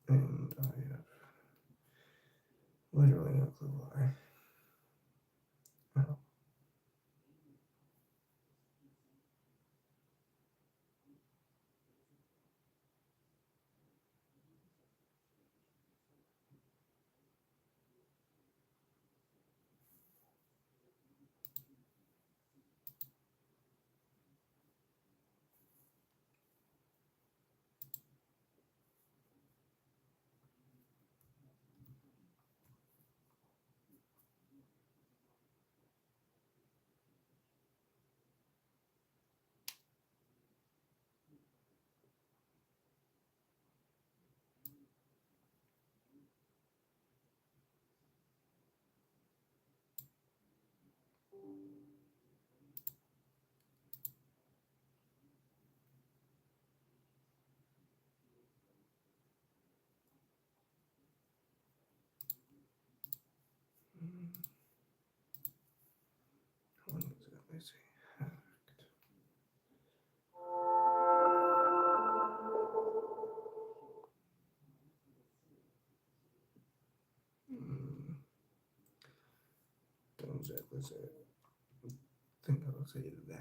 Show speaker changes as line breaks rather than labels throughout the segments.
And I have literally no clue why. Oh. What exactly is he hacked? Hmm. Don't exactly say it. I think I'll say that.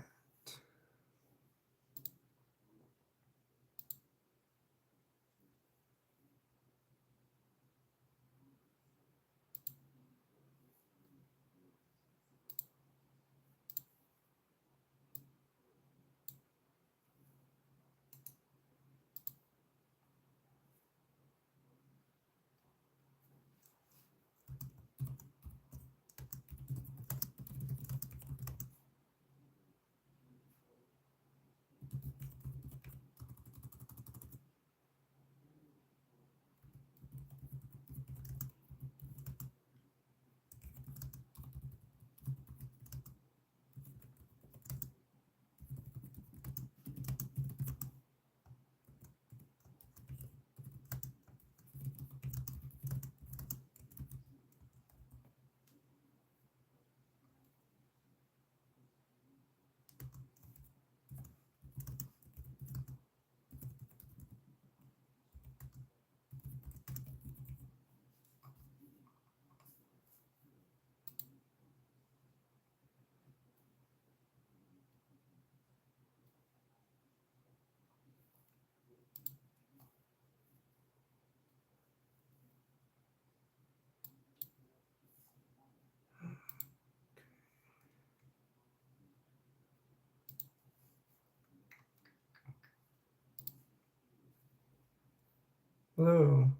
Hello.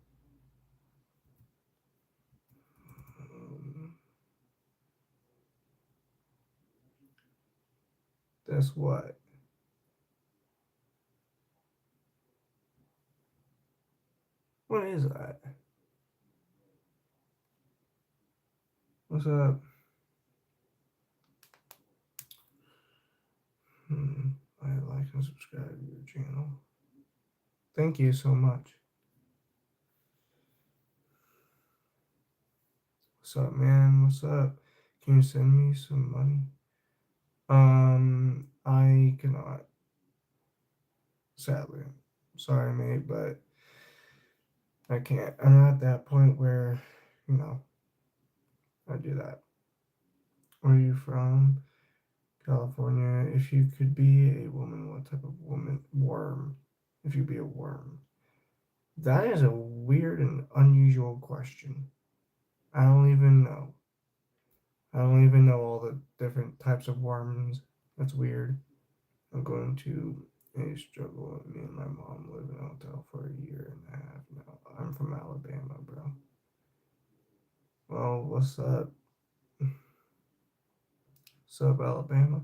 Um, that's what. What is that? What's up? Hmm. I like and subscribe to your channel. Thank you so much. What's up, man? What's up? Can you send me some money? I cannot. Sadly, sorry, mate, but I can't. I'm not at that point where, you know, I do that. Where are you from? California. If you could be a woman, what type of woman? Worm. If you be a worm. That is a weird and unusual question. I don't even know. I don't even know all the different types of worms. That's weird. I'm going to a struggle. Me and my mom live in a hotel for a year and a half now. I'm from Alabama, bro. Well, what's up? What's up, Alabama?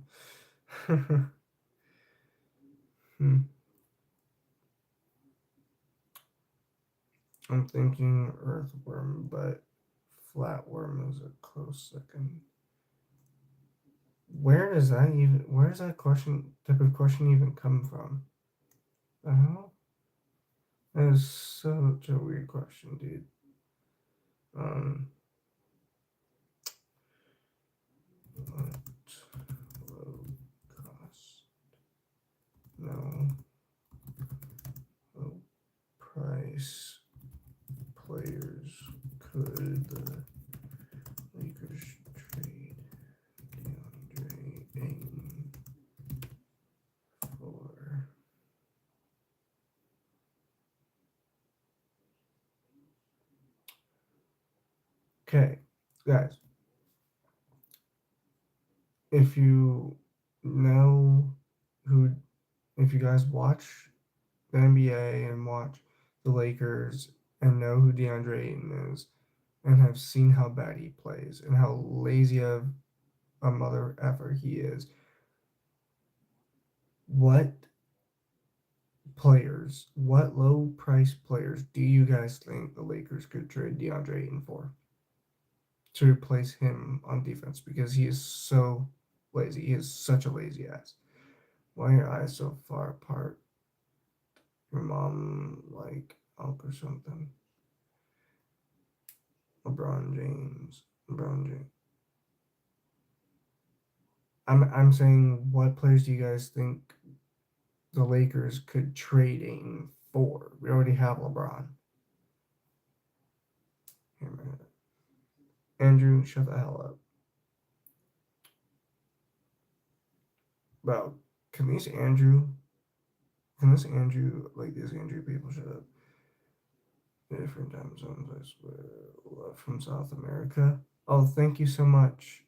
Hmm. I'm thinking earthworm, but flatworm is a close second. Where does that question, type of question even come from? The hell? That is such a weird question, dude. Um, what low cost? No. Low price players could the Lakers trade DeAndre Ayton for? Okay, guys, if you know who, if you guys watch the NBA and watch the Lakers and know who DeAndre Ayton is and have seen how bad he plays and how lazy of a mother effer he is, what players, what low price players do you guys think the Lakers could trade DeAndre Ayton for to replace him on defense? Because he is so lazy. He is such a lazy ass. Why are your eyes so far apart? Your mom like Unc or something? LeBron James. LeBron James. I'm saying, what players do you guys think the Lakers could trade Ayton for? We already have LeBron. Here, man. Andrew, shut the hell up. Bro, can these Andrew, like these Andrew people shut up? Different time zones, I swear. Love from South America. Oh, thank you so much.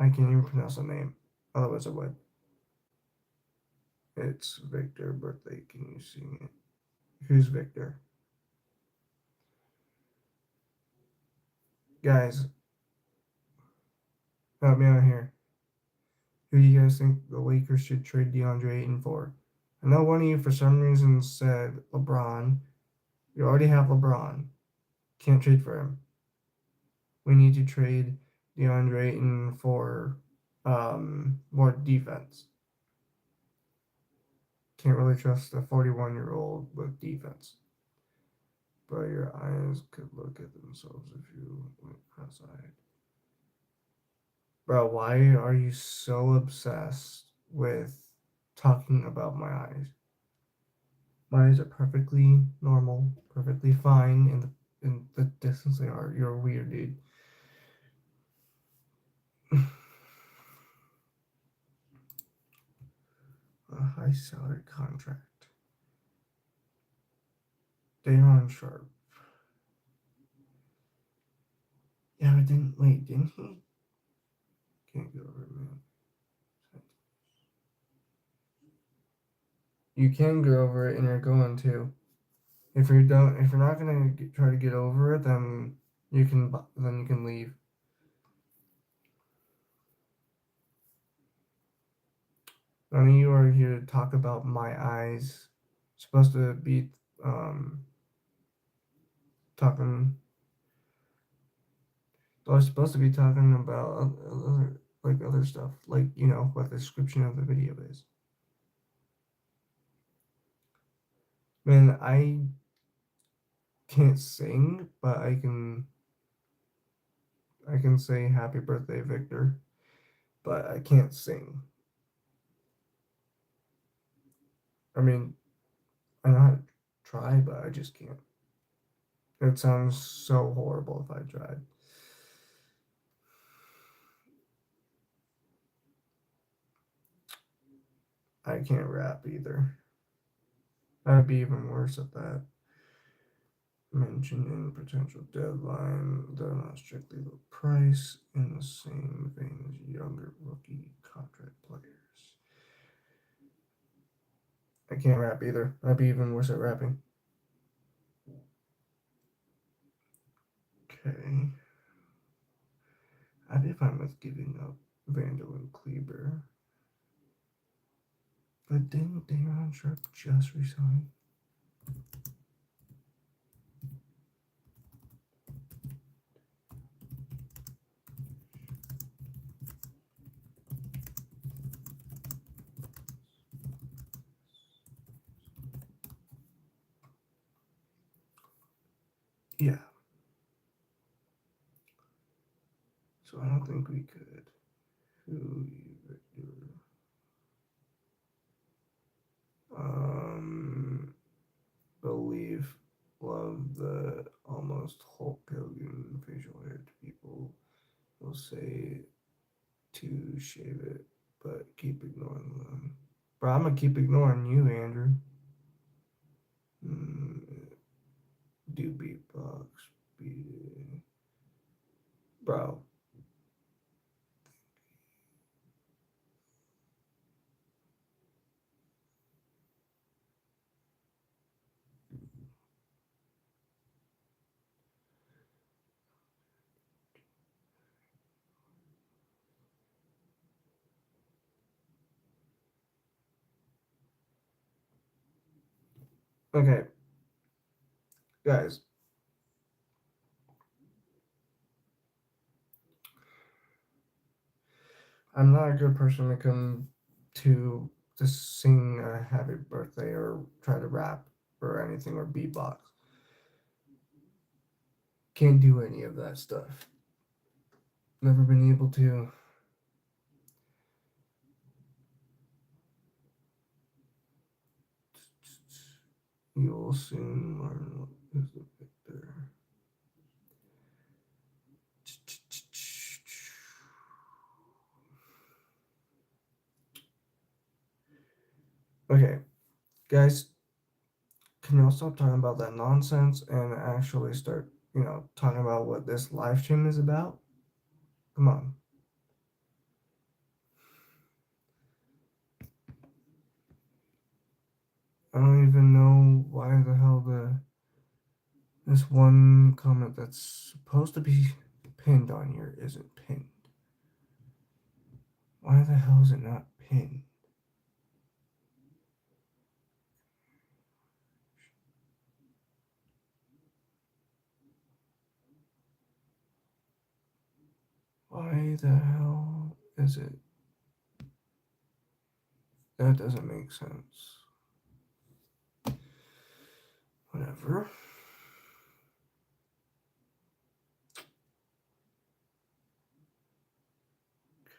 I can't even pronounce the name. Otherwise, I would. It's Victor birthday. Can you sing it? Who's Victor? Guys, help me out here. Who do you guys think the Lakers should trade DeAndre Ayton for? I know one of you for some reason said LeBron. You already have LeBron. Can't trade for him. We need to trade DeAndre Ayton for more defense. Can't really trust a 41-year-old with defense. But your eyes could look at themselves if you went cross-eyed. Bro, why are you so obsessed with talking about my eyes? My eyes are perfectly normal, perfectly fine in the distance they are. You're weird, dude. A high salary contract. Daron Sharp. Yeah, but didn't he? Can't get over it, man. You can get over it, and you're going to. If you're not gonna try to get over it, then you can leave. None of you are here to talk about my eyes. Supposed to be um talking. I was supposed to be talking about other stuff, like what the description of the video is. Man, I can't sing, but I can say happy birthday, Victor, but I can't sing. I mean, I know how to try, but I just can't. It sounds so horrible if I tried. I can't rap either. I'd be even worse at that. Mentioned in potential deadline, though not strictly the price, in the same vein as younger rookie contract players. I can't rap either. I'd be even worse at rapping. Okay. I'd be fine with giving up Vandal and Kleber. But didn't Daron Sharp just resign? Yeah. So I don't think we could. Who Victor? say to shave it, but keep ignoring them. Bro, I'm gonna keep ignoring you, Andrew. Mm, do beatbox, beat, bro. Okay, guys. I'm not a good person to come to sing a happy birthday or try to rap or anything or beatbox. Can't do any of that stuff. Never been able to. You'll soon learn what is the victor. Okay, guys, can y'all stop talking about that nonsense and actually start, talking about what this live stream is about? Come on. I don't even know why the hell this one comment that's supposed to be pinned on here isn't pinned. Why the hell is it not pinned? Why the hell is it? That doesn't make sense. Whatever.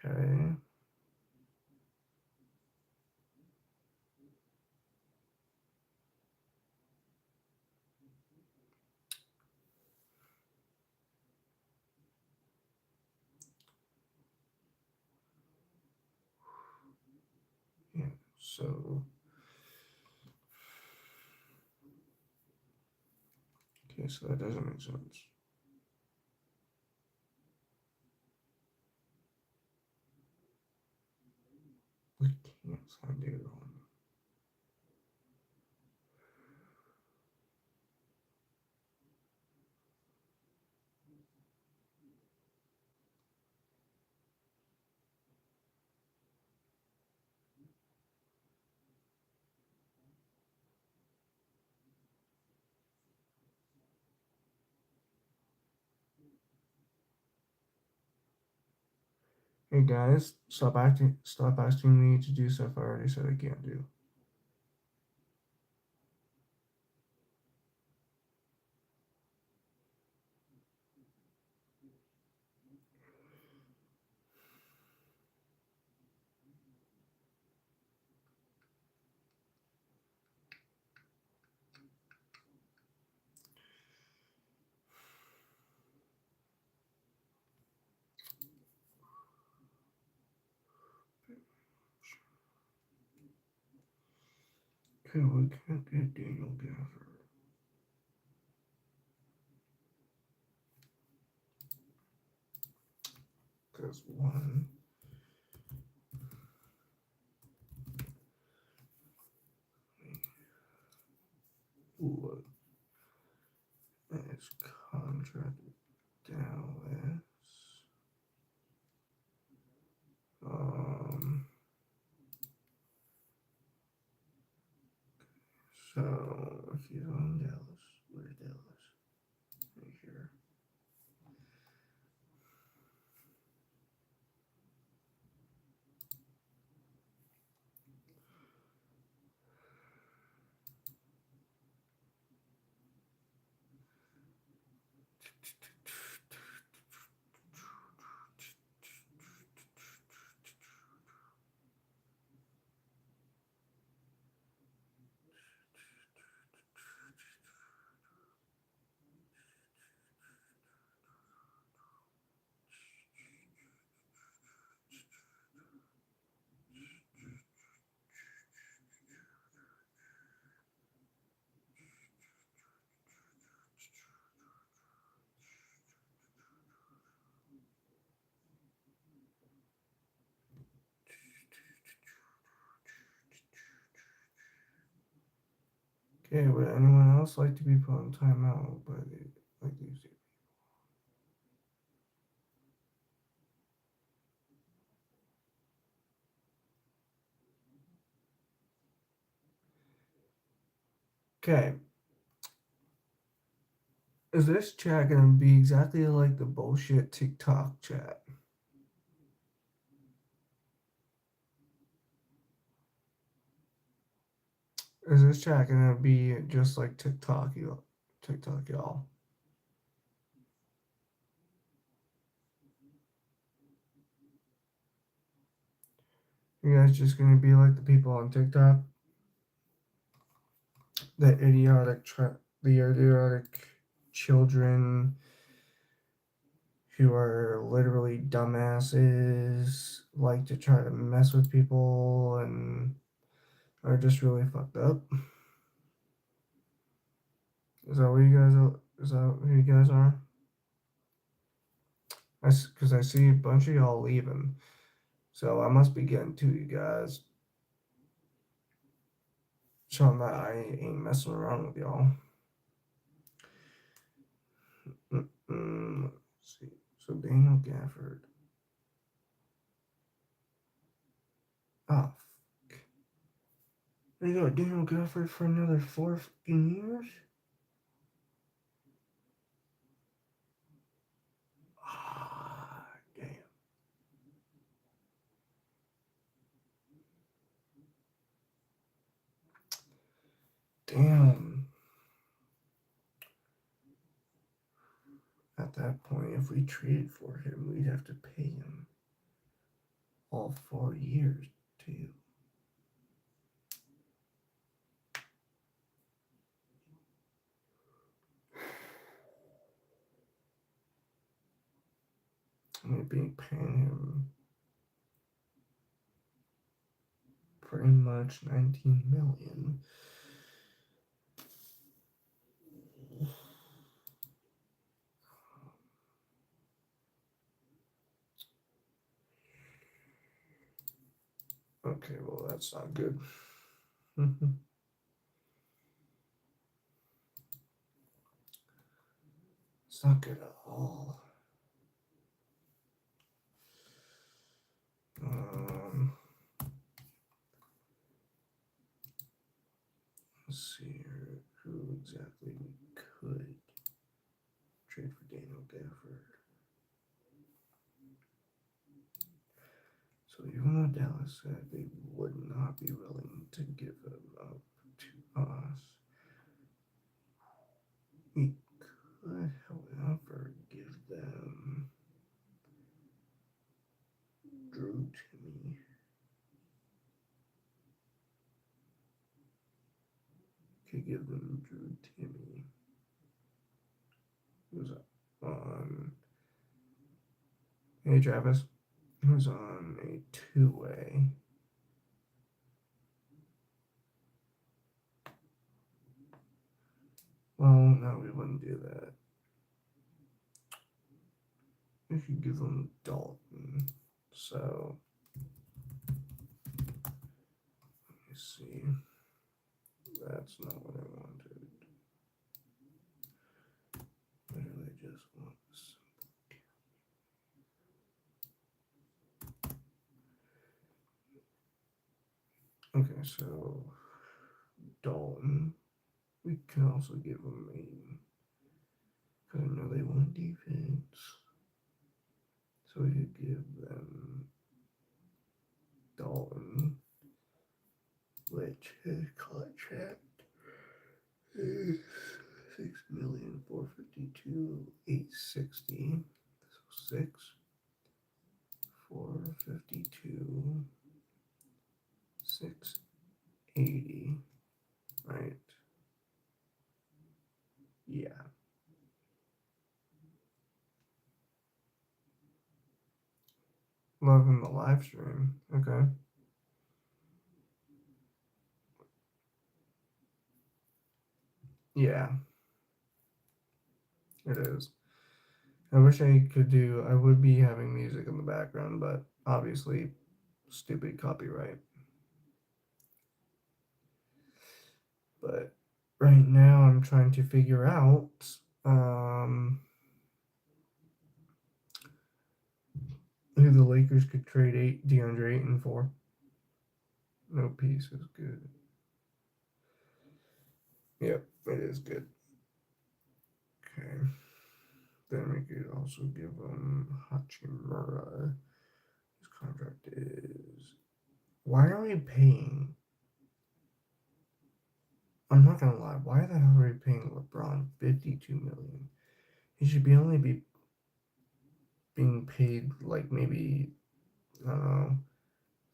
Okay. Yeah, so. Okay, so that doesn't make sense. We can't find it on. Hey guys, stop asking me to do stuff I already said I can't do. Okay, we can't get Daniel Gaffer. Because one. What is contract Dallas? Um. So if he's on Dallas, where's Dallas? Right here. Okay, would anyone else like to be put on timeout by these two? Okay. Is this chat gonna be exactly like the bullshit TikTok chat? Is this chat gonna be just like TikTok, you TikTok, y'all? You guys just gonna be like the people on TikTok? The idiotic children who are literally dumbasses, like to try to mess with people and are just really fucked up. Is that what you guys are? Is that who you guys are? Because I see a bunch of y'all leaving, so I must be getting to you guys. Showing that I ain't messing around with y'all. Let's see. So Daniel Gafford. Oh, fuck. They got Daniel Gafford for another 4 fucking years? Ah, damn. Damn. At that point, if we traded for him, we'd have to pay him all 4 years, too. We'd be paying him pretty much 19 million. Okay, well, that's not good. It's not good at all. Let's see here. Who exactly we could trade for Daniel Gafford? So even though Dallas said they would not be willing to give him up to us, we could, however, give them Drew Timmy. Could give them Drew Timmy. Who's on? Hey Travis. Who's on a two-way? Well, no, we wouldn't do that. We could give them Dalton. So, let me see. That's not what I wanted. Literally just want this. Okay, so Dalton. We can also give them Maine. Because I know they want defense. So we could give them Dalton, which his contract is 6,452,860. So 6,452,680. Right? Yeah. Loving the live stream. Okay. Yeah, it is. I wish I could do, I would be having music in the background, but obviously, stupid copyright. But right now I'm trying to figure out who the Lakers could trade DeAndre Ayton for. No piece is good. Yep, it is good. Okay. Then we could also give him Hachimura. His contract is. Why are we paying? I'm not gonna lie. Why the hell are we paying LeBron $52 million? He should be only being paid like maybe I don't know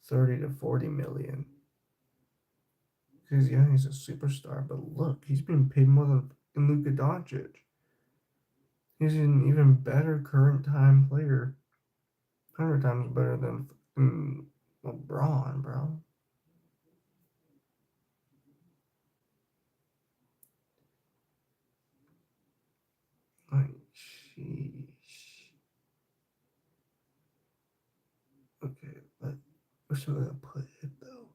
30 to 40 million. Because yeah, he's a superstar, but look, he's being paid more than Luka Doncic. He's an even better current time player, 100 times better than LeBron, bro. Like, sheesh. Okay, but we're still gonna put it though.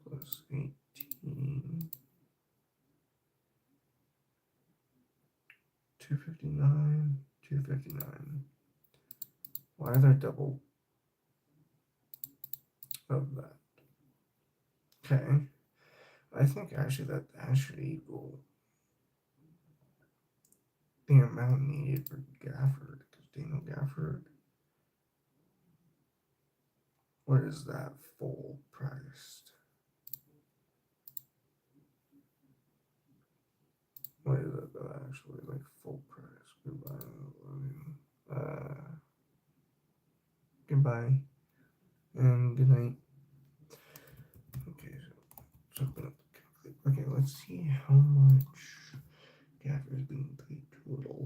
Plus 18. 259. 259. Why are there double of that? Okay. I think actually that should equal the amount needed for Gafford. Because Daniel Gafford, what is that full priced? What is it though, actually? Like full price. Goodbye. Goodbye. And good night. Okay, so open up the calculator. Okay, let's see how much Gafford is being paid total.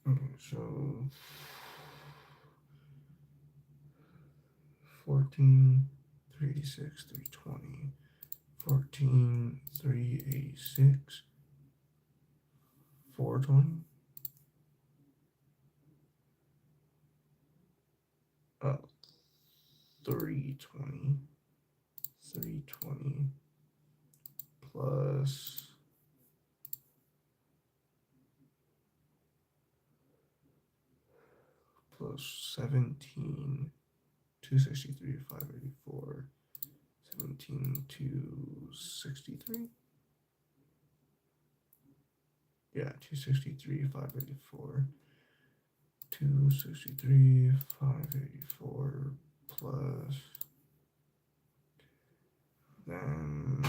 Okay, so 14, 386, 320, 14, 386, 420. 320, 320 plus 17, 263, 584, 17, 263. Yeah, 263, 584, 263, 584 plus then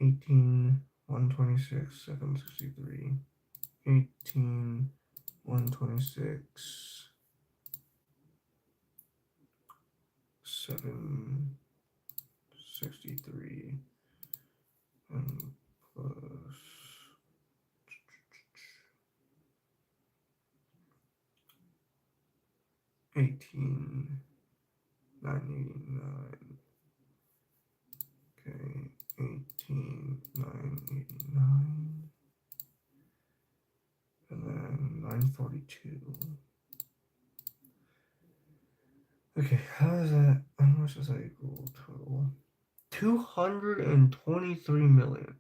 18, 126, 763, 18, 126, 763, and plus 18, 989. Okay, 18, 989. And then 942. Okay, how much does that equal total? 223 million.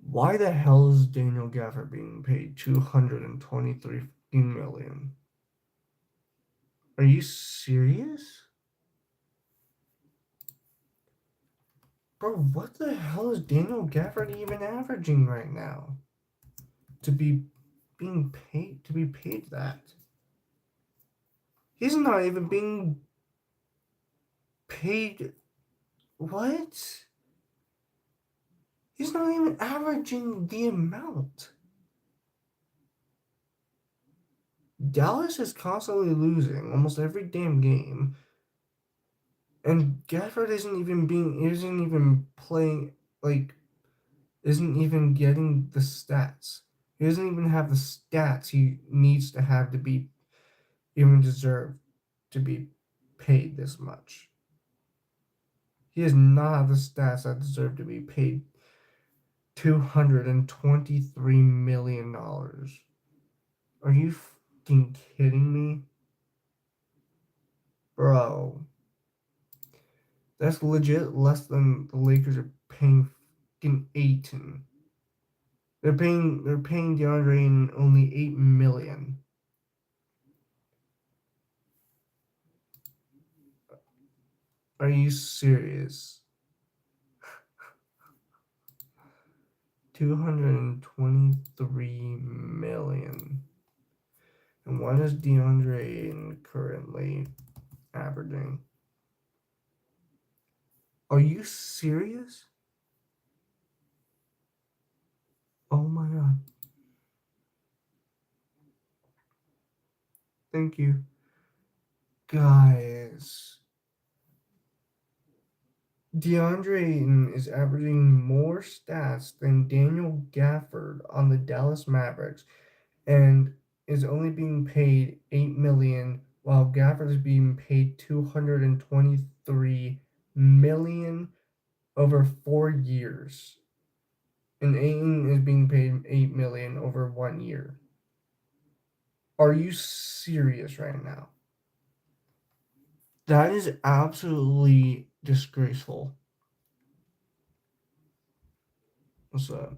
Why the hell is Daniel Gafford being paid 223 million? Are you serious? Bro, what the hell is Daniel Gafford even averaging right now? To be paid that. He's not even being paid what? He's not even averaging the amount. Dallas is constantly losing almost every damn game. And Gafford isn't even playing, like, isn't even getting the stats. He doesn't even have the stats he needs to have to be even deserve to be paid this much. He does not have the stats that deserve to be paid $223 million. Are you fucking kidding me? Bro. That's legit less than the Lakers are paying fucking Ayton. They're paying DeAndre Ayton only $8 million. Are you serious? 223 million. And what is DeAndre Ayton currently averaging? Are you serious? Oh my god. Thank you. Guys. DeAndre Ayton is averaging more stats than Daniel Gafford on the Dallas Mavericks and is only being paid $8 million while Gafford is being paid $223 million over 4 years. And Ayton is being paid $8 million over 1 year. Are you serious right now? That is absolutely disgraceful. What's up?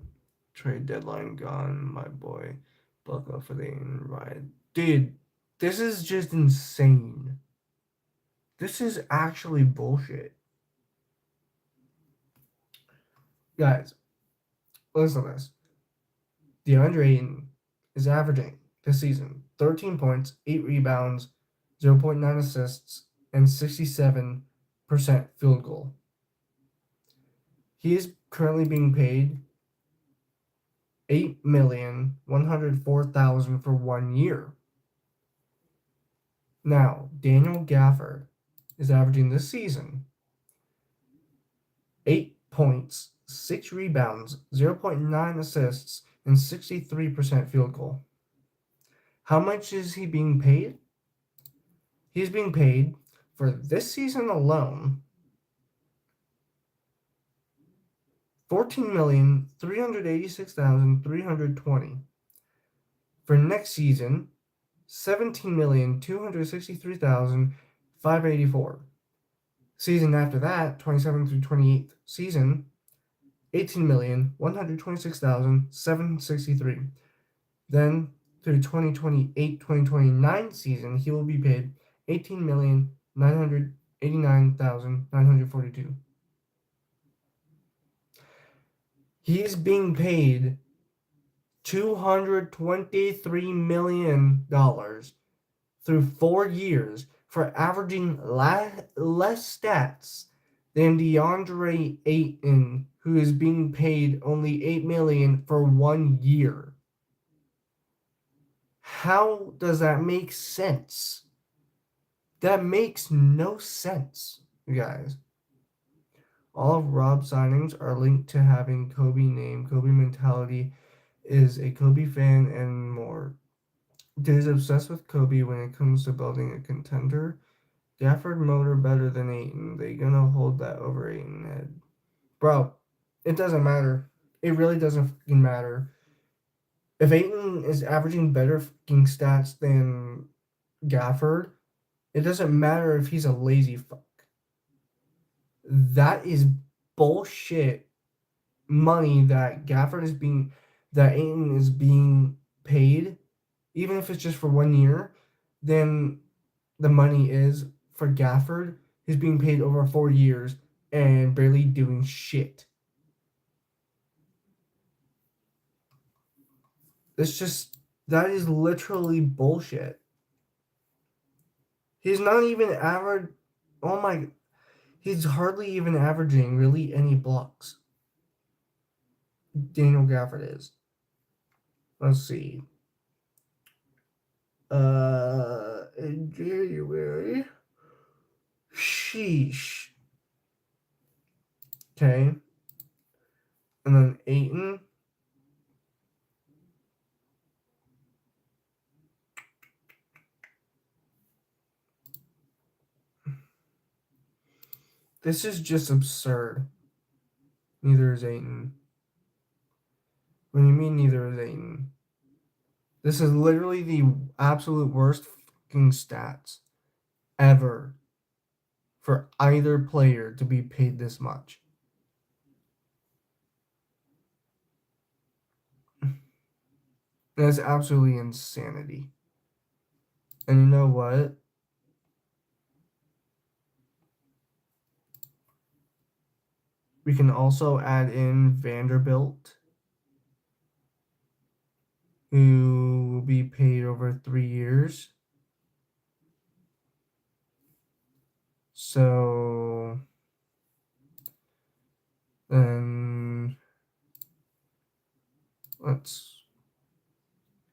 Trade deadline gone, my boy. Buck up for the ride. Dude, this is just insane. This is actually bullshit. Guys, listen to this. DeAndre Ayton is averaging this season 13 points, 8 rebounds, 0.9 assists, and 67% field goal. He is currently being paid $8,104,000 for 1 year. Now, Daniel Gafford is averaging this season 8 points, 6 rebounds, 0.9 assists, and 63% field goal. How much is he being paid? He's being paid for this season alone $14,386,320. For next season, $17,263,584. Season after that, 27th through 28th season, $18,126,763. Then through 2028-2029 season, he will be paid $18,989,942. He is being paid $223 million through 4 years for averaging less stats than DeAndre Ayton, who is being paid only $8 million for 1 year. How does that make sense? That makes no sense, you guys. All of Rob's signings are linked to having Kobe name, Kobe mentality, is a Kobe fan, and more. Dude is obsessed with Kobe when it comes to building a contender. Gafford motor better than Ayton. They gonna hold that over Ayton head. Bro, it doesn't matter. It really doesn't fucking matter. If Ayton is averaging better fucking stats than Gafford, it doesn't matter if he's a lazy fuck. That is bullshit money that Ayton is being paid, even if it's just for 1 year, then the money is for Gafford, who's being paid over 4 years and barely doing shit. That is literally bullshit. He's not even average. Oh my, he's hardly even averaging really any blocks. Daniel Gafford is. Let's see. In January. Sheesh. Okay. And then Ayton. This is just absurd. Neither is Ayton. What do you mean neither is Ayton? This is literally the absolute worst fucking stats ever for either player to be paid this much. That's absolutely insanity. And you know what? We can also add in Vanderbilt, who will be paid over 3 years. So then let's.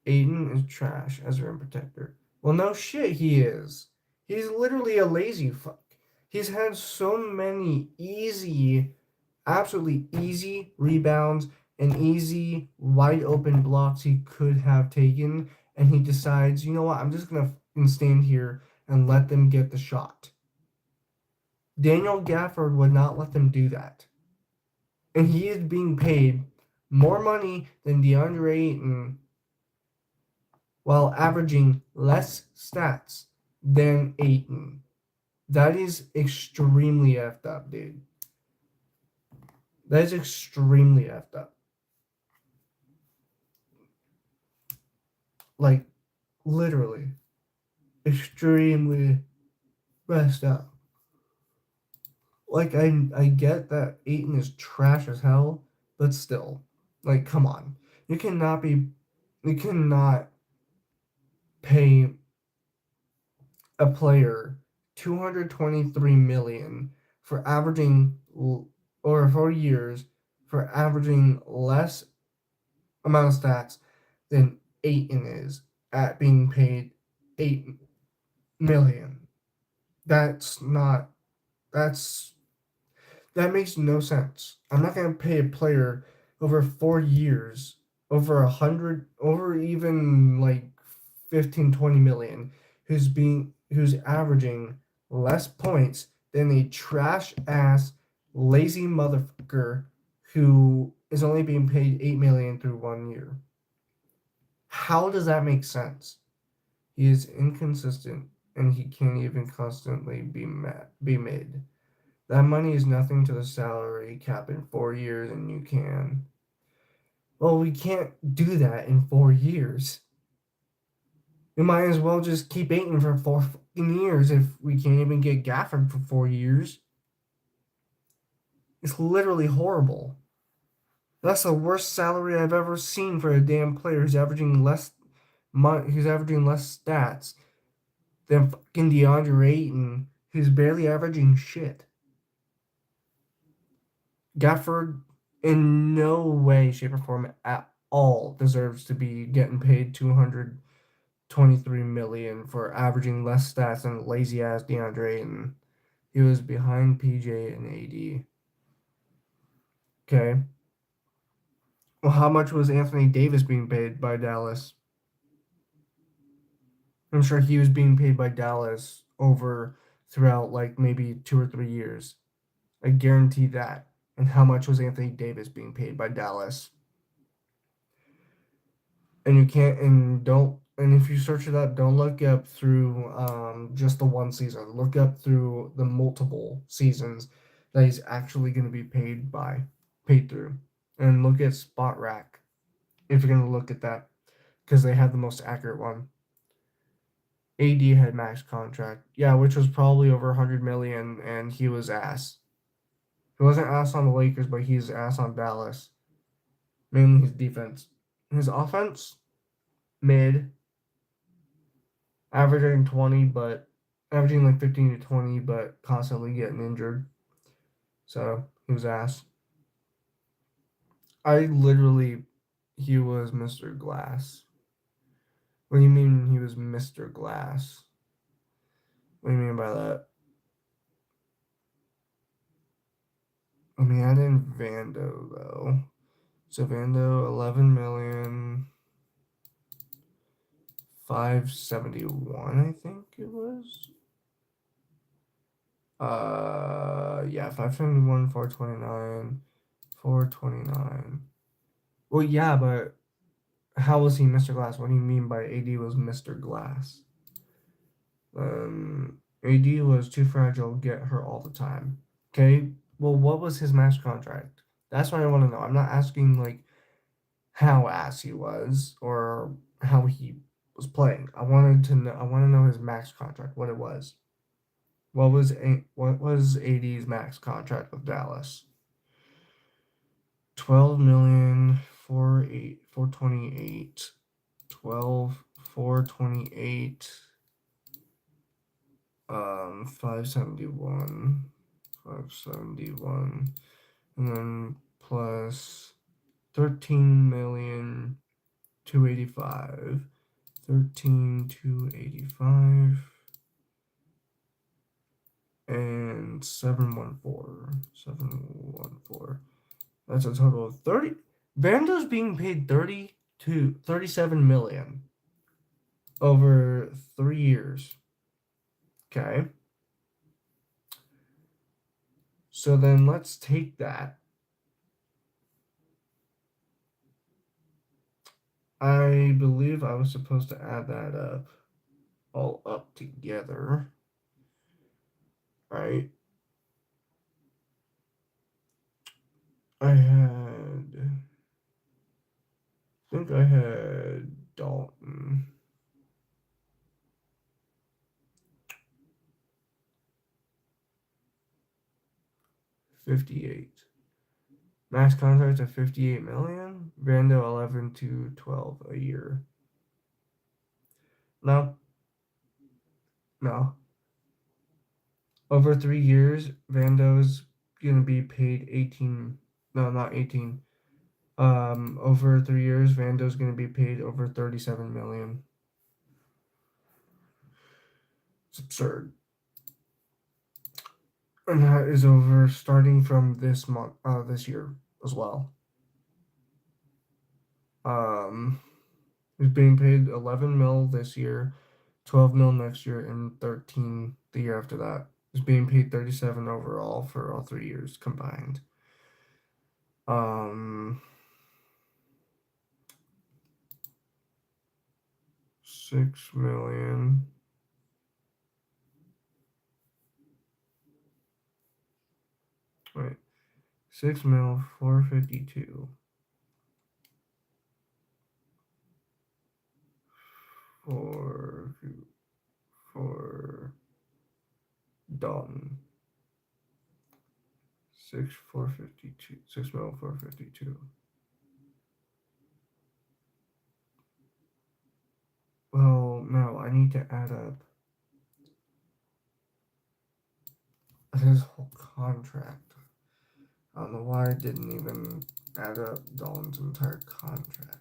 Ayton is trash as a rim protector. Well, no shit, he is. He's literally a lazy fuck. He's had so many easy, absolutely easy rebounds and easy wide open blocks he could have taken, and he decides, you know what, I'm just gonna stand here and let them get the shot. Daniel Gafford would not let them do that. And he is being paid more money than DeAndre Ayton while averaging less stats than Ayton. That is extremely effed up, dude. That is extremely effed up. Like, literally, extremely messed up. Like, I get that Ayton is trash as hell, but still, like, come on. You cannot pay a player 223 million for averaging or 4 years for averaging less amount of stats than Ayton is at being paid 8 million. That's not that's that makes no sense. I'm not going to pay a player over 4 years over 100 over even like 15 20 million who's averaging less points than a trash ass lazy motherfucker who is only being paid 8 million through 1 year. How does that make sense? He is inconsistent and he can't even constantly be made. That money is nothing to the salary cap in 4 years, and you can. Well, we can't do that in 4 years. We might as well just keep Ayton for 4 years if we can't even get Gafford for 4 years. It's literally horrible. That's the worst salary I've ever seen for a damn player who's averaging less who's averaging less stats than fucking DeAndre Ayton, who's barely averaging shit. Gafford, in no way, shape, or form at all, deserves to be getting paid 223 million for averaging less stats than lazy ass DeAndre Ayton. He was behind PJ and AD. Okay. Well, how much was Anthony Davis being paid by Dallas? I'm sure he was being paid by Dallas over throughout like maybe 2 or 3 years. I guarantee that. And how much was Anthony Davis being paid by Dallas? And you can't and don't and if you search it up, don't look up through just the one season. Look up through the multiple seasons that he's actually going to be paid through, and look at Spot Rack if you're going to look at that because they have the most accurate one. AD had max contract, yeah, which was probably over 100 million, and he was ass. He wasn't ass on the Lakers, but he's ass on Dallas. Mainly his defense. His offense, mid, averaging 20, but averaging like 15 to 20, but constantly getting injured. So he was ass. He was Mr. Glass. What do you mean he was Mr. Glass? What do you mean by that? Let me add in Vando though. So Vando, 11 million. 571, I think it was. Yeah, 571, 429, 429. Well, yeah, but How was he Mr. Glass? What do you mean by AD was Mr. Glass? AD was too fragile, get hurt all the time. Okay, well, what was his max contract? That's what I want to know. I'm not asking like how ass he was or how he was playing. I wanted to know. I want to know his max contract, what it was. What was AD's max contract with Dallas? 12 million 428 12 428 571 and then plus 13 million 285 13,285 and 714. That's a total of 30. Vando's being paid 37 million over 3 years. Okay. So then let's take that. I believe I was supposed to add that up all up together. Right? I think I had Dalton. $58. Max contract of $58 million. Vando 11 to 12 a year. No. Over 3 years, Vando's gonna be paid 18. No, not 18. Over 3 years, Vando's gonna be paid over 37 million. It's absurd. And that is over starting from this month, this year as well. He's being paid 11 mil this year, 12 mil next year, and 13 the year after that. He's being paid 37 overall for all 3 years combined. 6 million. Wait, 6 mil 452 for Dalton. 6 mil 452. Well, no, I need to add up his whole contract. I don't know why I didn't even add up Dalton's entire contract.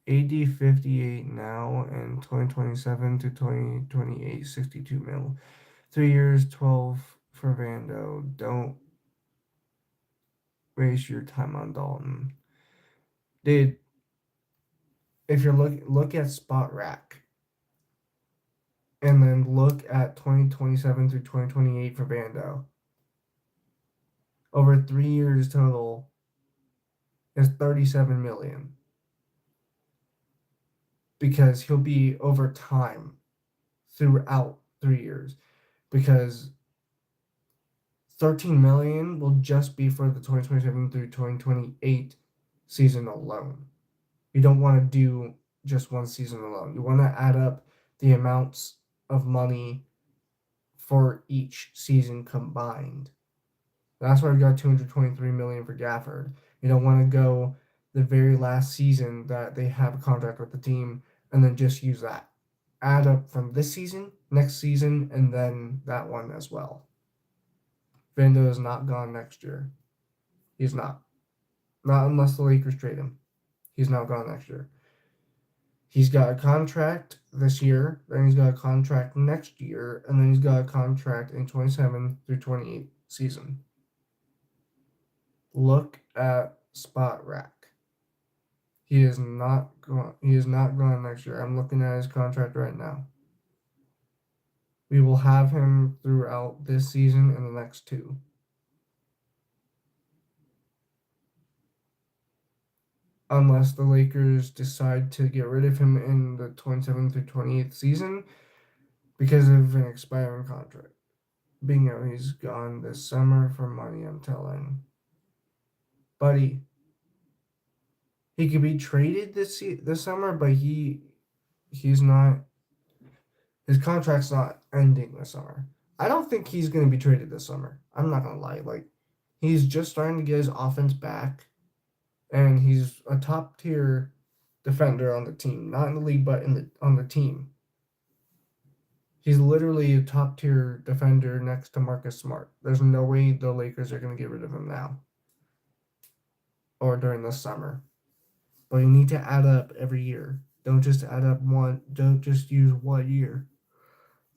AD 58 now and 2027 to 2028 62 mil. 3 years 12 for Vando. Don't waste your time on Dalton. Dude, if you're look at Spot Rack and then look at 2027 through 2028 for Vando. Over 3 years total is 37 million. Because he'll be over time throughout 3 years. Because 13 million will just be for the 2027 through 2028 season alone. You don't want to do just one season alone. You want to add up the amounts of money for each season combined. That's why we got 223 million for Gafford. You don't want to go the very last season that they have a contract with the team and then just use that. Add up from this season, next season, and then that one as well. Vando is not gone next year. He's not. Not unless the Lakers trade him. He's not gone next year. He's got a contract this year, then he's got a contract next year, and then he's got a contract in 27 through 28 season. Look at Spot Rack. He is not gone next year. I'm looking at his contract right now. We will have him throughout this season and the next 2. unless the Lakers decide to get rid of him in the 27th through 28th season because of an expiring contract. Being out, he's gone this summer for money, I'm telling. Buddy, he could be traded this summer, but he's not. His contract's not ending this summer. I don't think he's going to be traded this summer. I'm not going to lie. Like, he's just starting to get his offense back, and he's a top tier defender on the team, not in the league, but on the team. He's literally a top tier defender next to Marcus Smart. There's no way the Lakers are going to get rid of him now or during the summer. But you need to add up every year. Don't just add up one. Don't just use 1 year.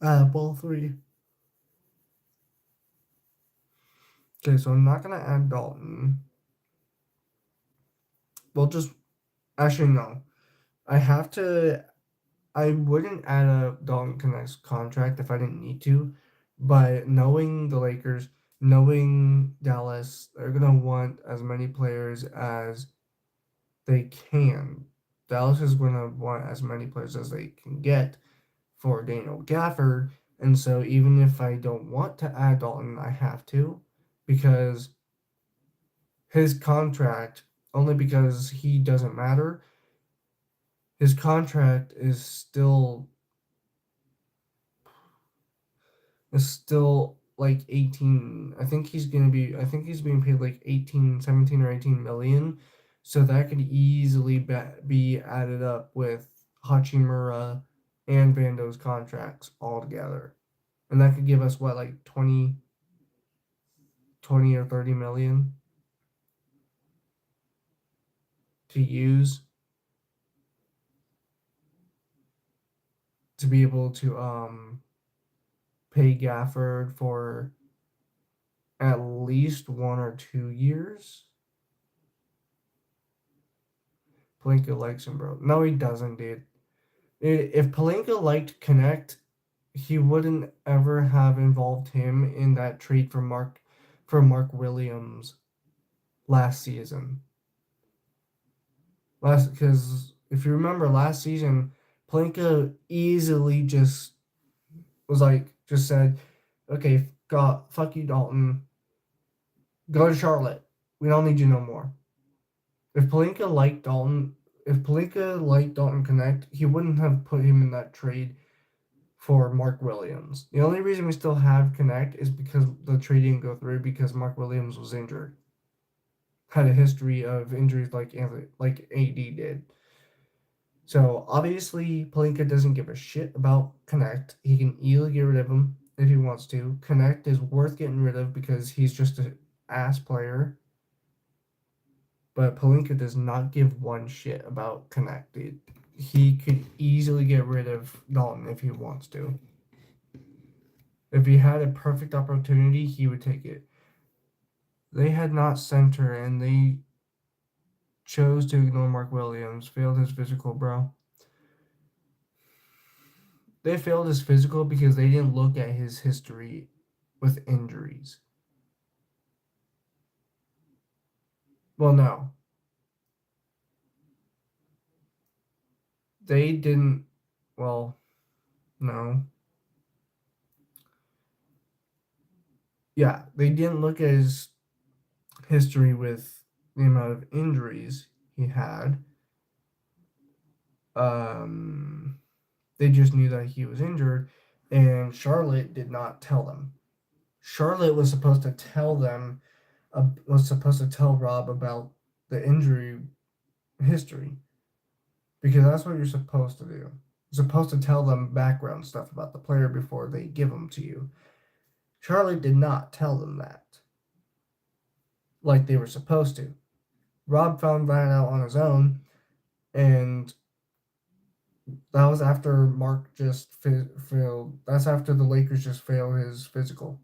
Add up all 3. Okay, so I'm not gonna add Dalton. We'll just actually no. I have to. I wouldn't add a Dalton Connect's contract if I didn't need to, but knowing the Lakers, knowing Dallas, they're gonna want as many players as they can. Dallas is gonna want as many players as they can get for Daniel Gafford, and so even if I don't want to add Dalton, I have to because his contract, only because he doesn't matter, his contract is still like 18. I think he's being paid like 18, 17 or 18 million. So that could easily be added up with Hachimura and Vando's contracts all together. And that could give us what, like 20 or 30 million to use to be able to pay Gafford for at least 1 or 2 years. Palinka likes him, bro. No, he doesn't, dude. If Palinka liked Connect, he wouldn't ever have involved him in that trade for Mark Williams last season. Because if you remember last season, Palinka easily just said, okay, God, fuck you, Dalton. Go to Charlotte. We don't need you no more. If Palinka liked Dalton Connect, he wouldn't have put him in that trade for Mark Williams. The only reason we still have Connect is because the trade didn't go through because Mark Williams was injured. Had a history of injuries like AD did. So obviously Palinka doesn't give a shit about Connect. He can easily get rid of him if he wants to. Connect is worth getting rid of because he's just an ass player. But Palinka does not give one shit about Connect. He could easily get rid of Dalton if he wants to. If he had a perfect opportunity, he would take it. They had not center, and they chose to ignore Mark Williams. Failed his physical, bro. They failed his physical because they didn't look at his history with injuries. Well, no. They didn't. Well, no. Yeah, they didn't look at his history with the amount of injuries he had. They just knew that he was injured, and Charlotte did not tell them. Charlotte was supposed to tell them, was supposed to tell Rob about the injury history, because that's what you're supposed to do. You're supposed to tell them background stuff about the player before they give them to you. Charlotte did not tell them that like they were supposed to. Rob found that out on his own, and that was after Mark just failed. That's after the Lakers just failed his physical.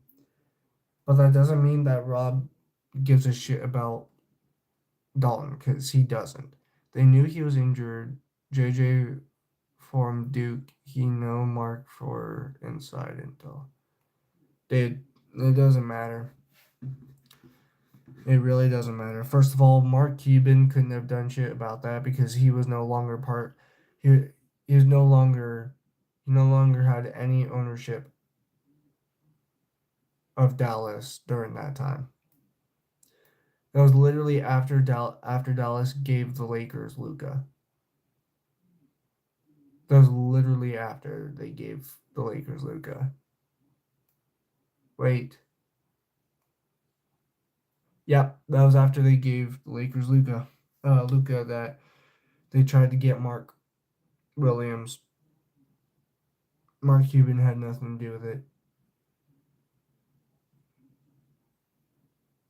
But that doesn't mean that Rob gives a shit about Dalton, because he doesn't. They knew he was injured. JJ from Duke, he know Mark for inside intel. It doesn't matter. It really doesn't matter. First of all, Mark Cuban couldn't have done shit about that because he was no longer part. He he was no longer he no longer had any ownership of Dallas during that time. That was literally after Dallas gave the Lakers Luka. That was literally after they gave the Lakers Luka. Wait. Yep, that was after they gave the Lakers Luka. Luka that they tried to get Mark Williams. Mark Cuban had nothing to do with it.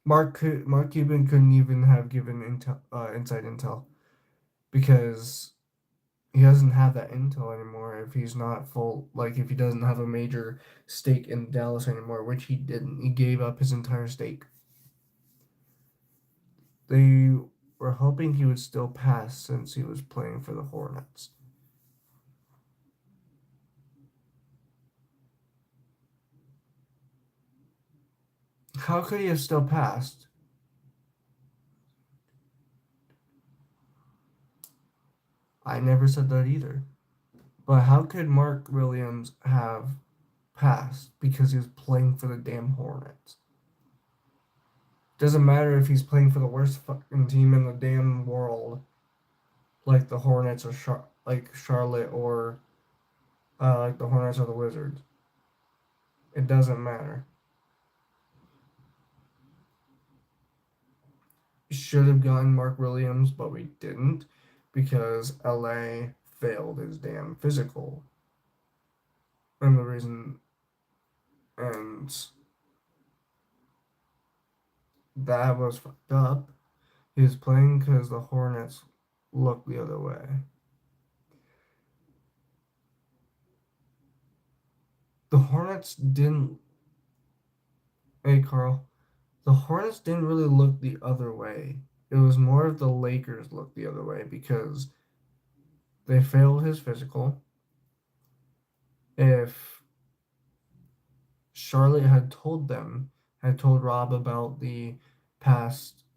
Mark Cuban couldn't even have given inside intel because he doesn't have that intel anymore if he's not full, like if he doesn't have a major stake in Dallas anymore, which he didn't. He gave up his entire stake. They were hoping he would still pass since he was playing for the Hornets. How could he have still passed? I never said that either. But how could Mark Williams have passed because he was playing for the damn Hornets? Doesn't matter if he's playing for the worst fucking team in the damn world, like the Hornets or like Charlotte or like the Hornets or the Wizards. It doesn't matter. Should have gotten Mark Williams, but we didn't because LA failed his damn physical. And the reason, and that was fucked up. He was playing because the Hornets looked the other way. The Hornets didn't. Hey, Carl. The Hornets didn't really look the other way. It was more of the Lakers looked the other way because they failed his physical. If Charlotte had told Rob about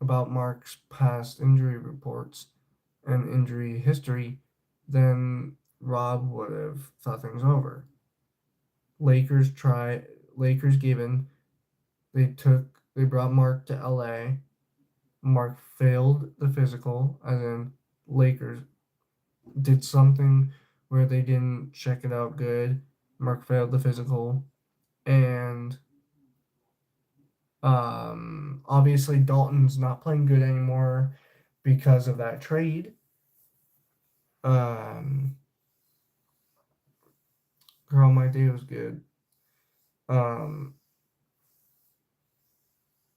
about Mark's past injury reports and injury history, then Rob would have thought things over. Lakers gave in. They brought Mark to LA. Mark failed the physical, and then Lakers did something where they didn't check it out good. Mark failed the physical, and obviously Dalton's not playing good anymore because of that trade. Um, Girl, my day was good. Um,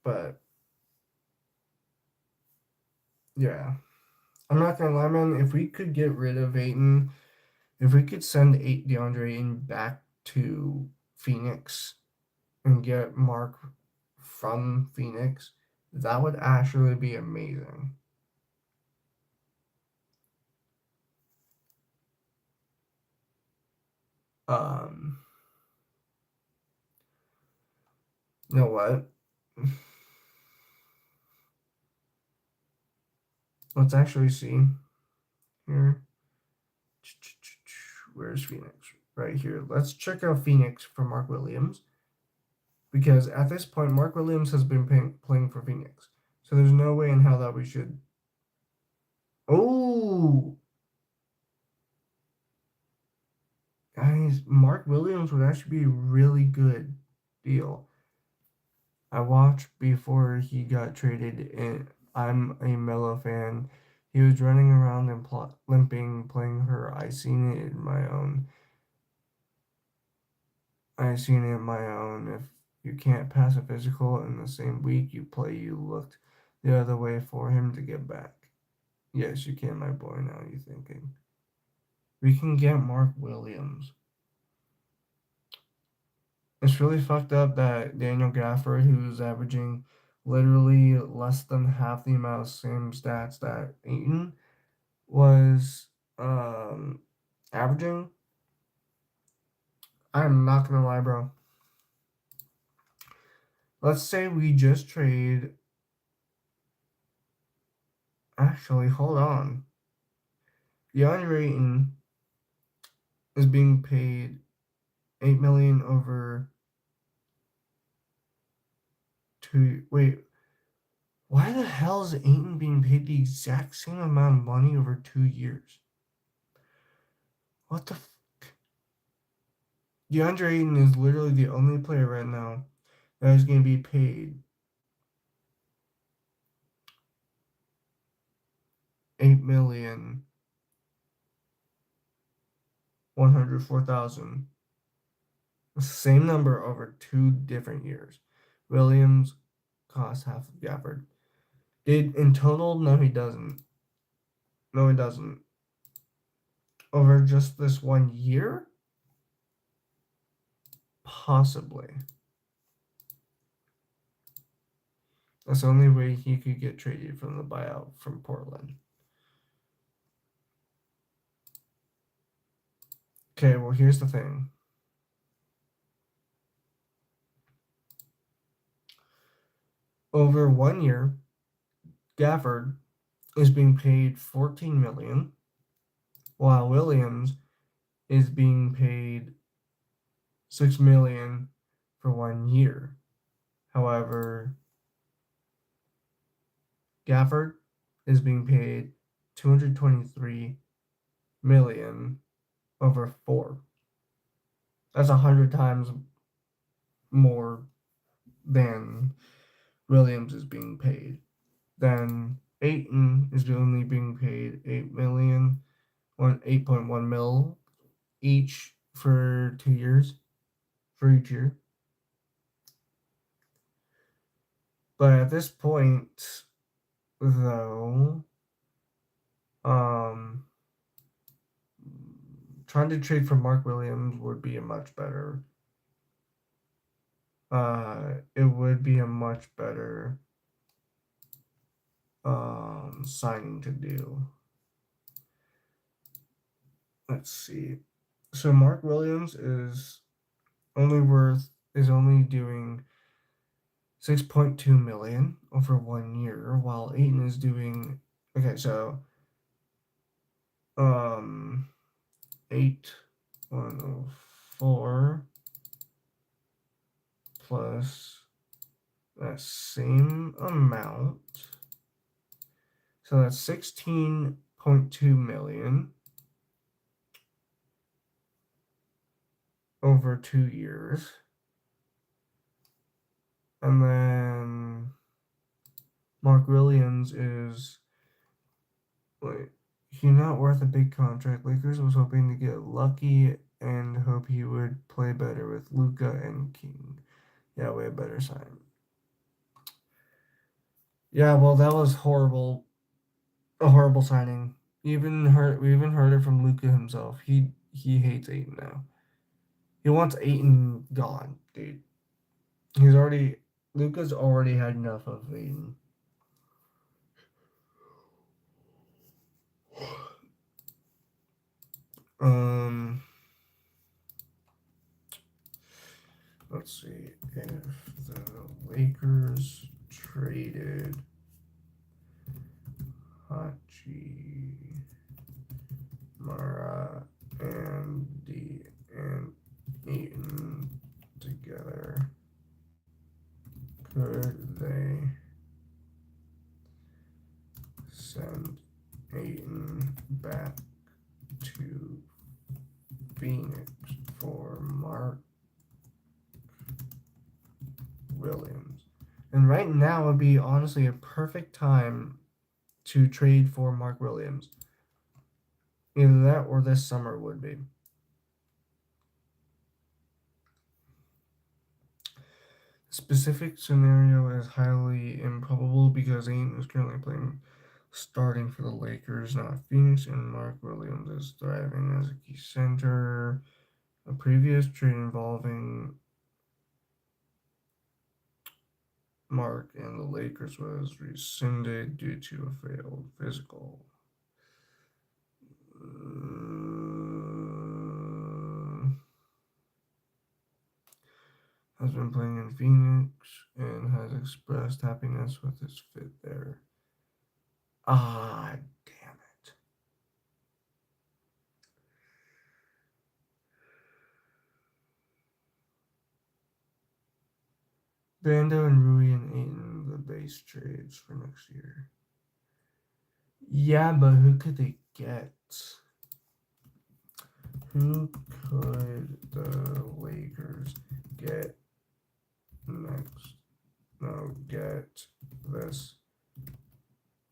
but yeah, I'm not gonna lie, man. If we could get rid of Ayton, if we could send DeAndre Ayton back to Phoenix and get Mark from Phoenix, that would actually be amazing. Um, you know what? Let's actually see here. Where's Phoenix? Right here. Let's check out Phoenix for Mark Williams because at this point, Mark Williams has been playing for Phoenix, so there's no way in hell that we should. Oh, guys, Mark Williams would actually be a really good deal. I watched before he got traded, and I'm a Melo fan. He was running around and limping, playing her. I seen it in my own. I seen it in my own. If you can't pass a physical in the same week you play, you looked the other way for him to get back. Yes, you can, my boy. Now you thinking we can get Mark Williams. It's really fucked up that Daniel Gafford, who's averaging literally less than half the amount of same stats that Ayton was averaging. I'm not gonna lie, bro. Let's say we just trade Actually, hold on. DeAndre Ayton is being paid $8 million over two. Wait, why the hell is Ayton being paid the exact same amount of money over 2 years? What the? DeAndre Ayton is literally the only player right now that is going to be paid $8,104,000. The same number over 2 different years. Williams costs half of Gafford. Did in total? No, he doesn't. No, he doesn't. Over just this 1 year? Possibly. That's the only way he could get traded from the buyout from Portland. Okay, well, here's the thing. Over 1 year, Gafford is being paid $14 million, while Williams is being paid $6 million for 1 year. However, Gafford is being paid $223 million over 4. That's 100 times more than Williams is being paid. Then Ayton is only being paid $8 million, 8.1 mil each for 2 years, for each year. But at this point, though, trying to trade for Mark Williams would be a much better. It would be a much better signing to do. Let's see. So Mark Williams is only doing 6.2 million over 1 year, while Ayton is doing 8,104 plus that same amount. So that's 16.2 million over 2 years. And then Mark Williams is he's not worth a big contract. Lakers was hoping to get lucky and hope he would play better with Luka and King. Yeah, way better sign. Yeah, well, that was horrible. A horrible signing. We even heard it from Luka himself. He hates Ayton now. He wants Ayton gone, dude. Luka's already had enough of Ayton. Let's see if the Lakers traded Hachi, Mara, and Ayton together. Could they send Ayton back to Phoenix for Mark Williams? And right now would be honestly a perfect time to trade for Mark Williams. Either that or this summer would be. Specific scenario is highly improbable because Ayton is currently starting for the Lakers, not Phoenix, and Mark Williams is thriving as a key center. A previous trade involving Mark and the Lakers was rescinded due to a failed physical. Has been playing in Phoenix and has expressed happiness with his fit there. Ah, damn it. Vando and Rui and Ayton, the base trades for next year. Yeah, but who could they get? Who could the Lakers get next? No, get this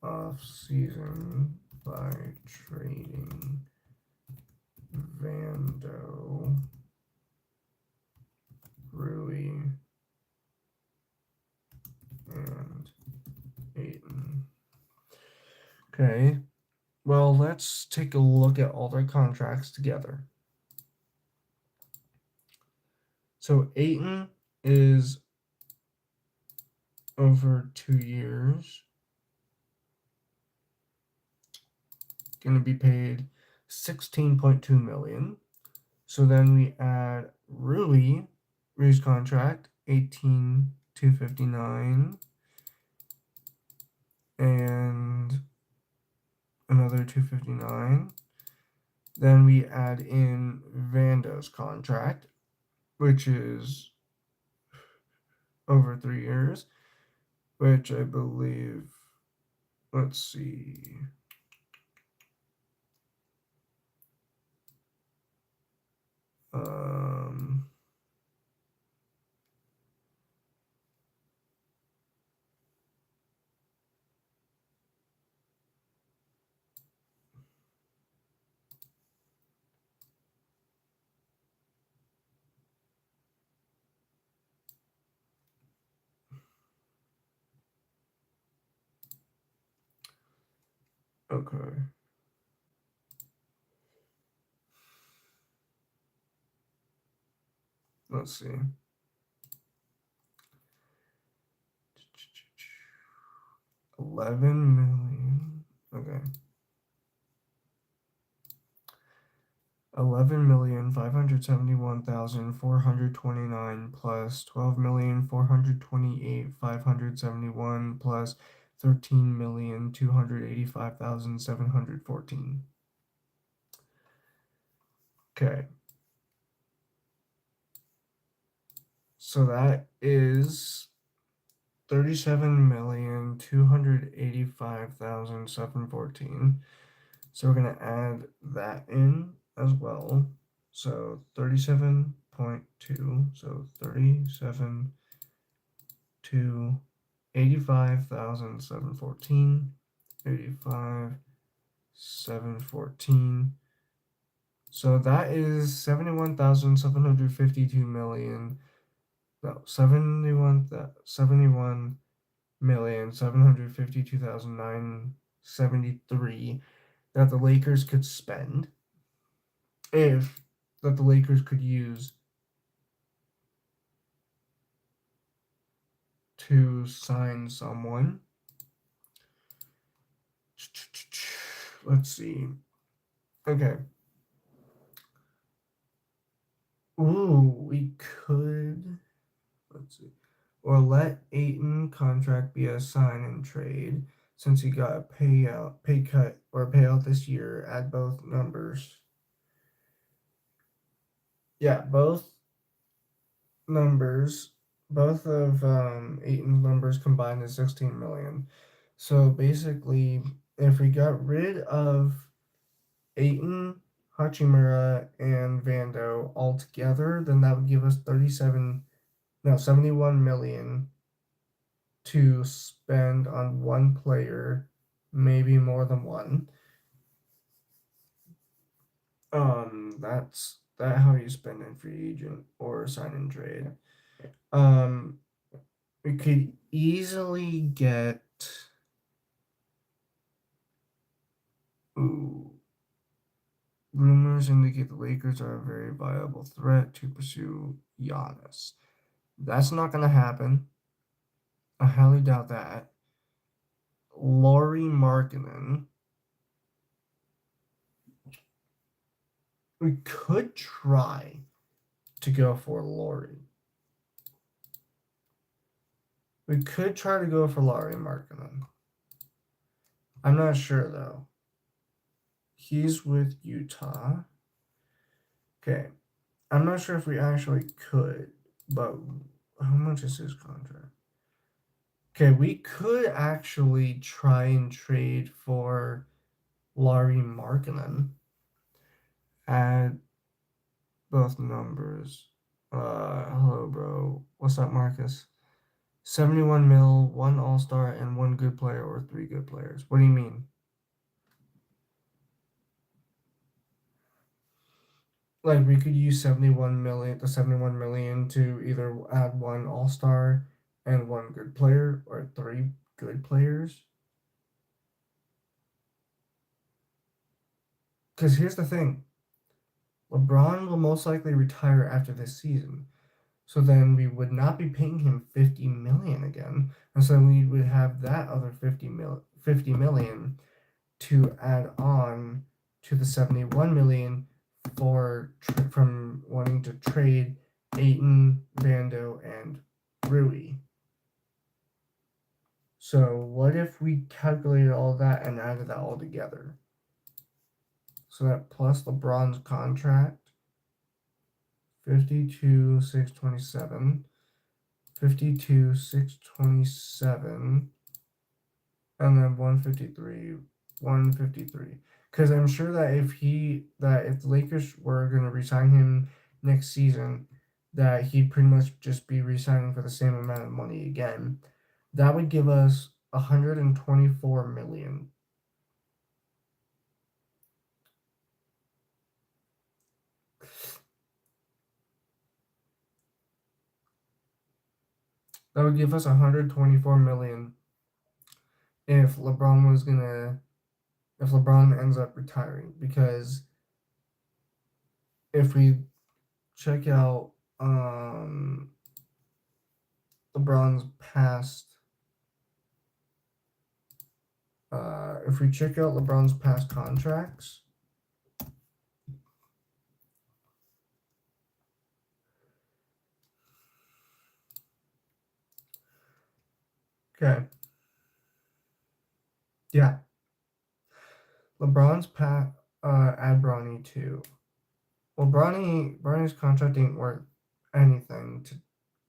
off season by trading Vando, Rui, and Ayton. Okay, well, let's take a look at all their contracts together. So Ayton is over 2 years, going to be paid $16.2 million. So then we add Rui's contract, 18,259, and another 259. Then we add in Vando's contract, which is over 3 years, which I believe, let's see. Okay. Let's see. $11 million. Okay. 11,571,429 plus 12,428,571 plus 13,285,714. Okay. So that is 37,285,714. So we're going to add that in as well. So 37.2. So 37 to 85,714. 85,714. So that is 71,752 million. No, 71,752,973 that the Lakers could spend, if that the Lakers could use to sign someone. Let's see. Okay. Ooh, we could. Let's see. Or let Ayton contract be a sign and trade since he got a pay cut or payout this year. Add both numbers. Yeah, both numbers, both of Ayton's numbers combined is 16 million. So basically, if we got rid of Ayton, Hachimura, and Vando all together, then that would give us 71 million to spend on one player, maybe more than one. That's how you spend in free agent or sign and trade. We could easily get. Ooh. Rumors indicate the Lakers are a very viable threat to pursue Giannis. That's not going to happen. I highly doubt that. Lauri Markkanen. We could try to go for Lauri. We could try to go for Lauri Markkanen. I'm not sure though. He's with Utah. Okay. I'm not sure if we actually could, but how much is his contract? Okay, we could actually try and trade for Larry Markkinen. Add both numbers. Hello, bro. What's up, Marcus? 71 mil, one all star, and one good player or three good players. What do you mean? Like, we could use 71 million, the 71 million to either add one all star and one good player or three good players. Because here's the thing, LeBron will most likely retire after this season. So then we would not be paying him 50 million again. And so we would have that other 50 million to add on to the 71 million from wanting to trade Ayton, Vando, and Rui. So what if we calculated all that and added that all together? So that plus LeBron's contract, 52,627, 52,627, and then 153. Because I'm sure that if the Lakers were going to resign him next season, that he'd pretty much just be resigning for the same amount of money again. That would give us 124 million. That would give us 124 million if LeBron ends up retiring. Because if we check out LeBron's past if we check out LeBron's past contracts, okay, yeah, LeBron's past add Bronny too. Well, Bronny's contract ain't worth anything to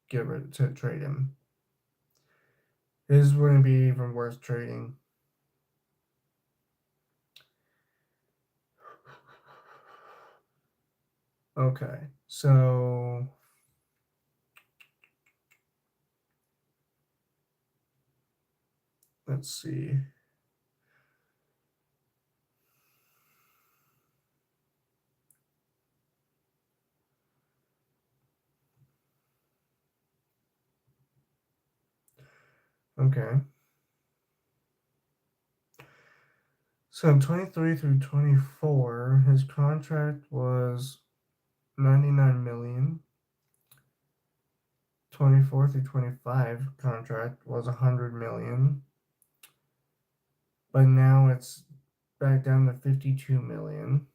to trade him. His wouldn't be even worth trading. Okay, so let's see. Okay. So 23 through 24, his contract was 99 million. 24 through 25 contract was 100 million. But now it's back down to 52 million.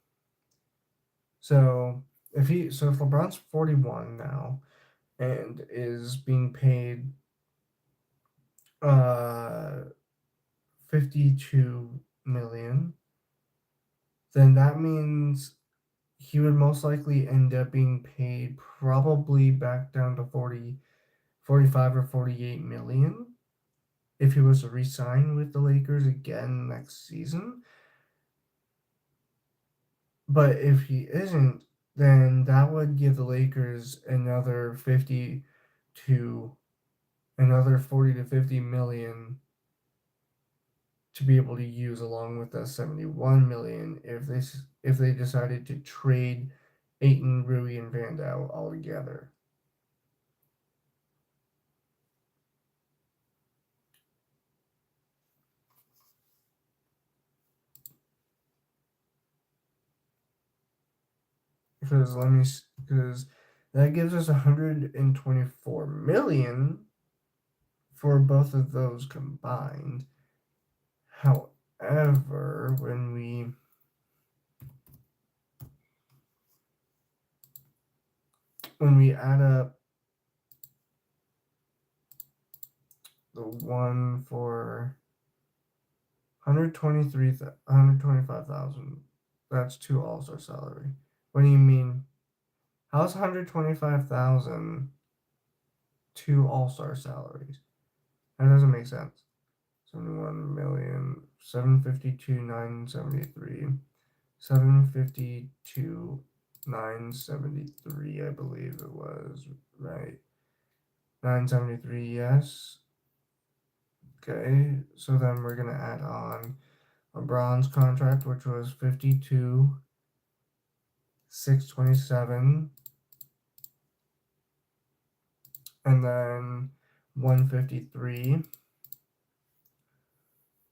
So if LeBron's 41 now and is being paid 52 million, then that means he would most likely end up being paid probably back down to 45 or 48 million if he was to re-sign with the Lakers again next season. But if he isn't, then that would give the Lakers another 40 to 50 million to be able to use along with the 71 million if they decided to trade Ayton, Rui, and Vando all together. Because that gives us 124 million for both of those combined. However, when we add up the one for 125,000. That's 2 All-Star salary. What do you mean? How's 125,000 2 All-Star salaries? That doesn't make sense. 71,752,973. 752,973, I believe it was, right? 973, yes. Okay, so then we're gonna add on LeBron's contract, which was 52,627, and then 153.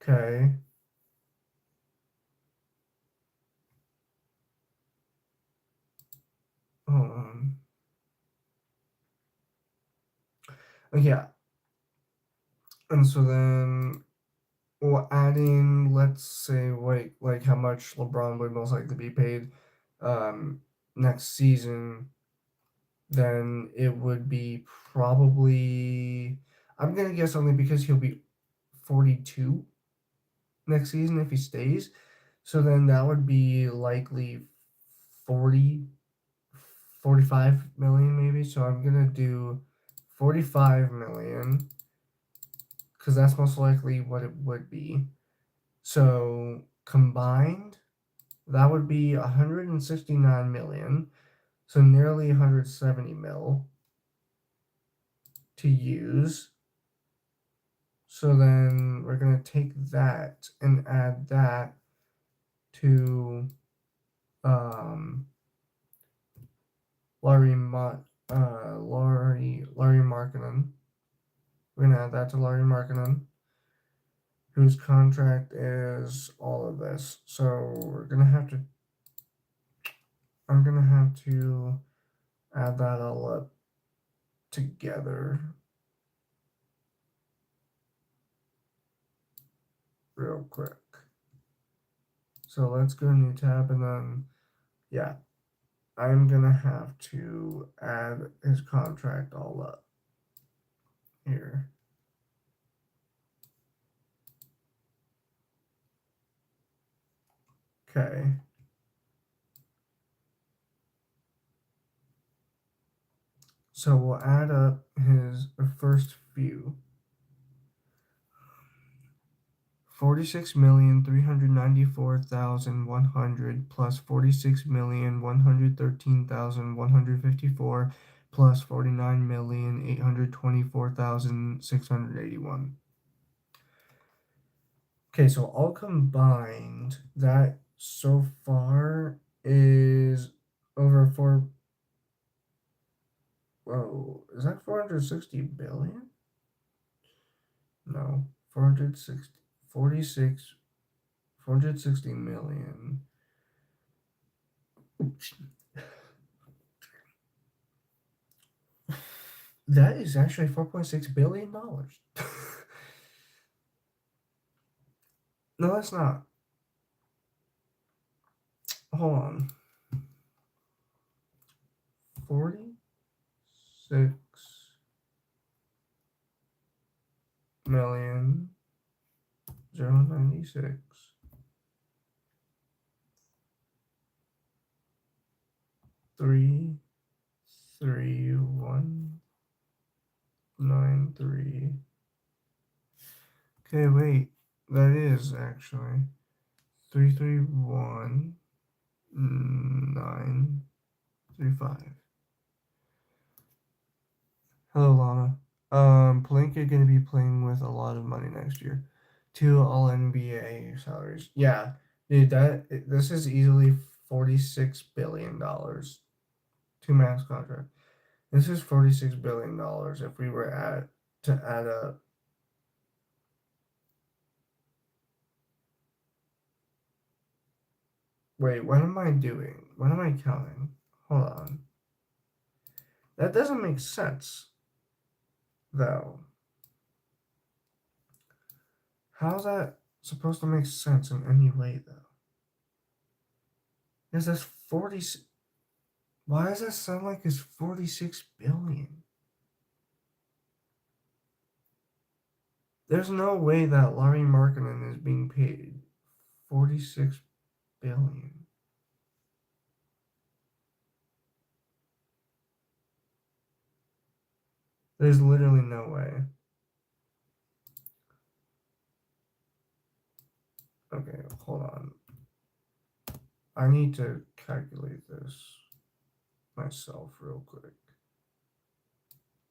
Okay. Hold on. Yeah. And so then we'll add in, let's say, like how much LeBron would most likely be paid next season. Then it would be probably, I'm gonna guess only because he'll be 42 next season if he stays. So then that would be likely 40, 45 million maybe. So I'm gonna do 45 million because that's most likely what it would be. So combined, that would be 169 million. So nearly 170 mil to use. So then we're going to take that and add that to Laurie Markkinen. We're going to add that to Laurie Markkinen, whose contract is all of this. So we're going to have to, I'm going to have to add that all up together real quick. So let's go to new tab, and then, yeah, I'm going to have to add his contract all up here. Okay. So we'll add up his first few. 46,394,100 plus 46,113,154 plus 49,824,681. Okay, so all combined, that so far is over four. Whoa, is that 460 billion? No, 460, 46, 460 million. That is actually $4.6 billion. No, that's not. Hold on. 46,096,096 33193. Okay, wait. That is actually 331935. Hello, Lana. Palenka gonna be playing with a lot of money next year. 2 All NBA salaries. Yeah, dude. This is easily $46 billion. 2 max contract. This is $46 billion if we were to add up. Wait, what am I doing? What am I counting? Hold on. That doesn't make sense, though. How's that supposed to make sense in any way, though? Is this 40? Why does that sound like it's 46 billion? There's no way that Larry Markkinen is being paid $46 billion. There's literally no way. Okay, hold on. I need to calculate this myself real quick.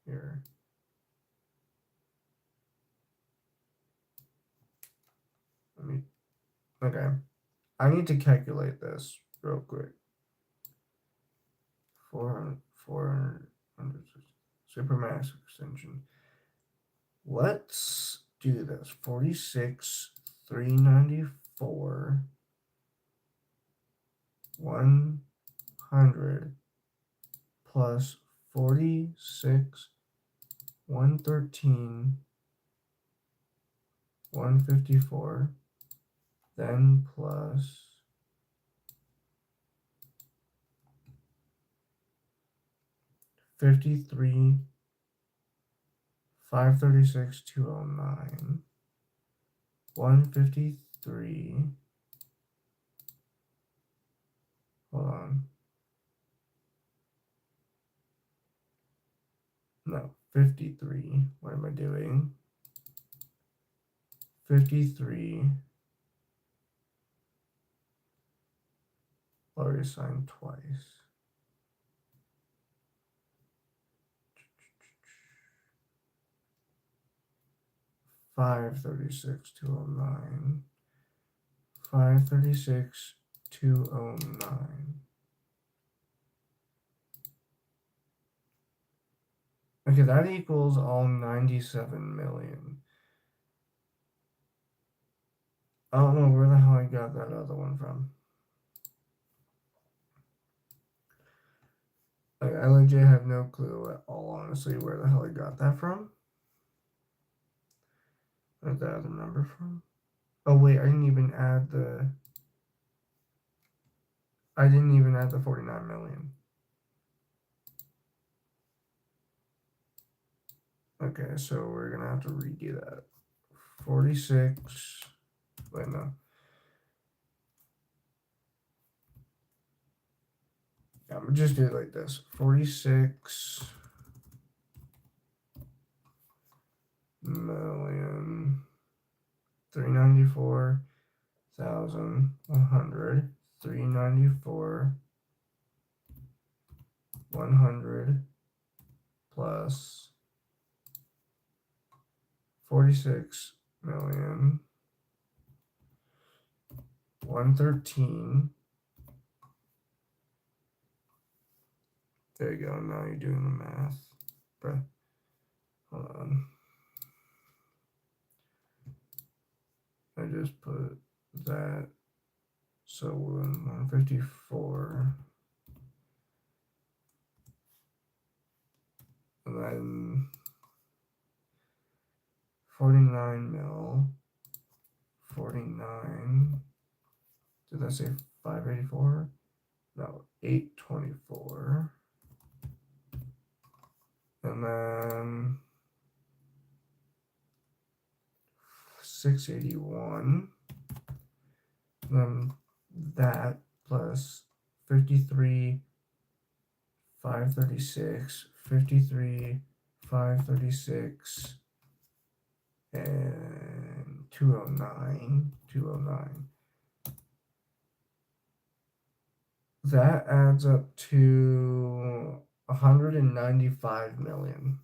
Here. Okay. I need to calculate this real quick. 400 Supermax extension. Let's do this. 46,394 100 plus 46 113 154 then plus 53 536 209 153. Hold on. No, 53. What am I doing? 53. Already signed twice. $536,209. 536,209. Okay, that equals all 97 million. I don't know where the hell I got that other one from. Like, I legit have no clue at all, honestly, where the hell I got that from. Where's that other number from? Oh, wait, I didn't even add the 49 million. Okay, so we're gonna have to redo that. 46. Wait, no. Yeah, I'm gonna just do it like this. 46 million 394,100 394 100 plus 46 million 113. There you go. Now you're doing the math. Bruh. Hold on. I just put that. So 154. And then 49 mil. 49. Did I say 584? No, 824. And then 681. And then that plus 53 536 53 536 and 209. That adds up to 195 million.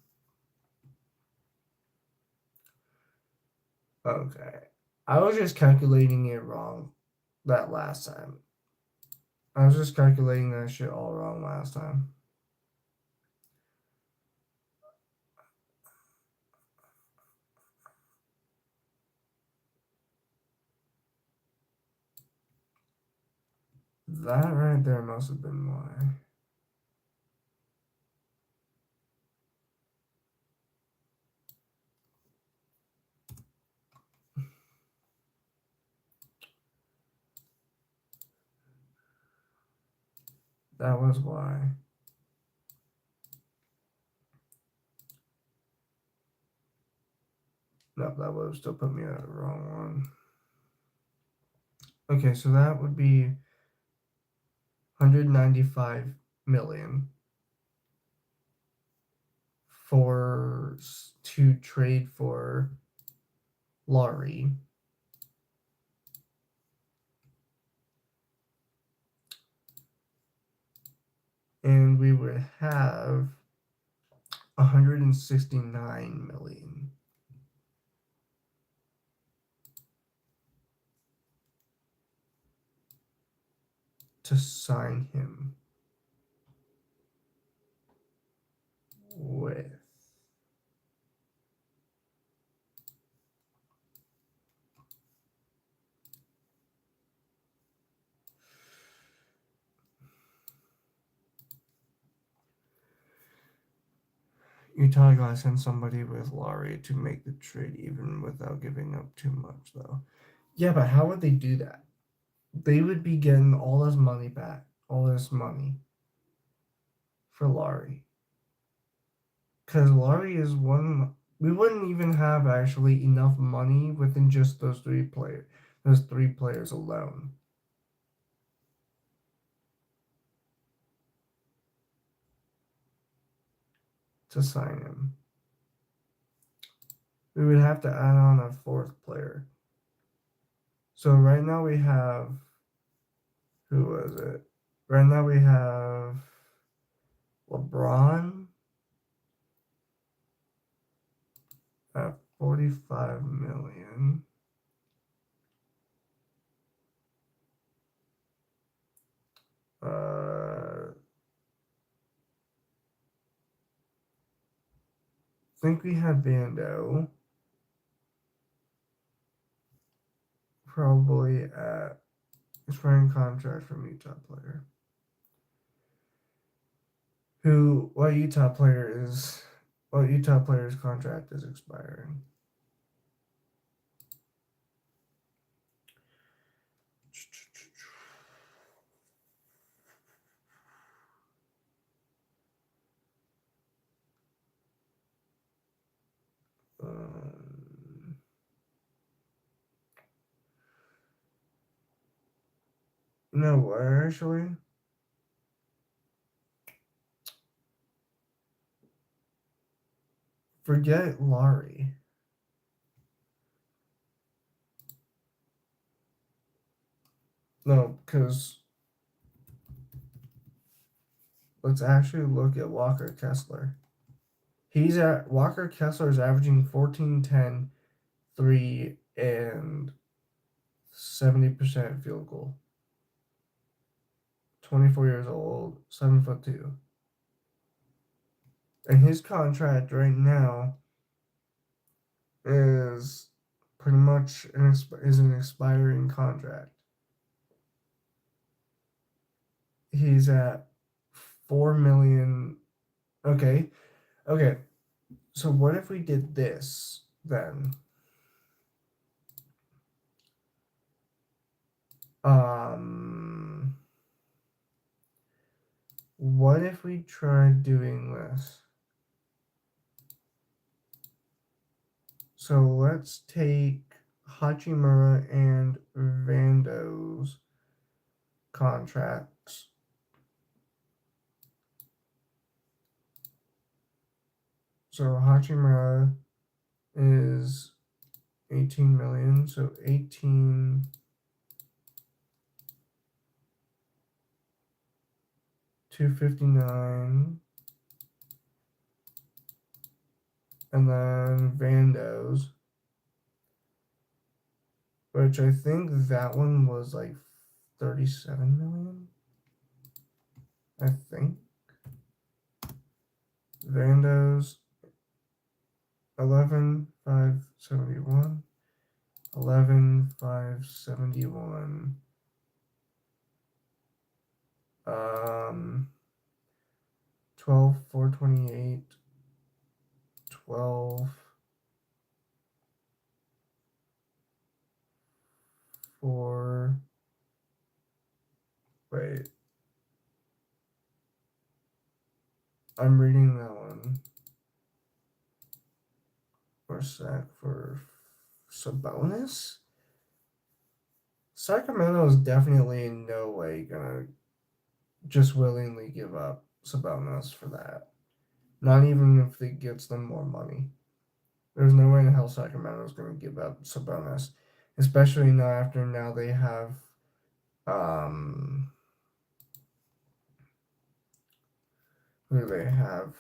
Okay. I was just calculating it wrong that last time. I was just calculating that shit all wrong last time. That right there must have been why. That was why. No, that would have still put me at the wrong one. Okay, so that would be 195 million to trade for Laurie. And we would have 169 million to sign him with. Utah gotta send somebody with Laurie to make the trade even without giving up too much, though. Yeah, but how would they do that? They would be getting all this money back, all this money for Laurie. Because Laurie is one. We wouldn't even have actually enough money within just those three players alone. To sign him. We would have to add on a fourth player. So right now we have, who was it? Right now we have LeBron at 45 million. I think we had Vando probably at expiring contract from Utah player. What Utah player's contract is expiring? No, actually, forget Laurie. No, because let's actually look at Walker Kessler. Walker Kessler is averaging 14, 10, 3, and 70% field goal. 24 years old, 7'2". And his contract right now is pretty much an expiring contract. He's at 4 million. Okay. So what if we did this then? What if we tried doing this? So let's take Hachimura and Vando's contracts. So Hachimura is 18 million, so 18 259, and then Vando's, which I think that one was like 37 million. I think Vando's 11,571, 11,571. 12,428, 12, 4. Wait, I'm reading that one. or Sac for Sabonis. Sacramento is definitely in no way gonna just willingly give up Sabonis for that. Not even if it gets them more money. There's no way in hell Sacramento is going to give up Sabonis, especially now they have who do they have,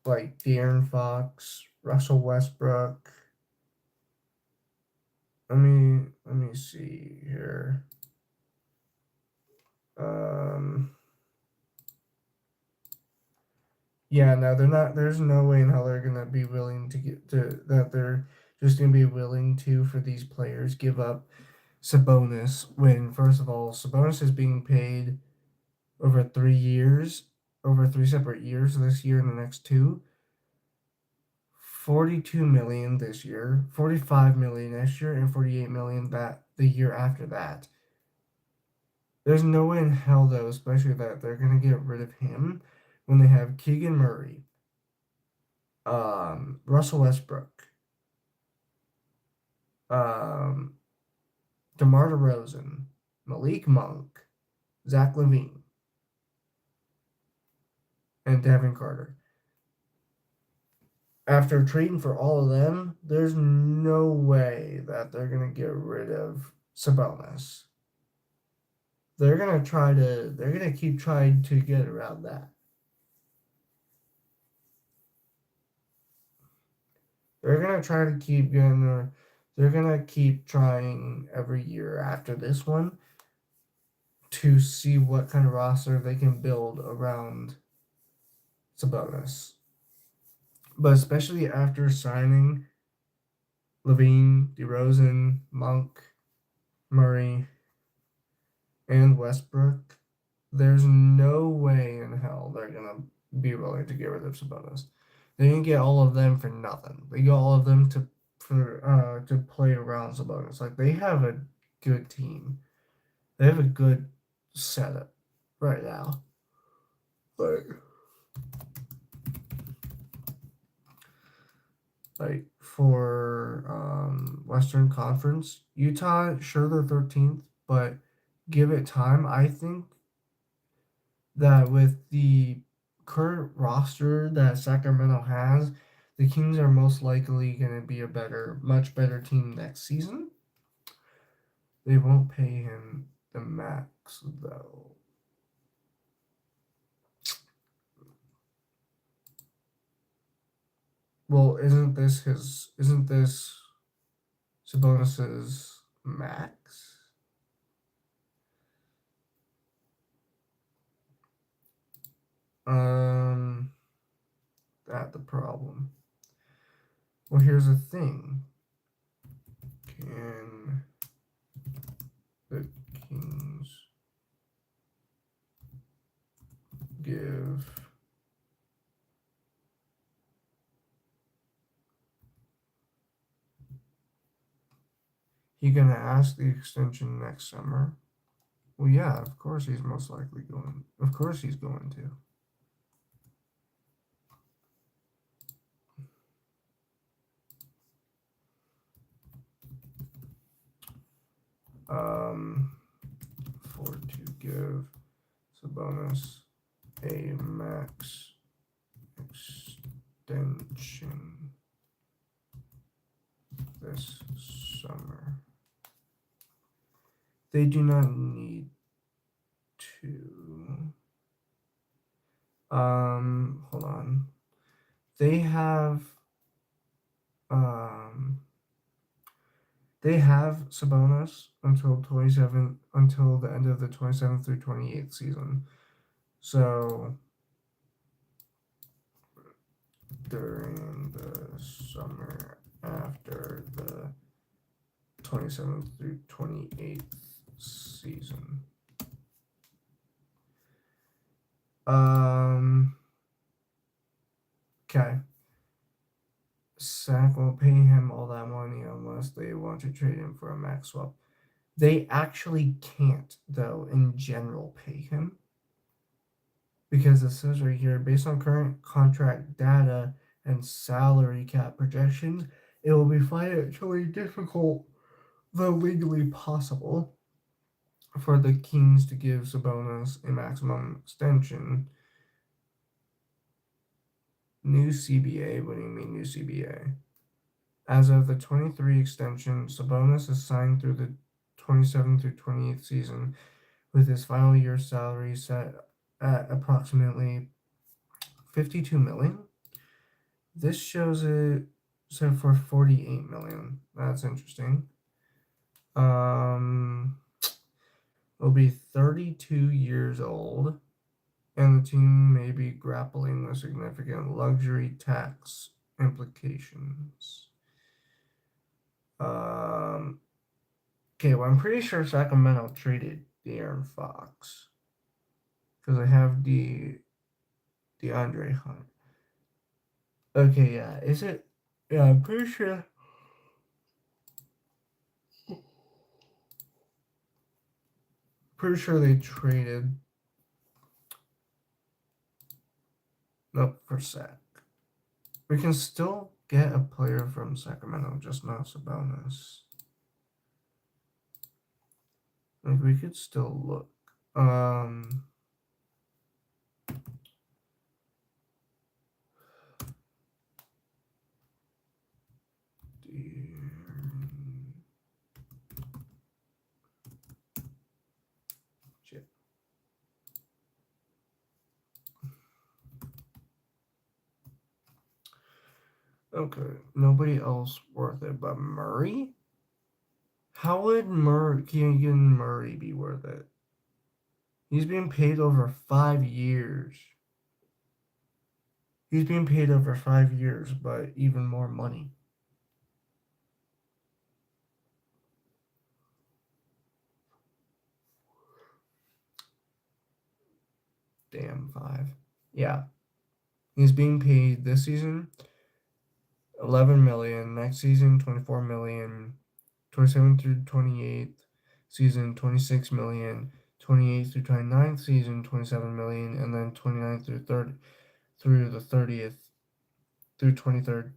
like De'Aaron Fox, Russell Westbrook. Let me see here. Yeah, no, they're not. There's no way in hell they're gonna be willing to get to that. They're just gonna be willing to for these players give up Sabonis when first of all Sabonis is being paid over 3 years, over 3 separate years. This year and the next two. 42 million this year, 45 million next year, and 48 million that the year after that. There's no way in hell though, especially that they're gonna get rid of him when they have Keegan Murray, Russell Westbrook, um, DeMar DeRozan, Malik Monk, Zach LaVine, and Devin Carter. After trading for all of them, there's no way that they're gonna get rid of Sabonis. They're gonna keep trying to get around that. They're gonna keep trying every year after this one to see what kind of roster they can build around Sabonis. But especially after signing LaVine, DeRozan, Monk, Murray, and Westbrook, there's no way in hell they're gonna be willing to get rid of Sabonis. They didn't get all of them for nothing. They got all of them to play around Sabonis. Like they have a good team. They have a good setup right now. Like for Western Conference, Utah, sure they're 13th, but give it time. I think that with the current roster that Sacramento has, the Kings are most likely going to be much better team next season. They won't pay him the max though. Well, isn't this Sabonis's max? That's the problem. Well, here's the thing. Can the Kings give he gonna ask the extension next summer? Well, yeah, of course he's most likely going. Of course he's going to. For to give Sabonis a max extension this summer. They do not need to. Hold on. They have Sabonis until the end of the 27th through 28th season. So during the summer after the 27th through 28th season. Okay. Sac won't pay him all that money unless they want to trade him for a max swap. They actually can't, though, in general, pay him. Because it says right here, based on current contract data and salary cap projections, it will be financially difficult, though legally possible, for the Kings to give Sabonis a maximum extension. New CBA? What do you mean, new CBA? As of the 23 extension, Sabonis is signed through the 27th through 28th season, with his final year salary set at approximately $52 million. This shows it set for $48 million. That's interesting. Will be 32 years old, and the team may be grappling with significant luxury tax implications. Okay, well, I'm pretty sure Sacramento traded De'Aaron Fox because I have DeAndre Ayton. Okay, yeah, is it? Yeah, I'm pretty sure. Pretty sure they traded. Nope, for Sac. We can still get a player from Sacramento, just not Sabonis. Like, we could still look. Okay, nobody else worth it but Murray? How would Keegan Murray be worth it? He's being paid over 5 years. He's being paid over 5 years, but even more money. Damn, 5. Yeah. He's being paid this season $11 million, next season $24 million, 27 through 28th season $26 million, 28th through 29th season $27 million, and then 29th through 30th through 23rd.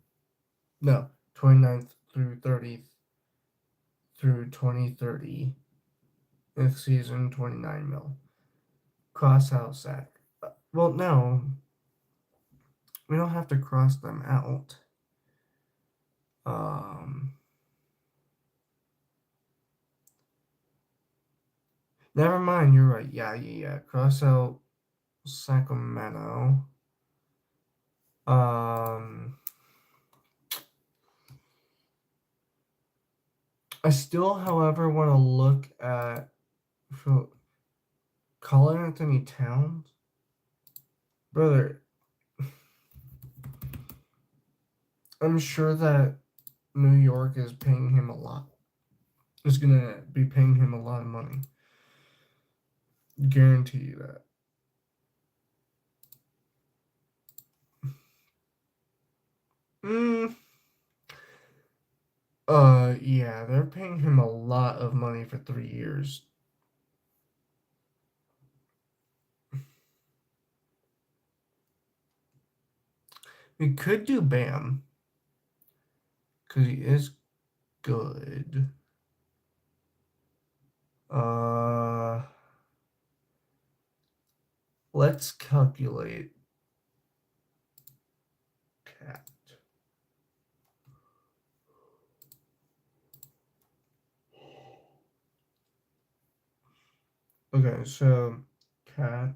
No, 29th through 30th through 2030. Next season 29 mil. Cross out Sac. Well, no. We don't have to cross them out. Never mind, you're right. Yeah. Cross out Sacramento. I still, however, want to look at Colin Anthony Towns. Brother, I'm sure that New York is paying him a lot. Is going to be paying him a lot of money. Guarantee you that. Yeah, they're paying him a lot of money for 3 years. We could do Bam, because he is good. Let's calculate Cat. Okay, so Cat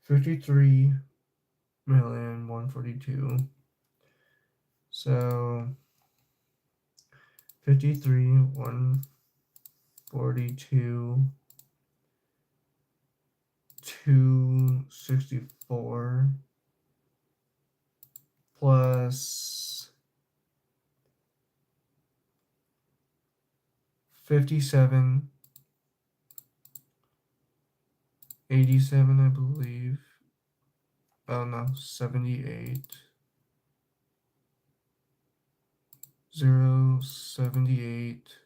53,142,000. So 53,142,000 264 plus 57 87, I believe. Oh no, 78 078,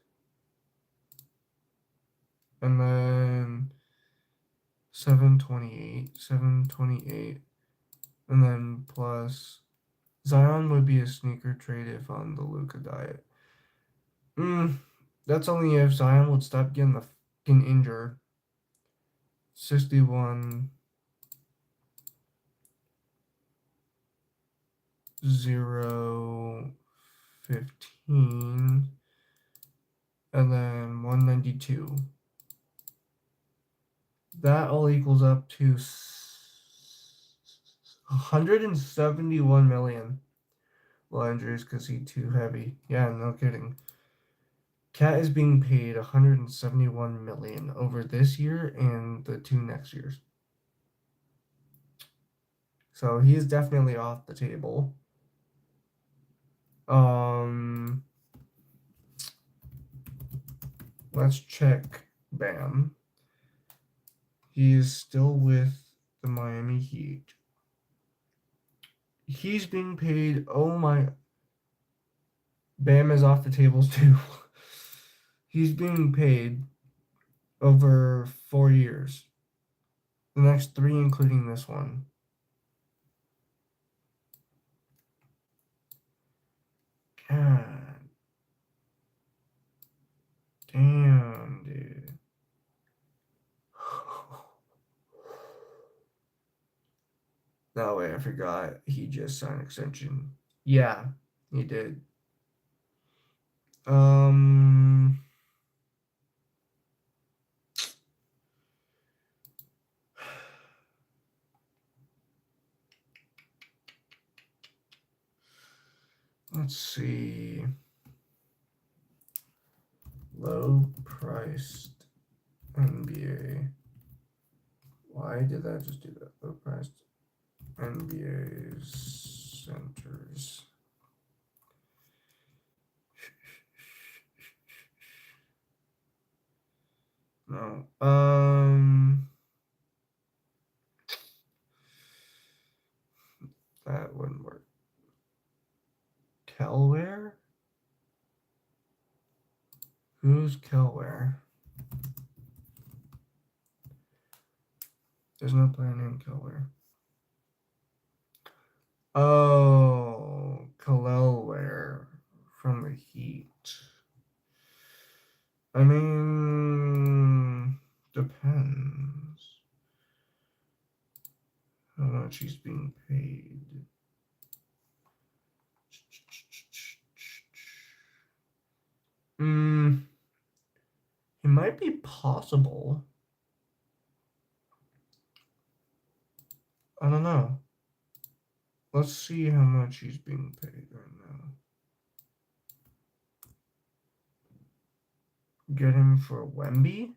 and then 728, and then plus Zion would be a sneaker trade if on the Luka diet. That's only if Zion would stop getting injured. 61 0 15 and then 192. That all equals up to 171 million. Well, injuries because he's too heavy. Yeah, no kidding. Cat is being paid 171 million over this year and the 2 next years. So he is definitely off the table. Let's check Bam. He is still with the Miami Heat. He's being paid, oh my, Bam is off the tables too. He's being paid over 4 years. The next 3 including this one. God damn, dude. No way, I forgot. He just signed extension. Yeah, he did. Let's see. Low priced NBA. Why did I just do that? Low priced NBA centers. No. That wouldn't work. Kelware? Who's Kelware? There's no player named Kelware. Oh, Kelware from the Heat. I mean, depends how much he's being paid. It might be possible. I don't know. Let's see how much he's being paid right now. Get him for Wemby?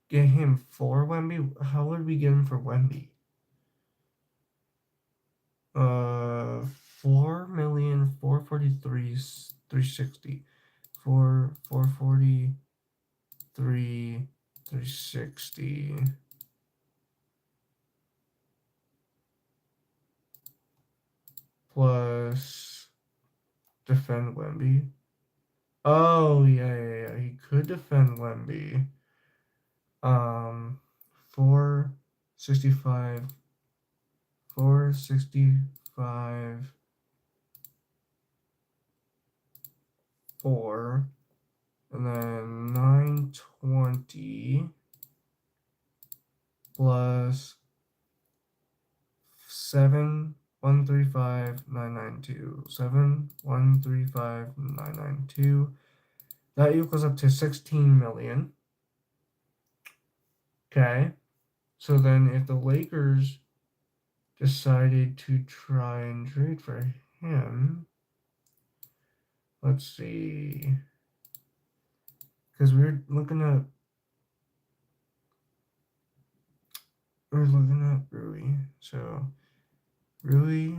Get him for Wemby? How would we get him for Wemby? 4,443,360. 443,360 plus defend Wemby. Oh yeah. He could defend Wemby. 465, 465, 4, and then 920 plus 7,135,992. 7,135,992. That equals up to 16 million. Okay. So then if the Lakers decided to try and trade for him, let's see. Because we're looking at Rui. So Rui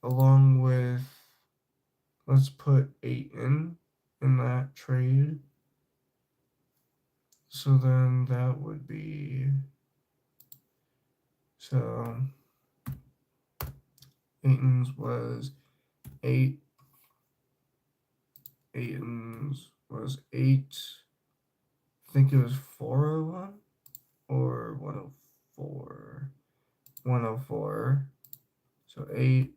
along with, let's put Ayton in that trade. So then that would be, so Ayton's was 8. Ayton's was 8. I think it was 401 or 104. 104. So 8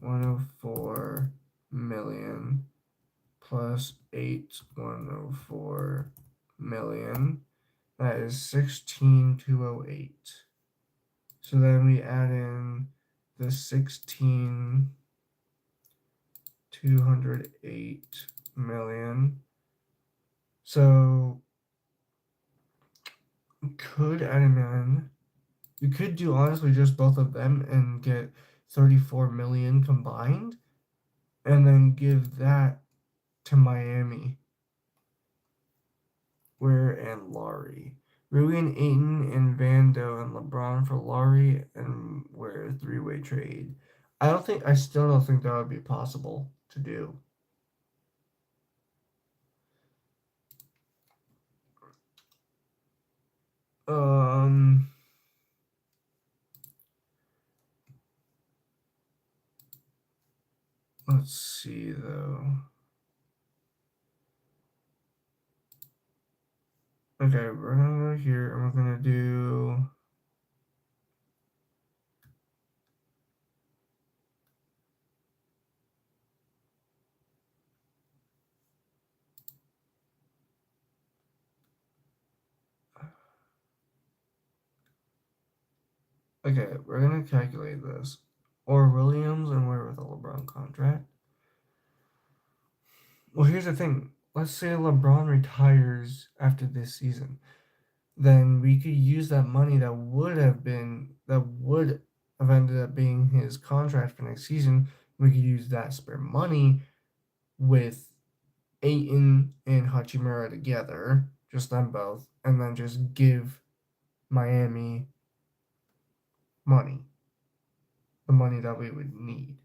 104 million plus 104 million. That is 16,208. So then we add in the 16,208 million. So could add him in. You could do honestly just both of them and get 34 million combined, and then give that to Miami, Ware and Laurie. Rui and Ayton and Vando and LeBron for Laurie and Ware 3-way trade. I still don't think that would be possible to do. Let's see though. Okay, we're gonna go here and we're gonna do. Okay, we're gonna calculate this. Or Williams and Ware with a LeBron contract. Well, here's the thing. Let's say LeBron retires after this season. Then we could use that money that would have ended up being his contract for next season. We could use that spare money with Ayton and Hachimura together, just them both, and then just give Miami money, the money that we would need.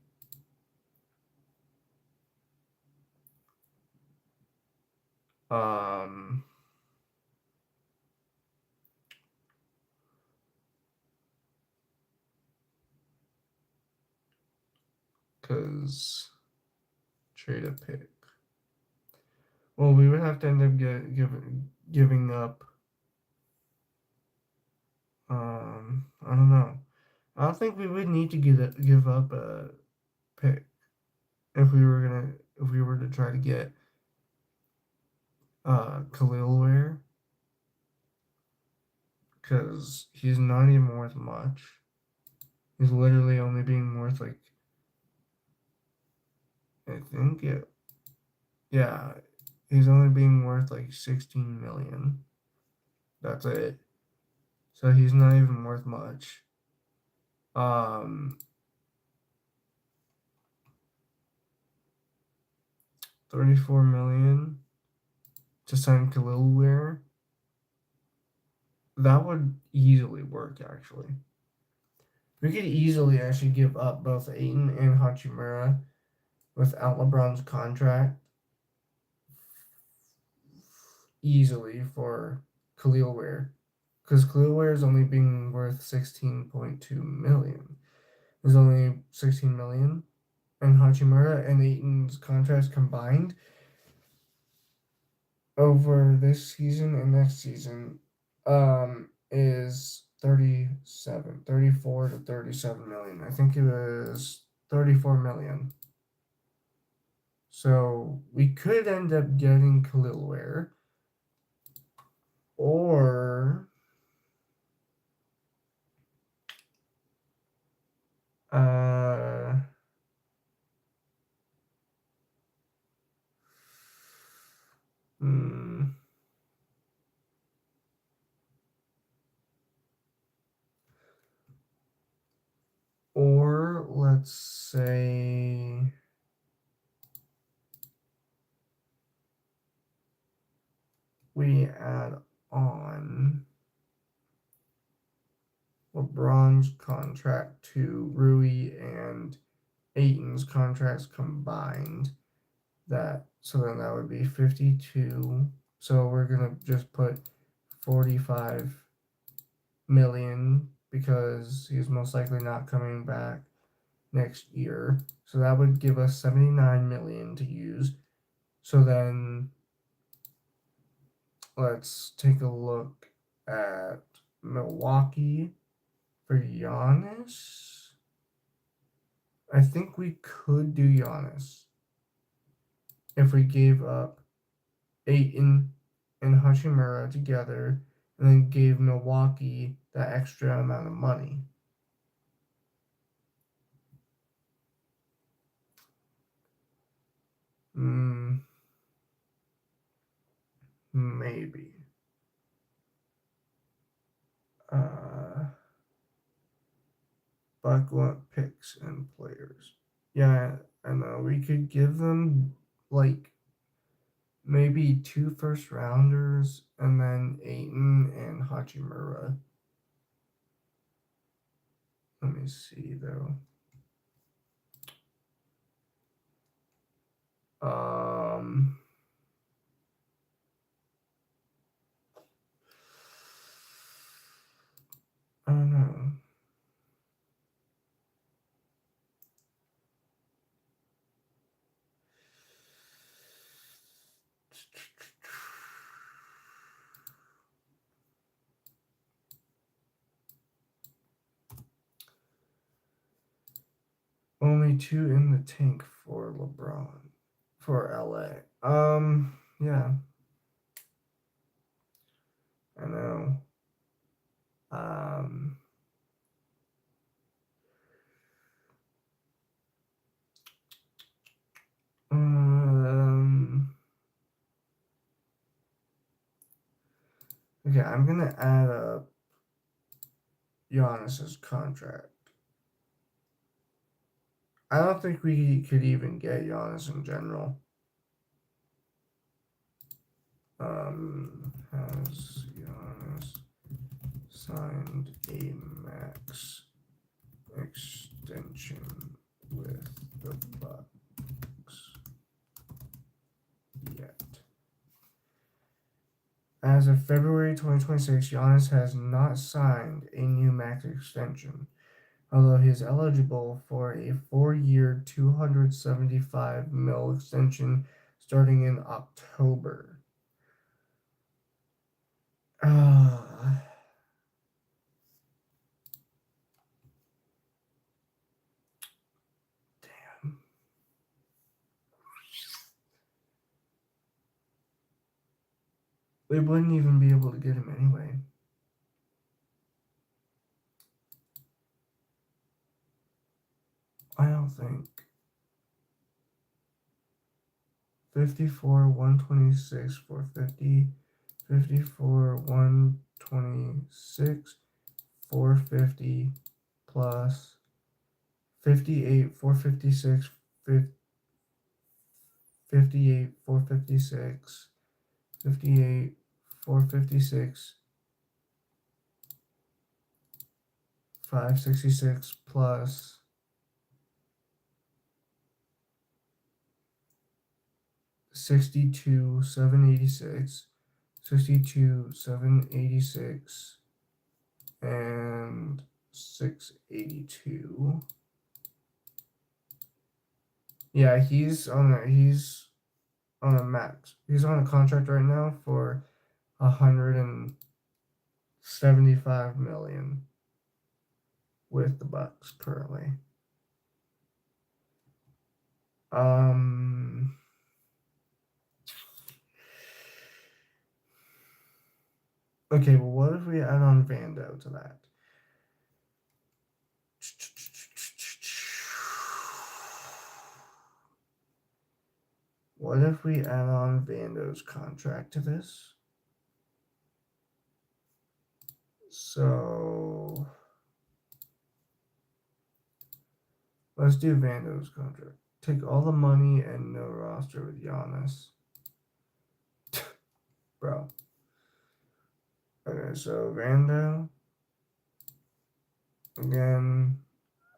Because trade a pick. Well, we would have to end up giving up. I don't know. I don't think we would need to give up a pick if we were to try to get Khalil Ware, because he's not even worth much. He's literally only being worth like, I think yeah, he's only being worth like 16 million. That's it. So he's not even worth much. 34 million to sign Khalil Ware. That would easily work, actually. We could easily actually give up both Ayton and Hachimura without LeBron's contract easily for Khalil Ware, because Khalil Ware is only being worth 16.2 million. There's only 16 million, and Hachimura and Ayton's contracts combined over this season and next season is 34 to 37 million. I think it was 34 million. So we could end up getting Khalil Ware, or or let's say we add on LeBron's contract to Rui and Ayton's contracts combined. So then that would be 52. So we're gonna just put 45 million because he's most likely not coming back next year. So that would give us 79 million to use. So then let's take a look at Milwaukee for Giannis. I think we could do Giannis if we gave up Ayton and Hachimura together and then gave Milwaukee that extra amount of money. Maybe. Buck want picks and players. Yeah, I know. We could give them like maybe 2 first rounders and then Ayton and Hachimura. Let me see though. I don't know. Only 2 in the tank for LeBron. For LA. Yeah. I know. Okay, I'm gonna add up Giannis's contract. I don't think we could even get Giannis in general. Has Giannis signed a max extension with the Bucks yet? As of February 2026, Giannis has not signed a new max extension, although he is eligible for a 4-year, $275 million extension starting in October. Damn. We wouldn't even be able to get him anyway. I don't think. 54, 126, 450, 54, 126, 450 plus 58, 456, 58, 456, 58, 456, 566 plus 62, 786, 62, 786, and 682. Yeah, he's on a max. He's on a contract right now for 175 million with the Bucks currently. Okay, well, what if we add on Vando to that? What if we add on Vando's contract to this? So let's do Vando's contract. Take all the money and no roster with Giannis. Bro. Okay, so Vando. Again,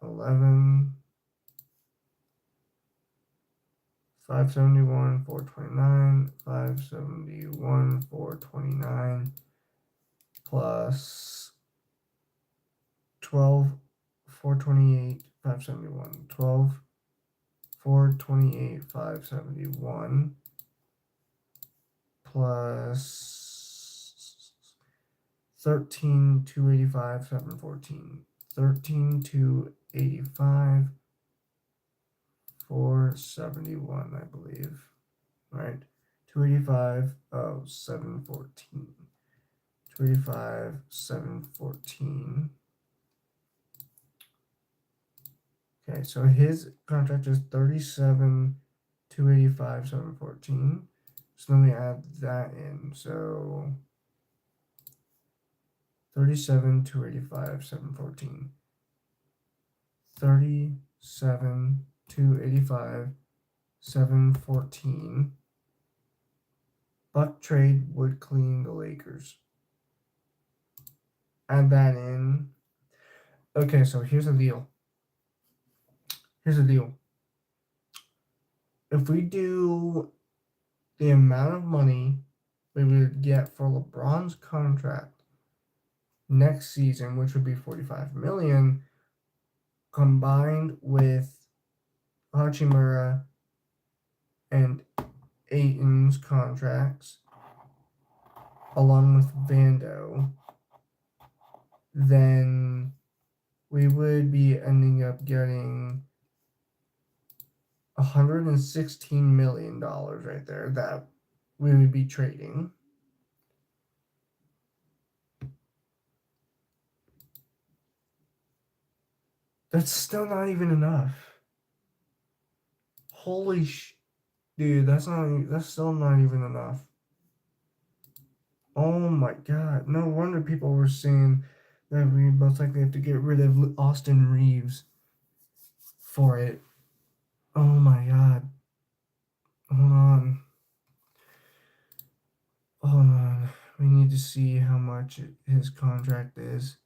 11. 571, 429, 571, 429, plus 12, 428, 571, 12, 428, 571, plus 13, 285, 714, 13, 285, 471, I believe. Right? 285, 714. 285, 714. Okay, so his contract is 37, 285, 714. So let me add that in. So 37, 285, 714. 37, 285, 714. Buck trade would clean the Lakers. Add that in. Okay, so here's the deal. If we do the amount of money we would get for LeBron's contract next season, which would be $45 million, combined with Hachimura and Ayton's contracts, along with Vando, then we would be ending up getting $116 million right there that we would be trading. That's still not even enough. Holy dude, that's still not even enough. Oh my god. No wonder people were saying that we most likely have to get rid of Austin Reeves for it. Oh my god. Hold on. We need to see how much his contract is.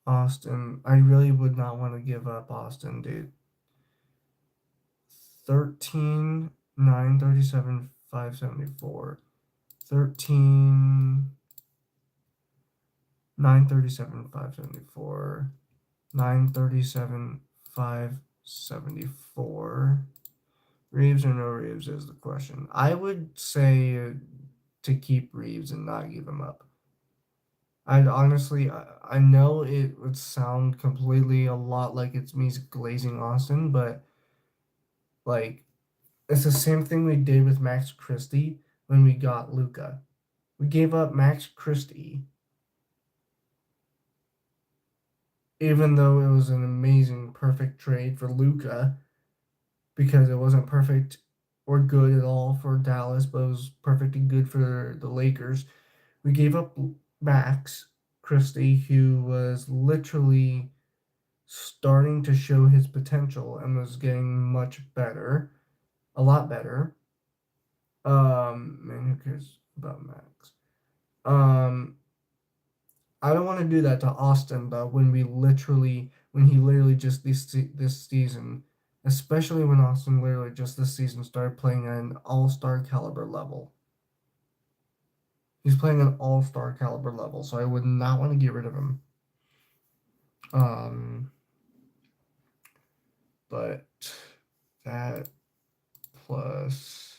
Austin. I really would not want to give up Austin, dude. 13, 937, 574. 13, 937, 574. 937, 574. Reeves or no Reeves is the question. I would say to keep Reeves and not give him up. I'd honestly, I know it would sound completely a lot like it's me glazing Austin, but like it's the same thing we did with Max Christie when we got Luka. We gave up Max Christie, even though it was an amazing, perfect trade for Luka, because it wasn't perfect or good at all for Dallas, but it was perfect and good for the Lakers. We gave up Max Christie, who was literally starting to show his potential and was getting much better, a lot better. Man, who cares about Max? I don't want to do that to Austin though. When he literally just this season, especially when Austin literally just this season started playing at an all-star caliber level. He's playing an all-star caliber level, so I would not want to get rid of him. But that plus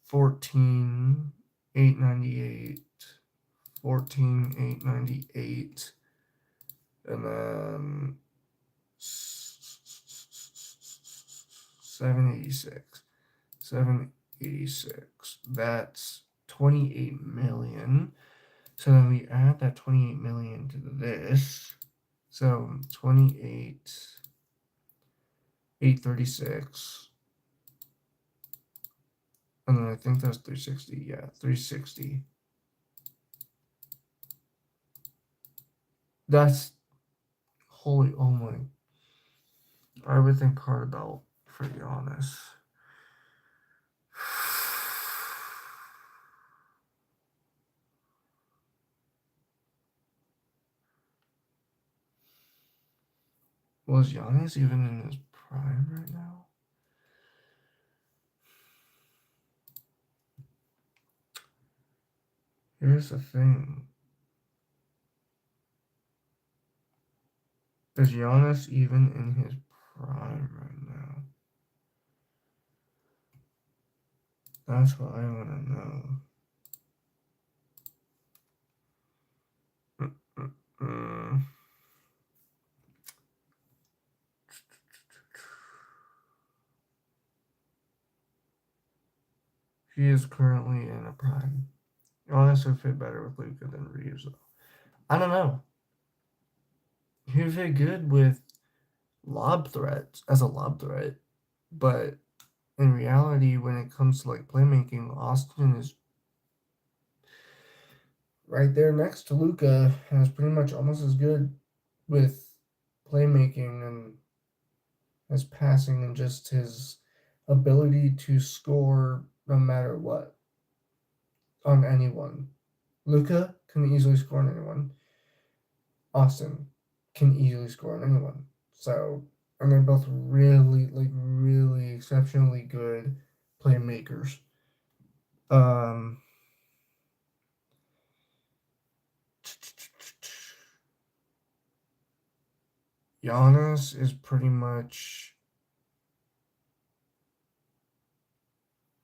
14,898, 14,898, and then 786. 786. That's 28 million. So then we add that 28 million to this. So 28, 836. And then I think that's 360. Yeah, 360. That's holy, oh my. I would think hard about, for be honest. Was Giannis even in his prime right now? Here's the thing. Is Giannis even in his prime right now? That's what I want to know. He is currently in a prime. Giannis would fit better with Luka than Reeves, though. I don't know. He would fit good with lob threats as a lob threat, but in reality, when it comes to like playmaking, Austin is right there next to Luka and is pretty much almost as good with playmaking and his passing and just his ability to score no matter what on anyone. Luka can easily score on anyone. Austin can easily score on anyone. So, and they're both really exceptionally good playmakers. Um, Giannis is pretty much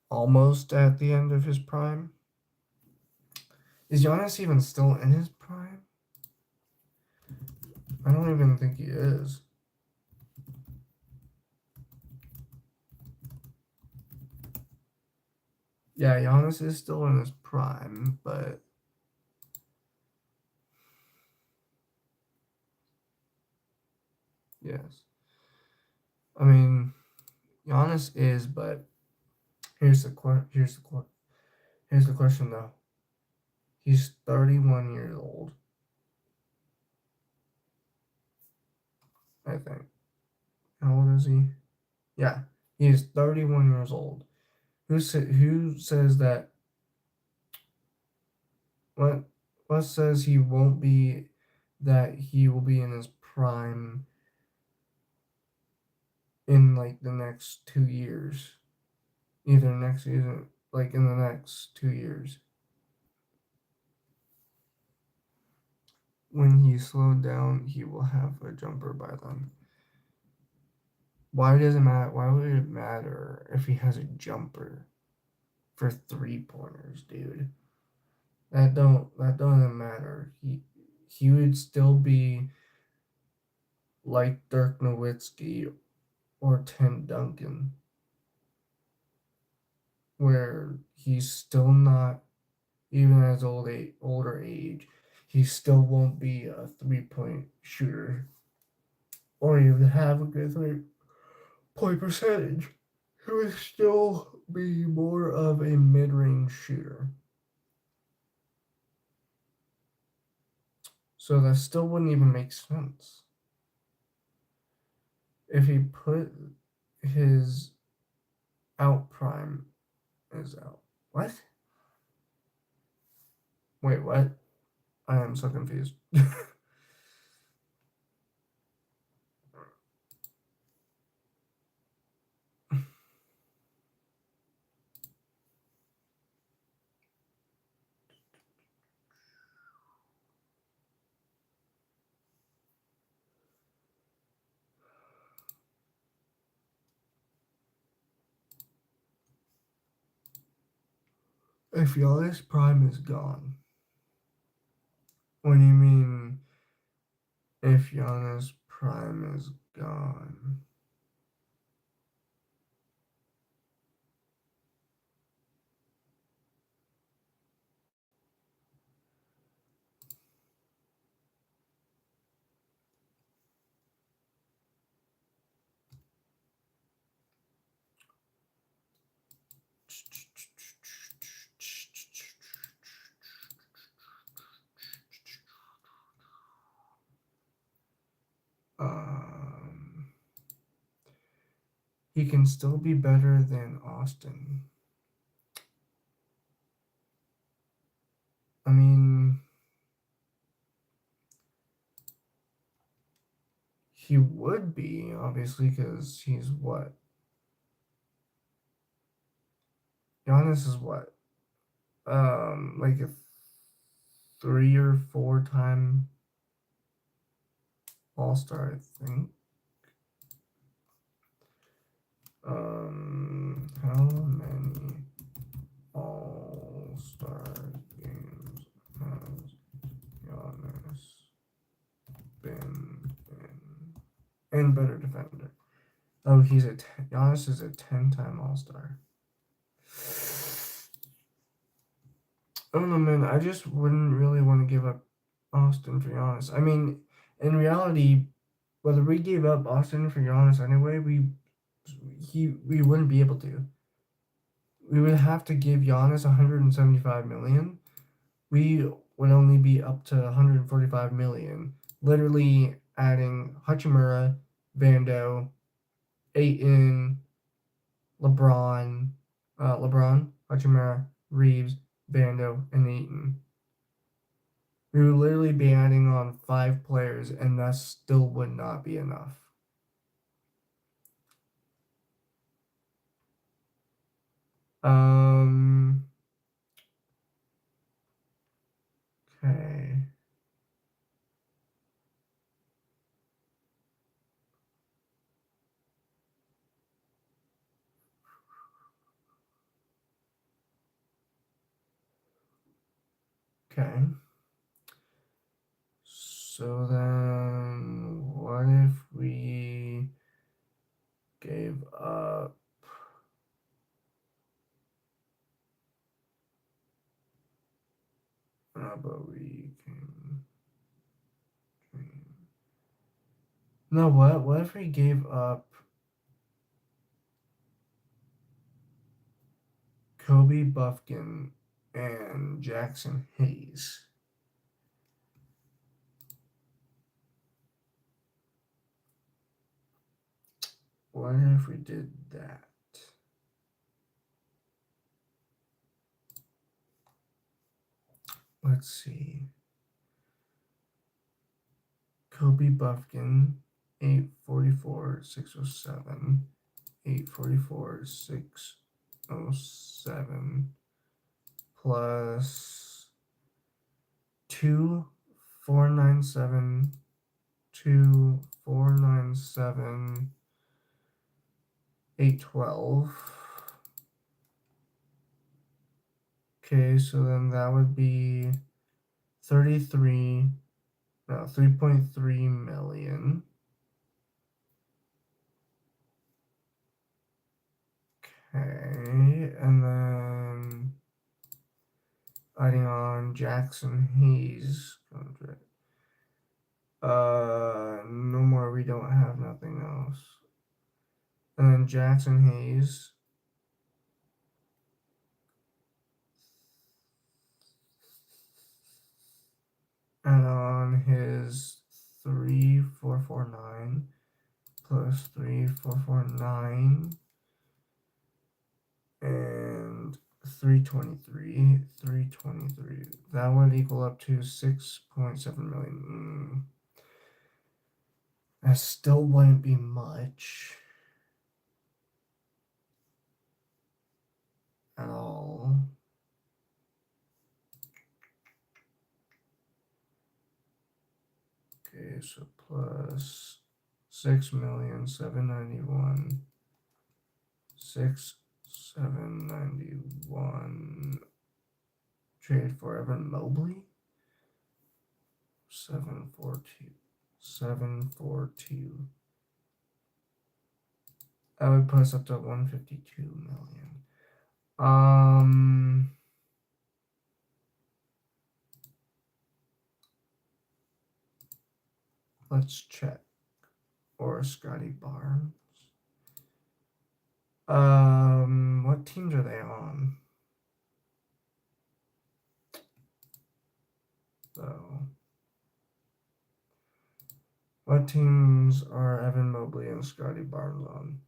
almost at the end of his prime. Is Giannis even still in his prime? I don't even think he is. Yeah, Giannis is still in his prime, but yes. I mean, Giannis is, but here's the question though. He's 31 years old, I think. How old is he? Yeah, he is 31 years old. Who says that? What what says he won't be that he will be in his prime in like the next 2 years? Either next season, like in the next 2 years. When he's slowed down, he will have a jumper by then. Why does it matter? Why would it matter if he has a jumper for 3 pointers, dude? That doesn't matter. He would still be like Dirk Nowitzki or Tim Duncan, where he's still not even at his older age. He still won't be a 3 point shooter or even have a good 3 point percentage. He would still be more of a mid range shooter. So that still wouldn't even make sense. If he put his out prime is out. What? Wait, what? I am so confused. If Giannis prime is gone, what do you mean if Giannis prime is gone? Um, he can still be better than Austin. I mean, he would be, obviously, because he's what? Giannis is what? Like a 3 or 4 time All Star, I think. How many All Star games has Giannis been in? And better defender. Oh, Giannis is a 10-time All Star. I don't know, man. I just wouldn't really want to give up Austin, for Giannis. I mean, in reality, whether we gave up Austin for Giannis anyway, we wouldn't be able to. We would have to give Giannis 175 million. We would only be up to 145 million, literally adding Hachimura, Vando, Ayton, LeBron, Hachimura, Reeves, Vando, and Ayton. We would literally be adding on 5 players, and that still would not be enough. Okay. Okay. So then, what if we gave up? But we can. No, what? What if we gave up Kobe Buffkin and Jackson Hayes? What if we did that? Let's see. Kobe Buffkin, 844, 607. 844, 607 plus 2, 497, 2, 497, 812. Okay, so then that would be 3.3 million. Okay, and then adding on Jackson Hayes contract. No more. We don't have nothing else. And then Jackson Hayes. And on his 3,449 plus 3,449 and 323. That would equal up to 6.7 million. That still wouldn't be much at all. Okay, so plus 6,791. 6,791. Trade for Evan Mobley. 742. 742. That would put us up to 152 million. Let's check. Or Scotty Barnes. What teams are they on? So, what teams are Evan Mobley and Scotty Barnes on?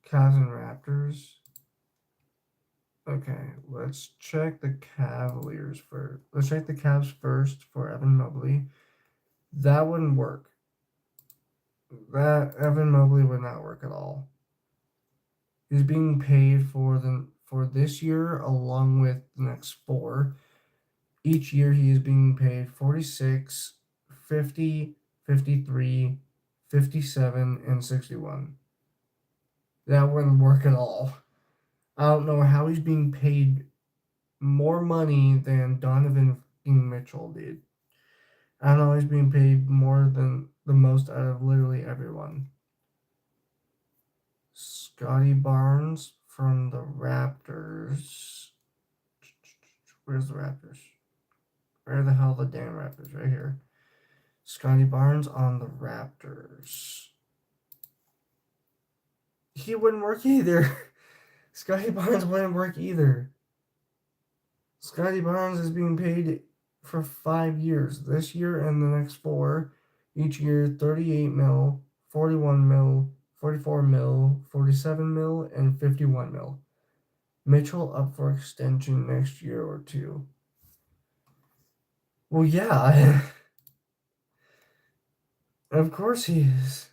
Cavs and Raptors. Okay, let's check the Cavaliers first. Let's check the Cavs first for Evan Mobley. That wouldn't work. That Evan Mobley would not work at all. He's being paid for this year along with the next 4. Each year he is being paid 46, 50, 53, 57, and 61. That wouldn't work at all. I don't know how he's being paid more money than Donovan Mitchell did. I don't know, he's being paid more than the most out of literally everyone. Scotty Barnes from the Raptors. Where's the Raptors? Where the hell are the damn Raptors? Right here. Scotty Barnes on the Raptors. He wouldn't work either. Scotty Barnes wouldn't work either. Scotty Barnes is being paid for 5 years. This year and the next 4. Each year, 38 mil, 41 mil, 44 mil, 47 mil, and 51 mil. Mitchell up for extension next year or 2. Well, yeah. Of course he is.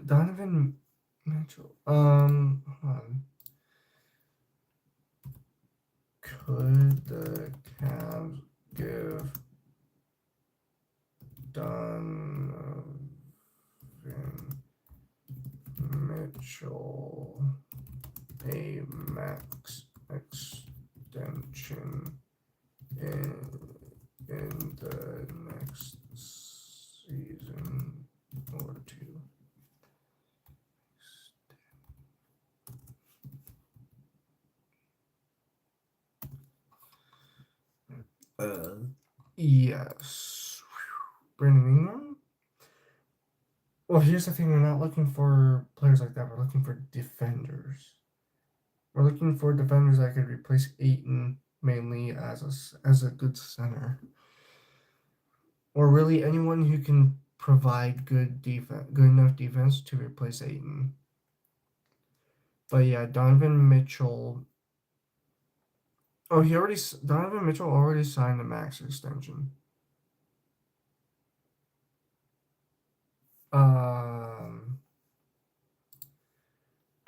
Donovan Mitchell. Hold on. Could the Cavs give Donovan Mitchell a max extension in the next season or 2? Yes. Brandon Ingram? Well, here's the thing. We're not looking for players like that. We're looking for defenders. We're looking for defenders that could replace Ayton mainly as a good center. Or really anyone who can provide good enough defense to replace Ayton. But yeah, Donovan Mitchell. Oh, Donovan Mitchell already signed a max extension.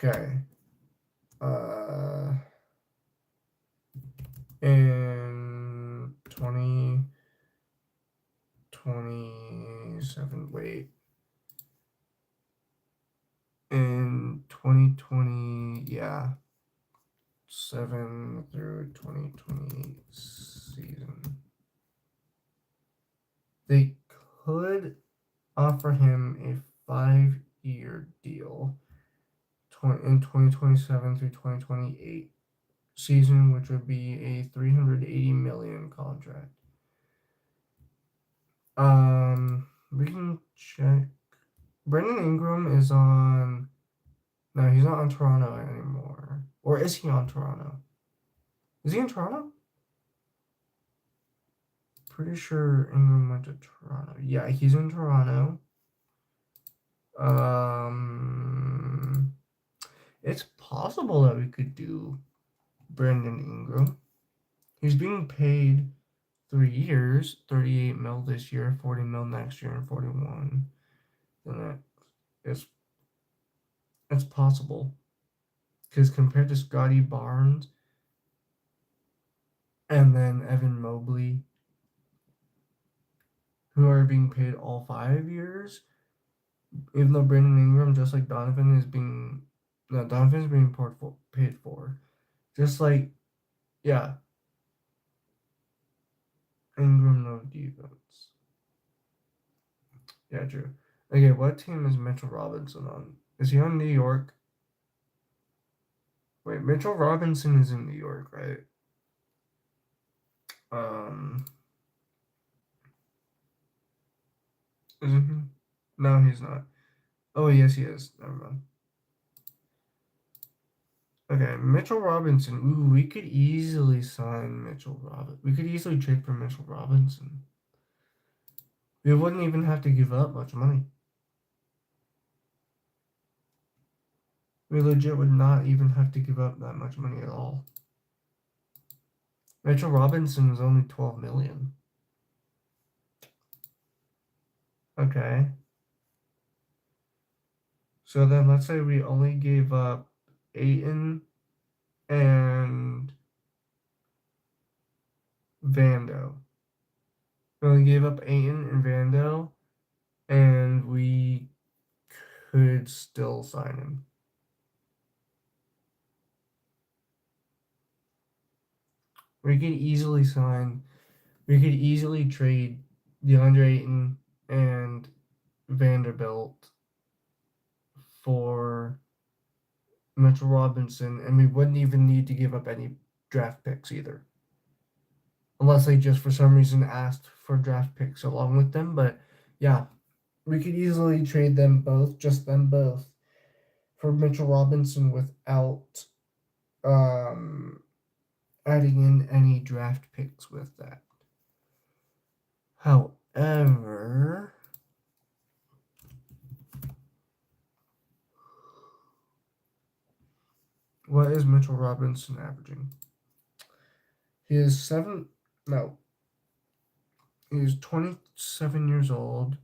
Okay. In 2027, wait. In 2020, yeah. 7 through 2020 season. They could offer him a 5-year deal in 2027 through 2028 season, which would be a $380 million contract. We can check. Brandon Ingram is on. No, he's not on Toronto anymore. Or is he on Toronto? Is he in Toronto? Pretty sure Ingram went to Toronto. Yeah, he's in Toronto. It's possible that we could do Brandon Ingram. He's being paid 3 years, 38 mil this year, 40 mil next year, and 41. And it's possible. Because compared to Scotty Barnes and then Evan Mobley, who are being paid all 5 years, even though Brandon Ingram, just like Donovan, Donovan's being paid for. Just like, yeah, Ingram, no defense. Yeah, true. Okay, what team is Mitchell Robinson on? Is he on New York? Wait, Mitchell Robinson is in New York, right? Isn't he? No, he's not. Oh, yes, he is. Never mind. Okay, Mitchell Robinson. Ooh, we could easily sign Mitchell Robinson. We could easily trade for Mitchell Robinson. We wouldn't even have to give up much money. We legit would not even have to give up that much money at all. Mitchell Robinson is only 12 million. Okay. So then let's say we only gave up Ayton and Vando. We only gave up Ayton and Vando, and we could still sign him. We could easily sign We could easily trade DeAndre Ayton and Vanderbilt for Mitchell Robinson, and we wouldn't even need to give up any draft picks either. Unless they just for some reason asked for draft picks along with them. But yeah, we could easily trade them both, just them both, for Mitchell Robinson without adding in any draft picks with that. However, what is Mitchell Robinson averaging? He is he's 27 years old,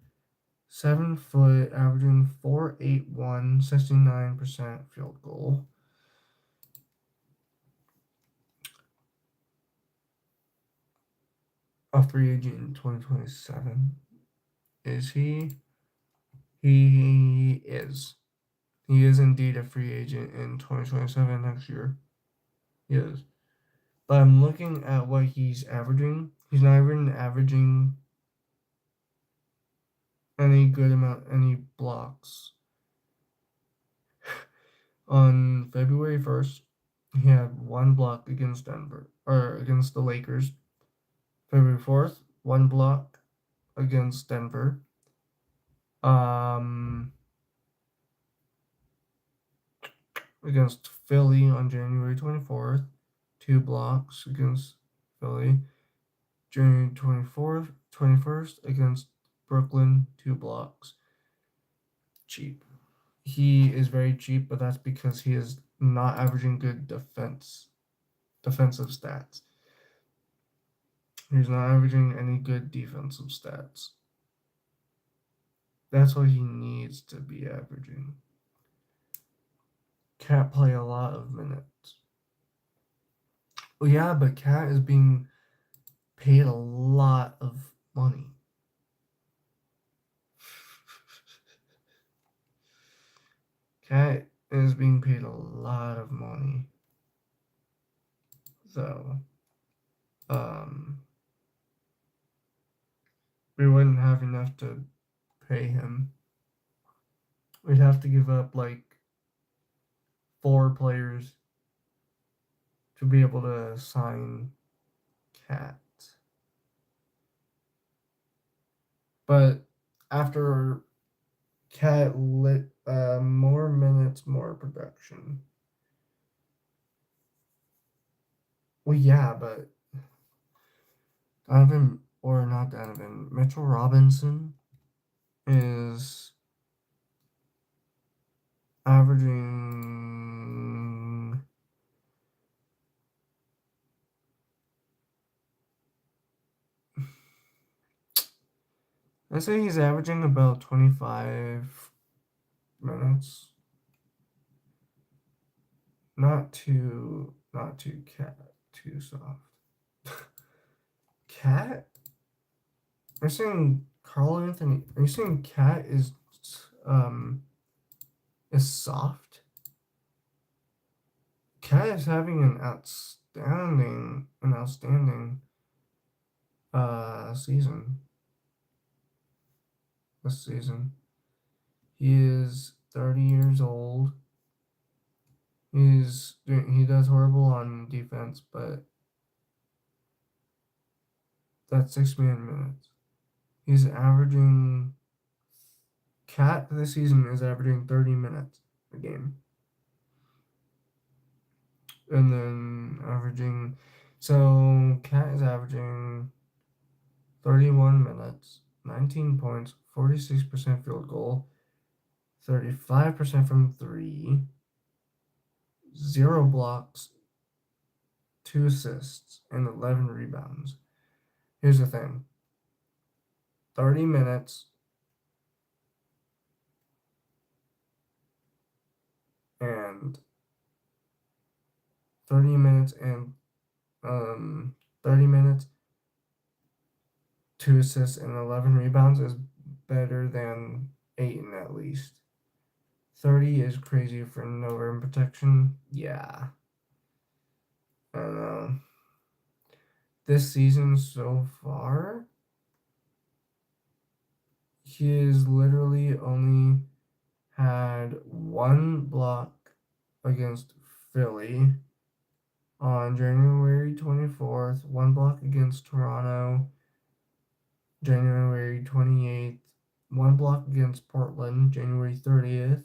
7 foot, averaging 4.81, 69% field goal. A free agent in 2027. Is he? He is. He is indeed a free agent in 2027 next year. He is. But I'm looking at what he's averaging. He's not even averaging any blocks. On February 1st, he had 1 block against against the Lakers. February 4th, 1 block against Denver. Against Philly on January 24th, 2 blocks against Philly. January 21st against Brooklyn, 2 blocks. Cheap. He is very cheap, but that's because he is not averaging good defensive stats. He's not averaging any good defensive stats. That's what he needs to be averaging. Can't play a lot of minutes. Well, yeah, but Cat is being paid a lot of money. Cat is being paid a lot of money. So, we wouldn't have enough to pay him. We'd have to give up like 4 players to be able to sign Cat. But after Cat more minutes, more production. Well, yeah, but Mitchell Robinson is averaging I say he's averaging about 25 minutes. Not too Cat, too soft. Cat? Are you saying Carl Anthony? Are you saying Cat is soft? Cat is having an outstanding season. This season. He is 30 years old. He does horrible on defense, but that's 6-man minutes. He's averaging Cat this season is averaging 30 minutes a game. And then Cat is averaging 31 minutes, 19 points, 46% field goal, 35% from 3, 0 blocks, 2 assists, and 11 rebounds. Here's the thing. 30 minutes and 30 minutes and 30 minutes, 2 assists, and 11 rebounds is better than Ayton at least. 30 is crazy for no rim protection. Yeah. I don't know. this season so far, he has literally only had one block against Philly on January 24th, one block against Toronto January 28th, one block against Portland January 30th,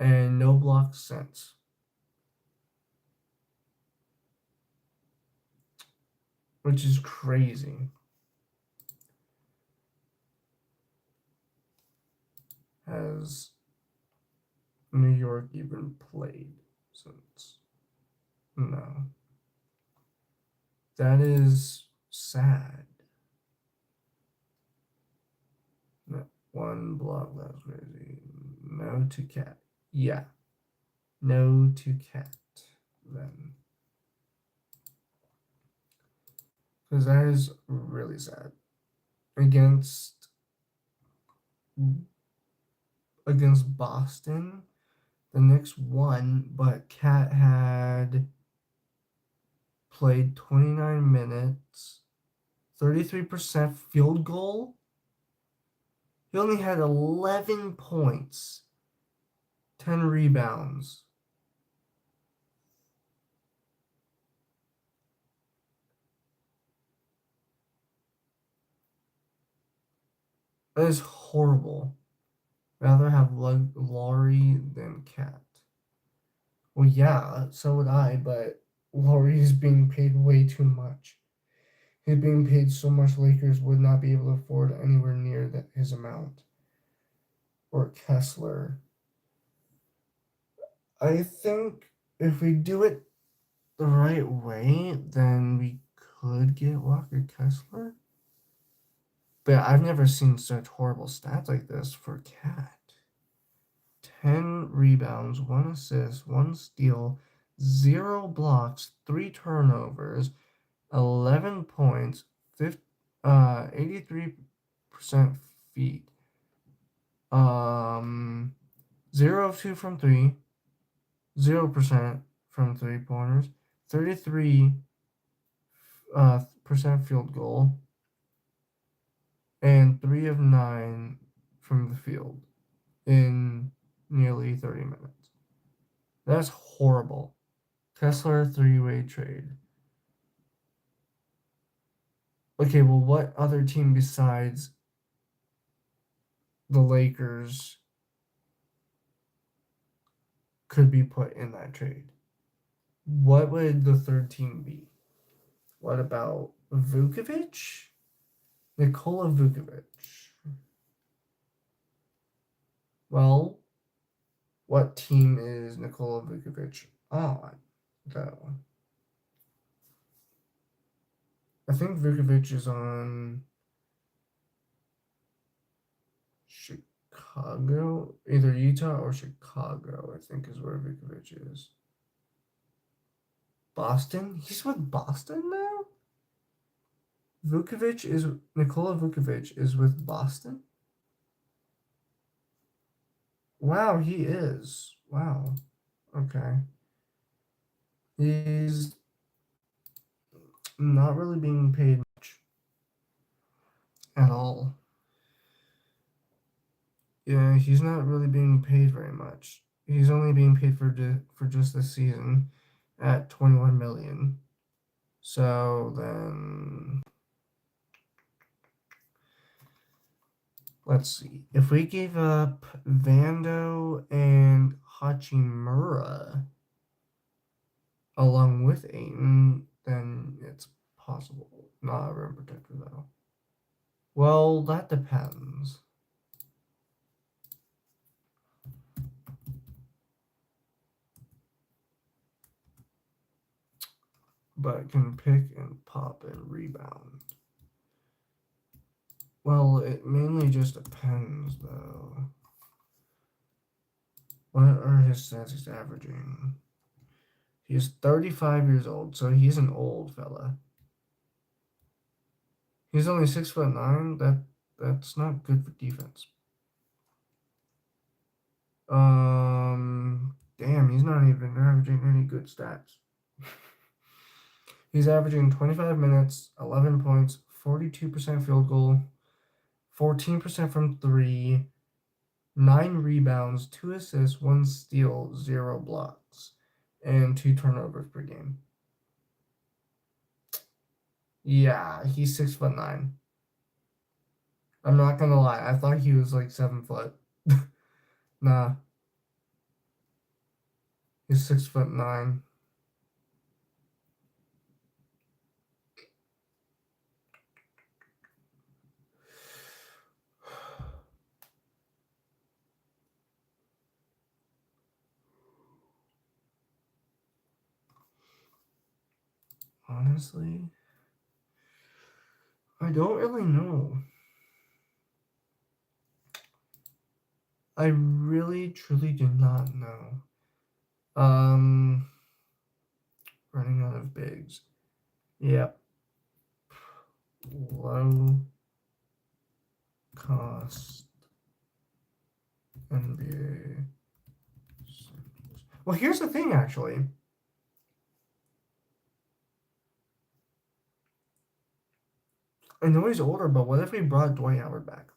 and no blocks since. Which is crazy. Has New York even played since? No. That is sad. No, one block, that was crazy. No to cat. Yeah. No to cat. Then. Because that is really sad. Against Boston, the Knicks won, but Cat had played 29 minutes, 33% field goal. He only had 11 points, 10 rebounds. That is horrible. Rather have Laurie than Cat. Well, yeah, so would I, but Laurie is being paid way too much. He's being paid so much Lakers would not be able to afford anywhere near his amount. Or Kessler. I think if we do it the right way, then we could get Walker Kessler. But I've never seen such horrible stats like this for Cat. 10 rebounds, 1 assist, 1 steal, 0 blocks, 3 turnovers, 11 points, 83% feet. 0 of 2 from 3, 0% from 3-pointers, 33% field goal, and 3 of 9 from the field in nearly 30 minutes. That's horrible. Kessler 3-way trade. Okay, well, what other team besides the Lakers could be put in that trade? What would the third team be? What about Vukovic? Nikola Vukovic. Well, what team is Nikola Vukovic on, though? I think Vukovic is on Chicago, either Utah or Chicago, I think is where Vukovic is. Boston? He's with Boston now? Nikola Vukovic is with Boston? Wow, he is. Wow. Okay. He's not really being paid much at all. Yeah, he's not really being paid very much. He's only being paid for just this season at 21 million. So then let's see. If we gave up Vando and Hachimura along with Ayton, then it's possible. Not a rim protector though. Well, that depends. But can pick and pop and rebound. Well, it mainly just depends though. What are his stats he's averaging? He's 35 years old, so he's an old fella. He's only 6'9". That's not good for defense. Damn, he's not even averaging any good stats. He's averaging 25 minutes, 11 points, 42% field goal, 14% from three, 9 rebounds, 2 assists, 1 steal, 0 blocks, and 2 turnovers per game. Yeah, he's 6'9". I'm not gonna lie, I thought he was like 7 foot. Nah, he's 6'9". Honestly, I don't really know. I really, truly do not know. Running out of bigs. Yep. Low cost NBA. Well, here's the thing, actually. I know he's older, but what if we brought Dwight Howard back?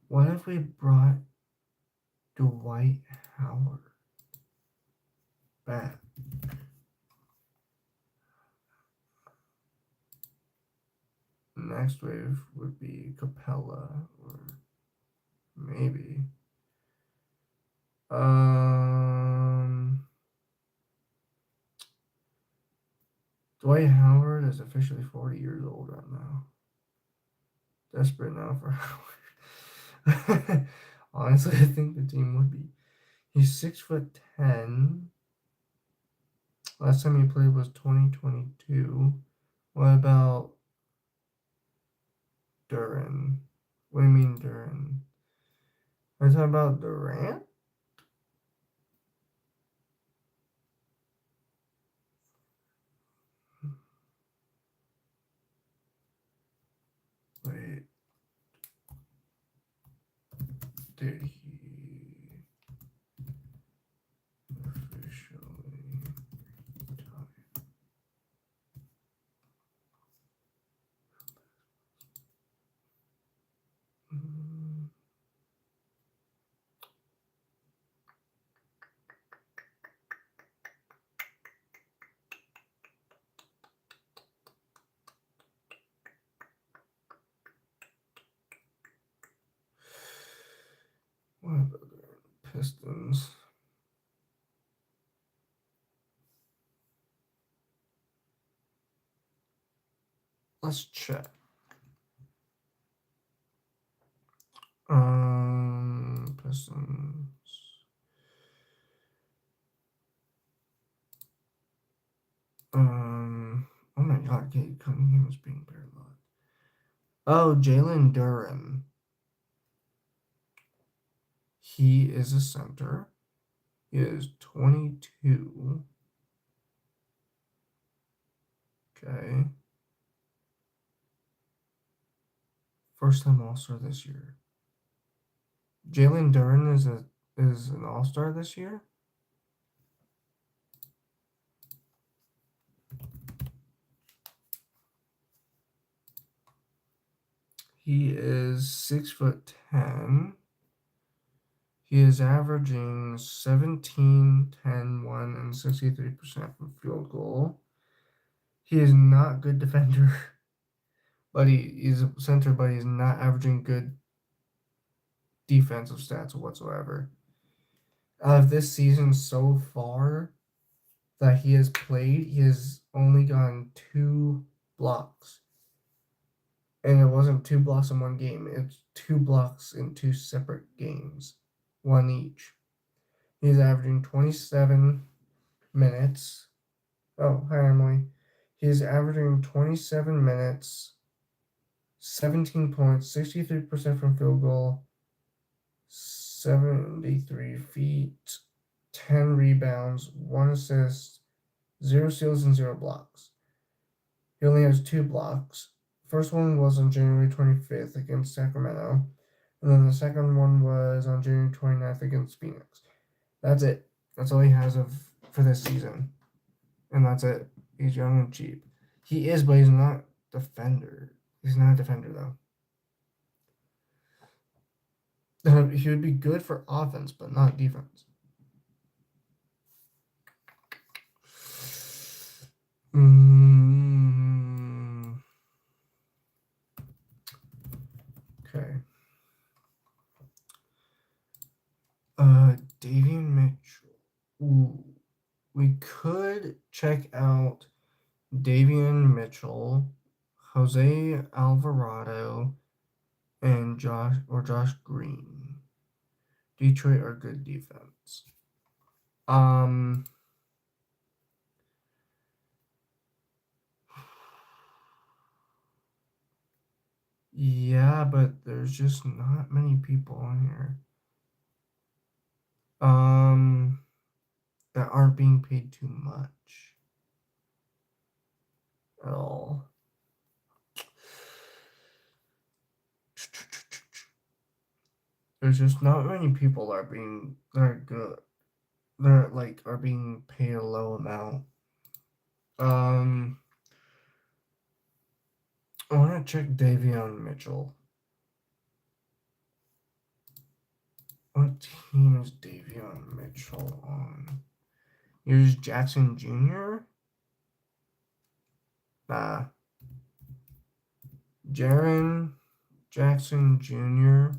What if we brought Dwight Howard back? Next wave would be Capella, or maybe. Dwight Howard is officially 40 years old right now. Desperate now for Howard. Honestly, I think the team would be. He's 6'10". Last time he played was 2022. What about Duran? What do you mean Duran? Are you talking about Durant? Wait. Did he officially retire? What about the Pistons? Let's check. Pistons. Oh my God, Kate Cunningham is being paralyzed. Oh, Jalen Duran. He is a center. He is 22. Okay. First time All-Star this year. Jalen Duran is an All-Star this year? He is 6'10". He is averaging 17, 10, 1, and 63% from field goal. He is not good defender, but he's a center, but he's not averaging good defensive stats whatsoever. Out of this season so far that he has played, he has only gotten 2 blocks. And it wasn't 2 blocks in one game, it's 2 blocks in 2 separate games, 1 each. He's averaging 27 minutes. Oh, hi, Emily. He's averaging 27 minutes, 17 points, 63% from field goal, 73 feet, 10 rebounds, 1 assist, 0 steals, and 0 blocks. He only has 2 blocks. First one was on January 25th against Sacramento. And then the second one was on January 29th against Phoenix. That's it. That's all he has for this season. And that's it. He's young and cheap. He is, but he's not defender. He's not a defender though. He would be good for offense, but not defense. Okay. Davian Mitchell. Ooh. We could check out Davian Mitchell, Jose Alvarado, and Josh Green. Detroit are good defense. Yeah, but there's just not many people on here. That aren't being paid too much at all. There's just not many people that are good. They're like are being paid a low amount. I want to check Davion Mitchell. What team is Davion Mitchell on? Here's Jackson Jr. Nah. Jaren Jackson Jr.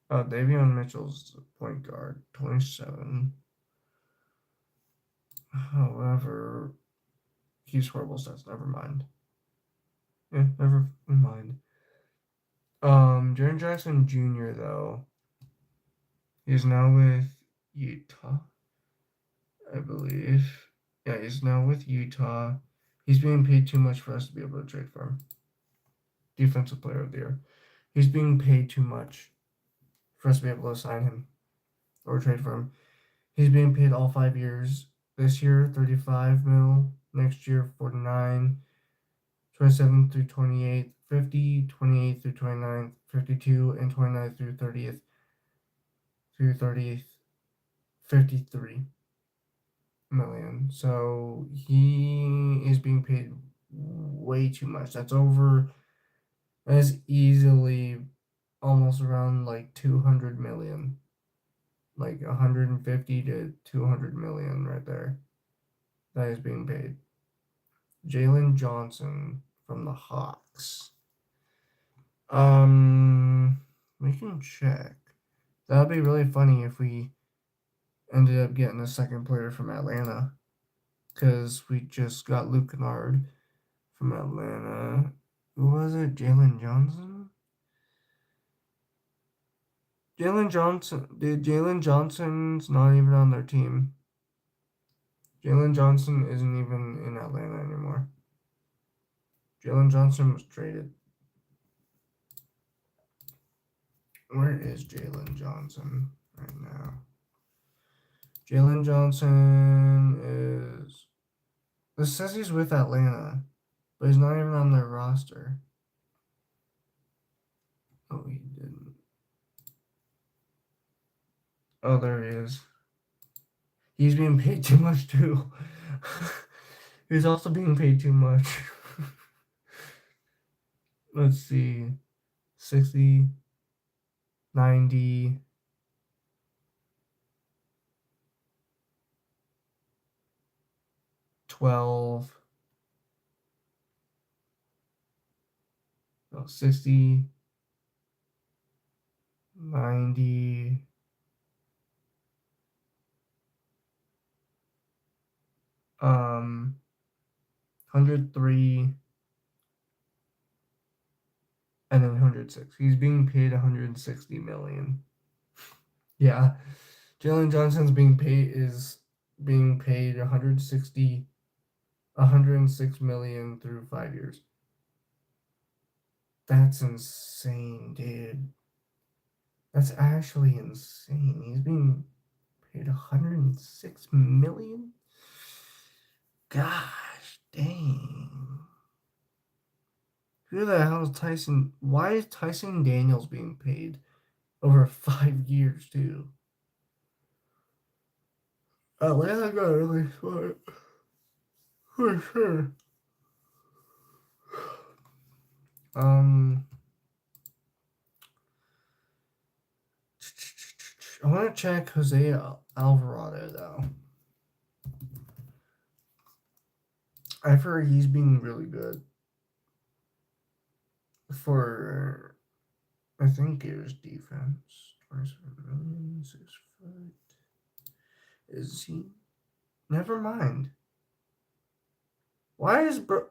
Oh, Davion Mitchell's point guard, 27. However, he's horrible stats. Never mind. Yeah, never mind. Jaren Jackson Jr. though, he's now with Utah, I believe. Yeah, he's now with Utah. He's being paid too much for us to be able to trade for him. Defensive Player of the Year. He's being paid too much for us to be able to sign him or trade for him. He's being paid all 5 years. This year, 35 mil. Next year, 49. 27 through 28, 50, 28 through 29, 52, and 29 through 30th, 53 million. So he is being paid way too much. That's easily almost around like 200 million. Like 150 to 200 million right there. That is being paid. Jalen Johnson from the Hawks. We can check. That'd be really funny if we ended up getting a second player from Atlanta, because we just got Luke Kennard from Atlanta. Who was it? Jalen Johnson? Jalen Johnson's not even on their team. Jalen Johnson isn't even in Atlanta anymore. Jalen Johnson was traded. Where is Jalen Johnson right now? Jalen Johnson is. This says he's with Atlanta, but he's not even on their roster. Oh, he didn't. Oh, there he is. He's being paid too much too. He's also being paid too much. Let's see. 60, 90, 12, 60, 90, 103, and then 106. He's being paid 160 million. Yeah. Jalen Johnson's being paid 106 million through 5 years. That's insane, dude. That's actually insane. He's being paid 106 million? Gosh dang. Who the hell is Tyson? Why is Tyson Daniels being paid over 5 years, too? Atlanta got really smart. For sure. I want to check Jose Alvarado, though. I've heard he's being really good for, I think it was defense. 27 million, 6 foot. Is he? Never mind. Why is bro?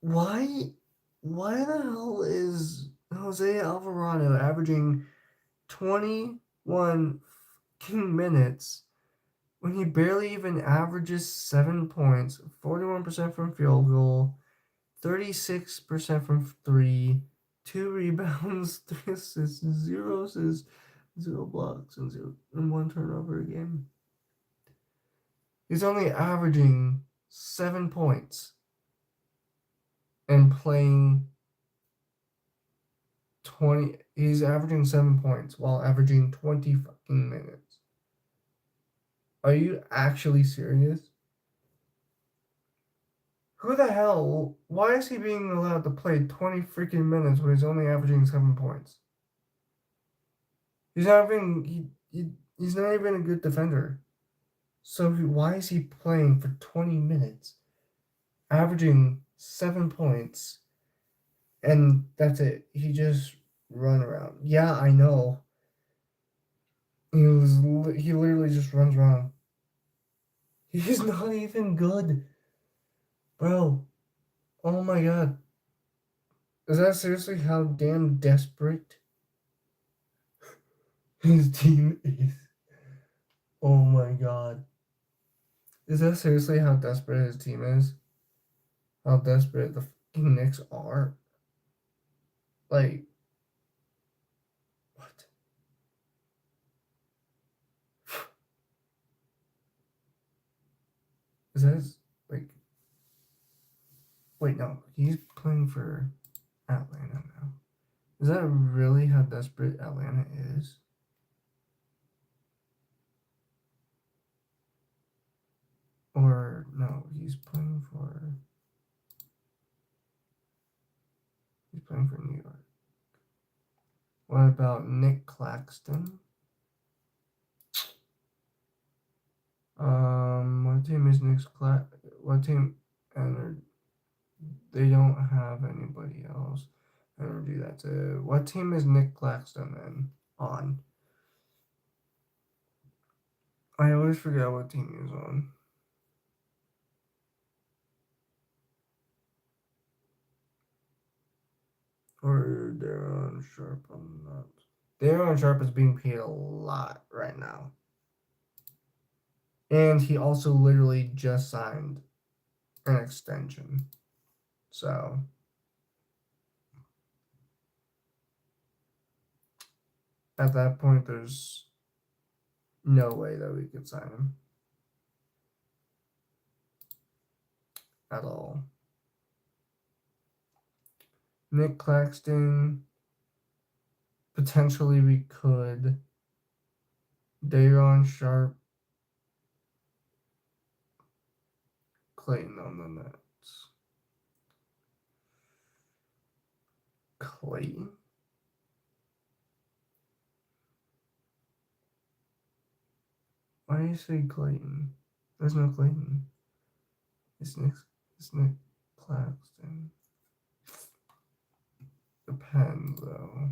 Why the hell is Jose Alvarado averaging 21 minutes when he barely even averages 7 points, 41% from field goal, 36% from 3, 2 rebounds, 3 assists, 0 blocks, and 1 turnover a game? He's only averaging 7 points and playing 20. He's averaging 7 points while averaging 20 fucking minutes. Are you actually serious? Who the hell? Why is he being allowed to play 20 freaking minutes when he's only averaging 7 points? He's not even he's not even a good defender. So why is he playing for 20 minutes, averaging 7 points, and that's it? He just run around. Yeah, I know. He literally just runs around. He's not even good, bro. Oh my god. Is that seriously how damn desperate his team is? Oh my god. Is that seriously how desperate his team is? How desperate the fucking Knicks are? Like, what? Is that like. Wait, no. He's playing for Atlanta now. Is that really how desperate Atlanta is? Or, no, he's playing for. He's playing for New York. What about Nick Claxton? What team is Nick's What team? And they don't have anybody else. Energy. That's it. What team is Nick Claxton then on? I always forget what team he's on. Or Darren Sharp. I'm not. Darren Sharp is being paid a lot right now. And he also literally just signed an extension. So at that point, there's no way that we could sign him at all. Nick Claxton, potentially we could. Daron Sharp, Clayton on the Nets. Clayton? Why do you say Clayton? There's no Clayton. It's Nick Claxton. Depends though.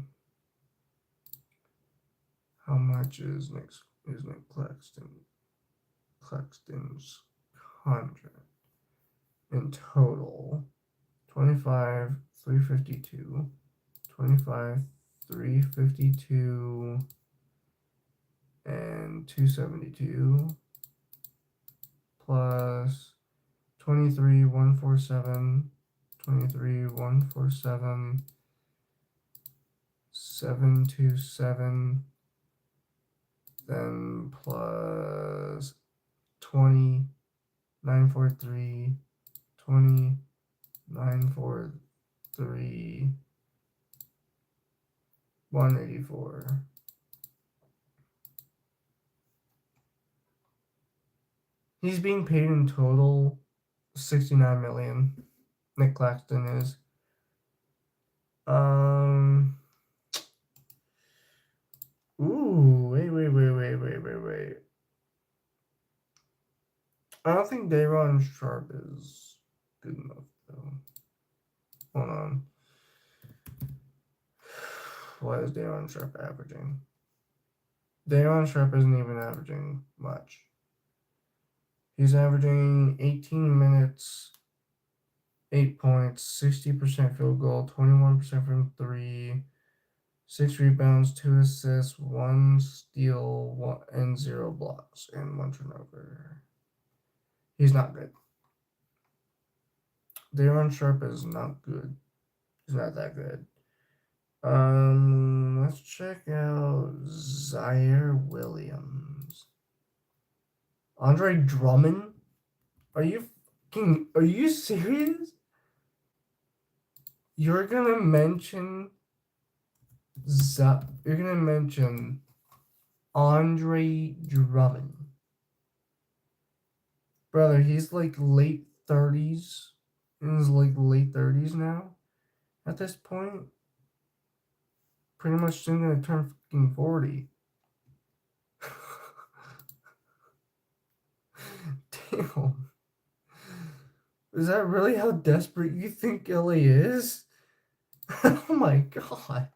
How much is Nick Claxton's contract in total? 25, 352, 25, 352, and 272 plus 23, 147, 23, 147, 727, then plus 20, 943, 20, 943, 184. He's being paid in total $69 million. Nick Claxton is. Ooh, wait. I don't think Day'Ron Sharp is good enough, though. Hold on. What is Day'Ron Sharp averaging? Day'Ron Sharp isn't even averaging much. He's averaging 18 minutes, 8 points, 60% field goal, 21% from 3, 6 rebounds, 2 assists, 1 steal, and 0 blocks, and 1 turnover. He's not good. Day'Ron Sharp is not good. He's not that good. Let's check out Zaire Williams. Andre Drummond? Are you serious? You're gonna mention Andre Drummond. Brother, he's like late 30s. He's like late 30s now. At this point. Pretty much soon gonna turn fucking 40. Damn. Is that really how desperate you think LA is? Oh my god.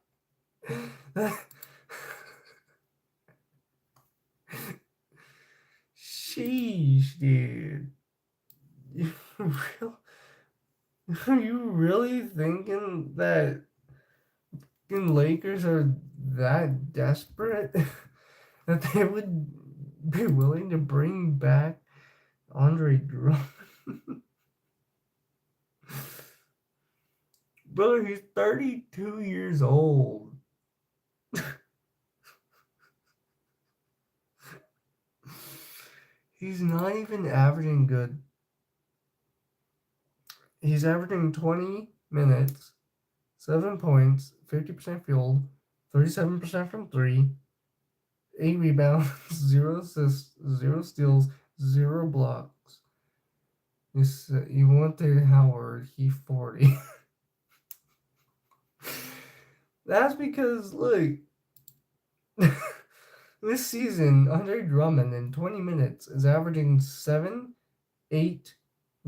Sheesh, dude. Are you really thinking that Lakers are that desperate that they would be willing to bring back Andre Drummond? Brother, he's 32 years old. He's not even averaging good. He's averaging 20 minutes, 7 points, 50% field, 37% from 3, 8 rebounds, 0 assists, 0 steals, 0 blocks. You wanted Howard, he's 40. That's because, look, this season, Andre Drummond in 20 minutes is averaging 7, 8,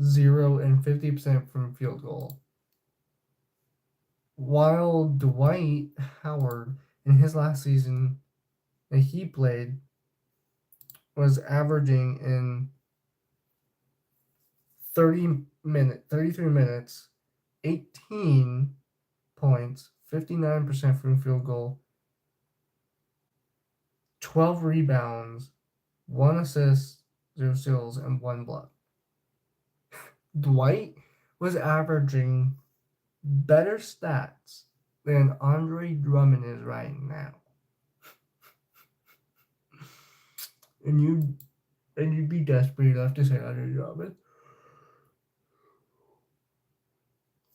0, and 50% from field goal. While Dwight Howard, in his last season that he played, was averaging in 33 minutes, 18 points, 59% from field goal, 12 rebounds, 1 assist, 0 steals, and 1 block. Dwight was averaging better stats than Andre Drummond is right now. And you'd be desperate enough to say Andre Drummond.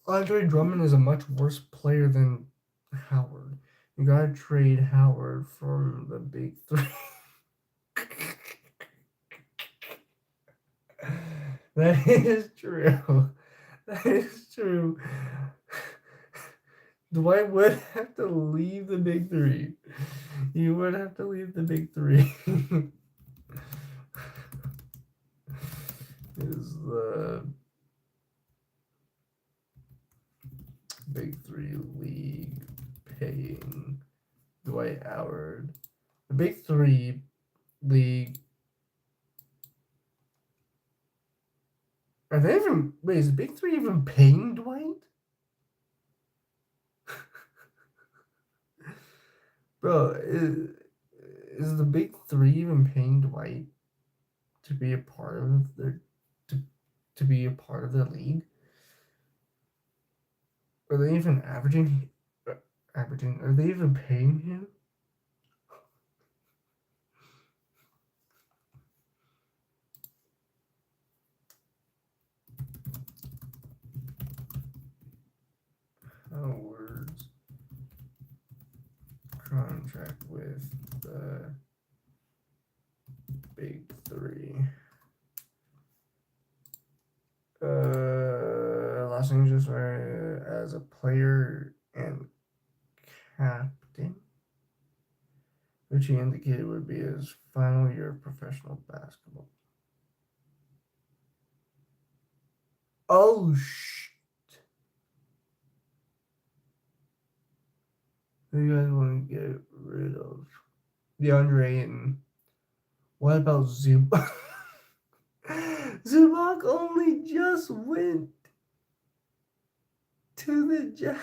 Andre Drummond is a much worse player than Howard. You gotta trade Howard from the big 3. That is true. That is true. Dwight would have to leave the big 3. You would have to leave the big 3. Is the big 3 league paying Dwight Howard? The big 3 league. Are they even? Wait, is the big 3 even paying Dwight? Bro, is the big 3 even paying Dwight to be a part of their to be a part of the league? Are they even averaging? Are they even paying him? Howard's contract with the big three. Los Angeles as a player and captain, which he indicated would be his final year of professional basketball. Oh, shit. Who you guys want to get rid of? DeAndre Ayton. What about Zubac? Zubac only just went to the Jazz.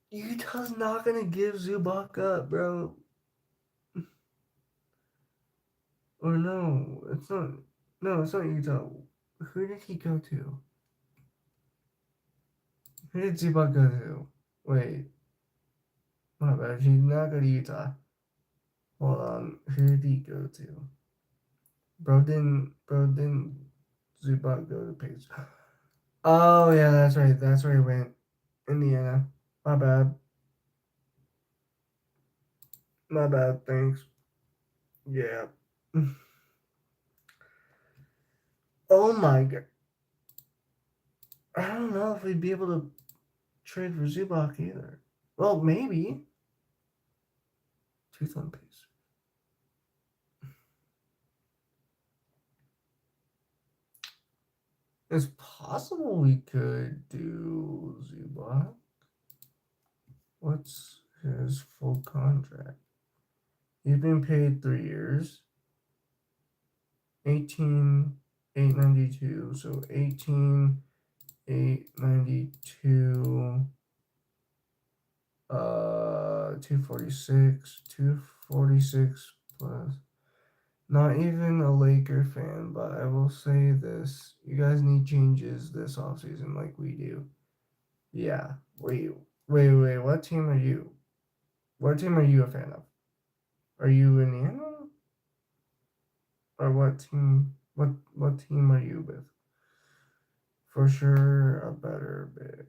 Utah's not gonna give Zubac up, bro. Or no, it's not. No, it's not Utah. Who did he go to? Who did Zubac go to? Wait, my bad. He's not go to Utah. Hold on. Who did he go to? Bro didn't Zubac go to Pacers? Oh yeah, that's right. That's where he went. Indiana. My bad. My bad. Thanks. Yeah. Oh my god. I don't know if we'd be able to trade for Zubac either. Well, maybe. Tooth on piece. It's possible we could do Zubac. What's his full contract? He's been paid 3 years. 18,892. So 18,892. 246 plus. Not even a Laker fan, but I will say this. You guys need changes this offseason like we do. Yeah. Wait. What team are you? What team are you a fan of? Are you Indiana? Or what team? What team are you with? For sure, a better bid.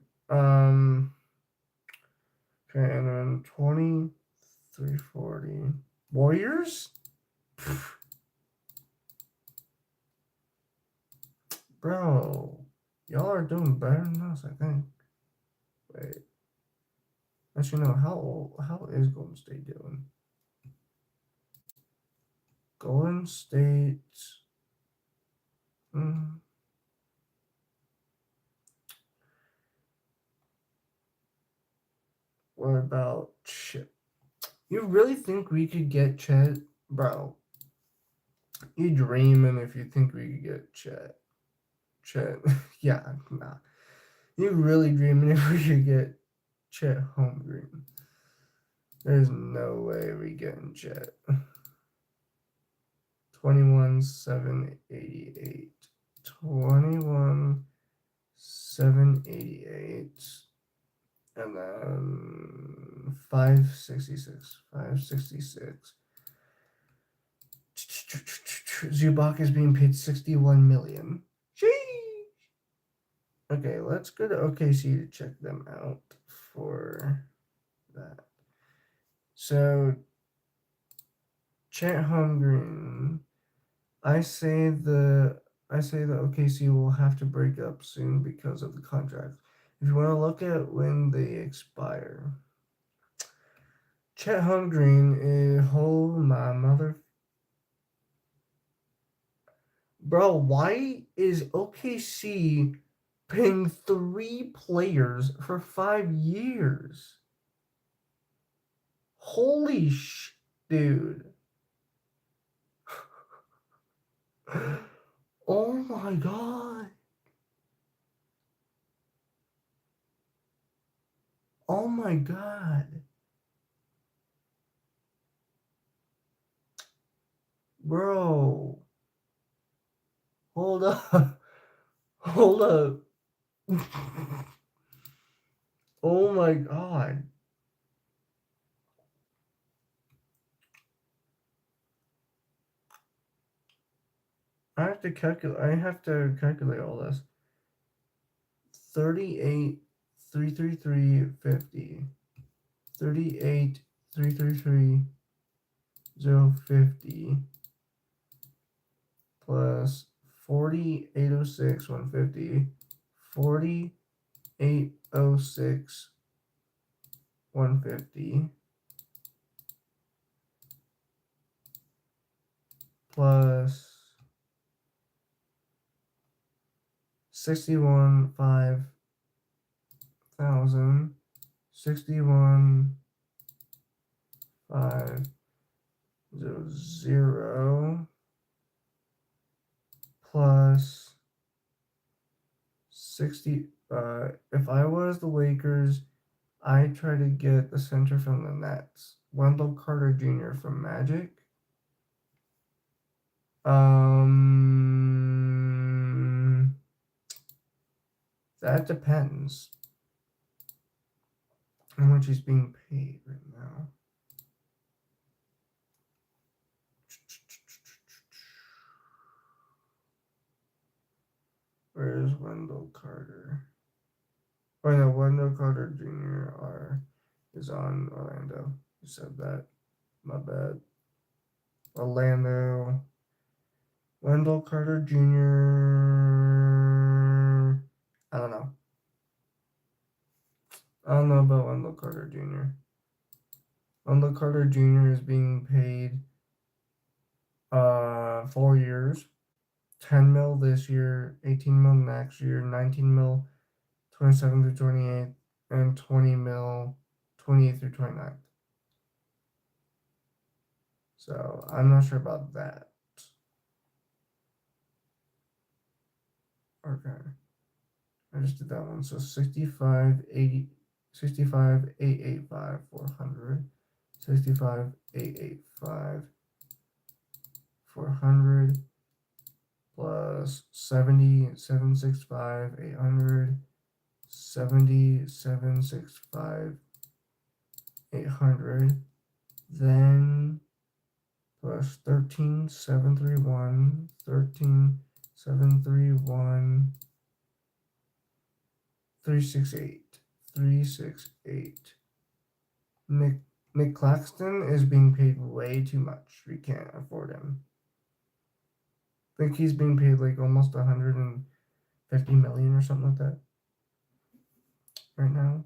Okay, and then 2340 Warriors. Bro, y'all are doing better than us, I think. Wait. Actually, no. How is Golden State doing? Golden State. What about Chet? You really think we could get Chet? Bro, you dreaming if you think we could get Chet. Chet. Yeah, nah. You really dreaming if we could get Chet Holmgren. There's no way we getting Chet. 21,788. 21,788. And then 566. 566. Zubac is being paid 61 million. Sheesh. Okay, let's go to OKC to check them out for that. So, Chet Holmgren, I say the OKC will have to break up soon because of the contract. If you want to look at when they expire, Chet Holmgren is my mother. Bro, why is OKC paying 3 players for 5 years? Holy dude. Oh my god. Oh my god. Bro. Hold up. Hold up. Oh my god. I have to calculate all this. 38 333 50. 38 333 050 plus 40 806 150. 40 806 150 plus 61 5,000 61 500 plus 60. If I was the Lakers, I'd try to get the center from the Nets. Wendell Carter Jr. from Magic. That depends how much he's being paid right now. Where's Wendell Carter? Oh no, Wendell Carter Jr. is on Orlando. You said that. My bad. Orlando. Wendell Carter Jr. I don't know. I don't know about Wendell Carter Jr. Wendell Carter Jr. is being paid 4 years. 10 mil this year, 18 mil next year, 19 mil 27 through 28, and 20 mil 28 through 29. So I'm not sure about that. Okay. I just did that one. So 65, 80, 65, 885, 400. 65, 885, 400 plus 70, 765, 800. 70, 765, 800. Then plus 13, 731, 13, 731, 368, 368. Nick Claxton is being paid way too much. We can't afford him. I think he's being paid like almost 150 million or something like that right now.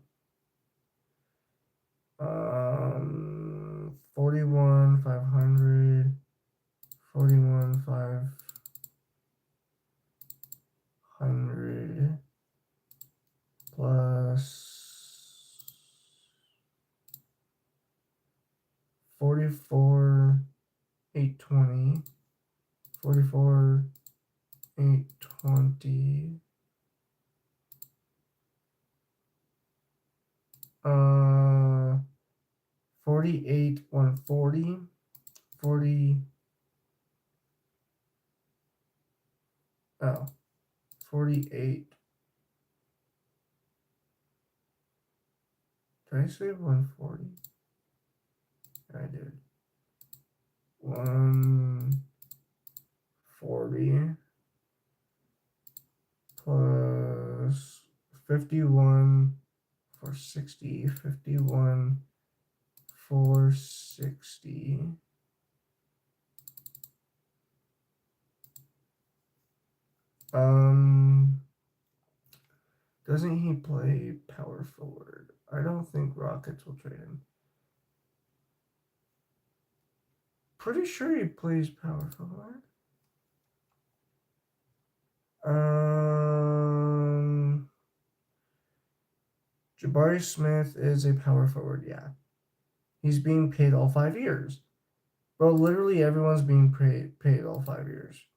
41 500, 41 500 plus 44 820, 44 820, 48 140, 40, 48. Did I say 140? I did. 140 plus 51 for 60, 51 for 60. Doesn't he play power forward? I don't think Rockets will trade him. Pretty sure he plays power forward. Jabari Smith is a power forward, yeah. He's being paid all 5 years. Bro, literally everyone's being paid all 5 years.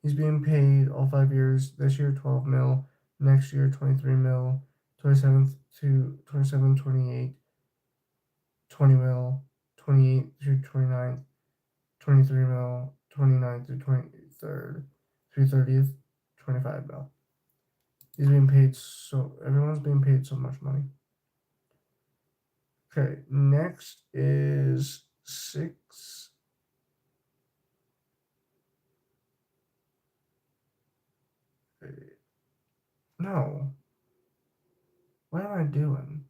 He's being paid all 5 years. This year, 12 mil. Next year, 23 mil. 27 to 27, 28, 20 mil. 28 through 29, 23 mil. 29 through 23rd, through 30th, 25 mil. He's being paid everyone's being paid so much money. Okay, next is 6. No. What am I doing?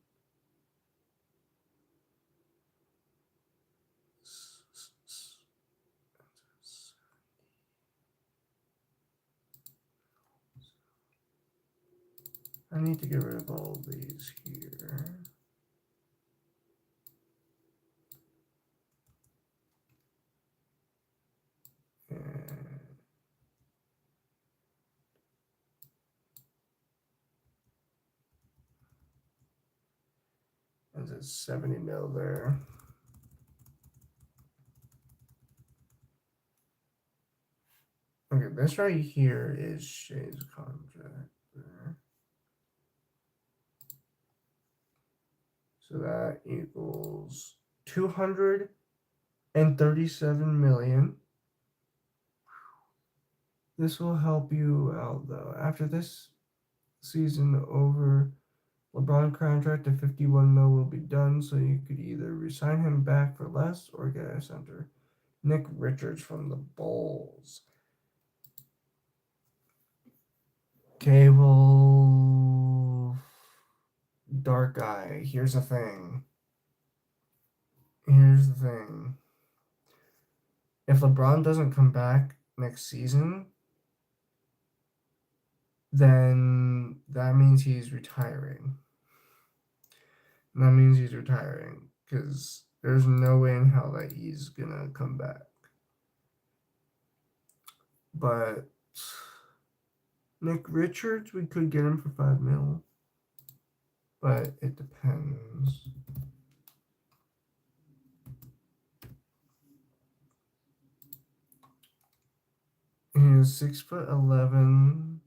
I need to get rid of all these here. And there's 70 mil there. Okay, this right here is Shay's contract there. So that equals 237 million. This will help you out though. After this season over, LeBron contract of 51 mil will be done, so you could either resign him back for less or get a center. Nick Richards from the Bulls. Cable. Dark Eye. Here's the thing. If LeBron doesn't come back next season, then that means he's retiring. Because there's no way in hell that he's gonna come back. But Nick Richards, we could get him for 5 mil. But it depends. He is 6'11",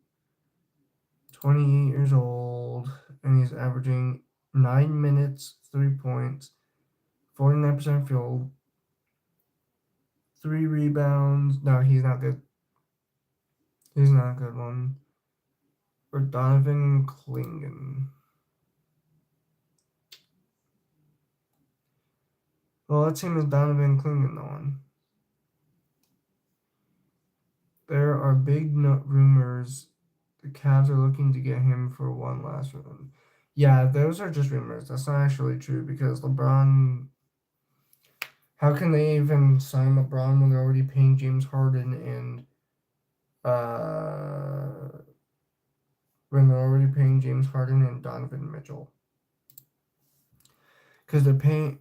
28 years old, and he's averaging 9 minutes, 3 points, 49% field, 3 rebounds. No, he's not good. He's not a good one. Or Donovan Klingen. Well, let's see him as Donovan Klingen, the one. There are big rumors the Cavs are looking to get him for one last round. Yeah, those are just rumors. That's not actually true because LeBron. How can they even sign LeBron when they're already paying James Harden and Donovan Mitchell? Because they're paying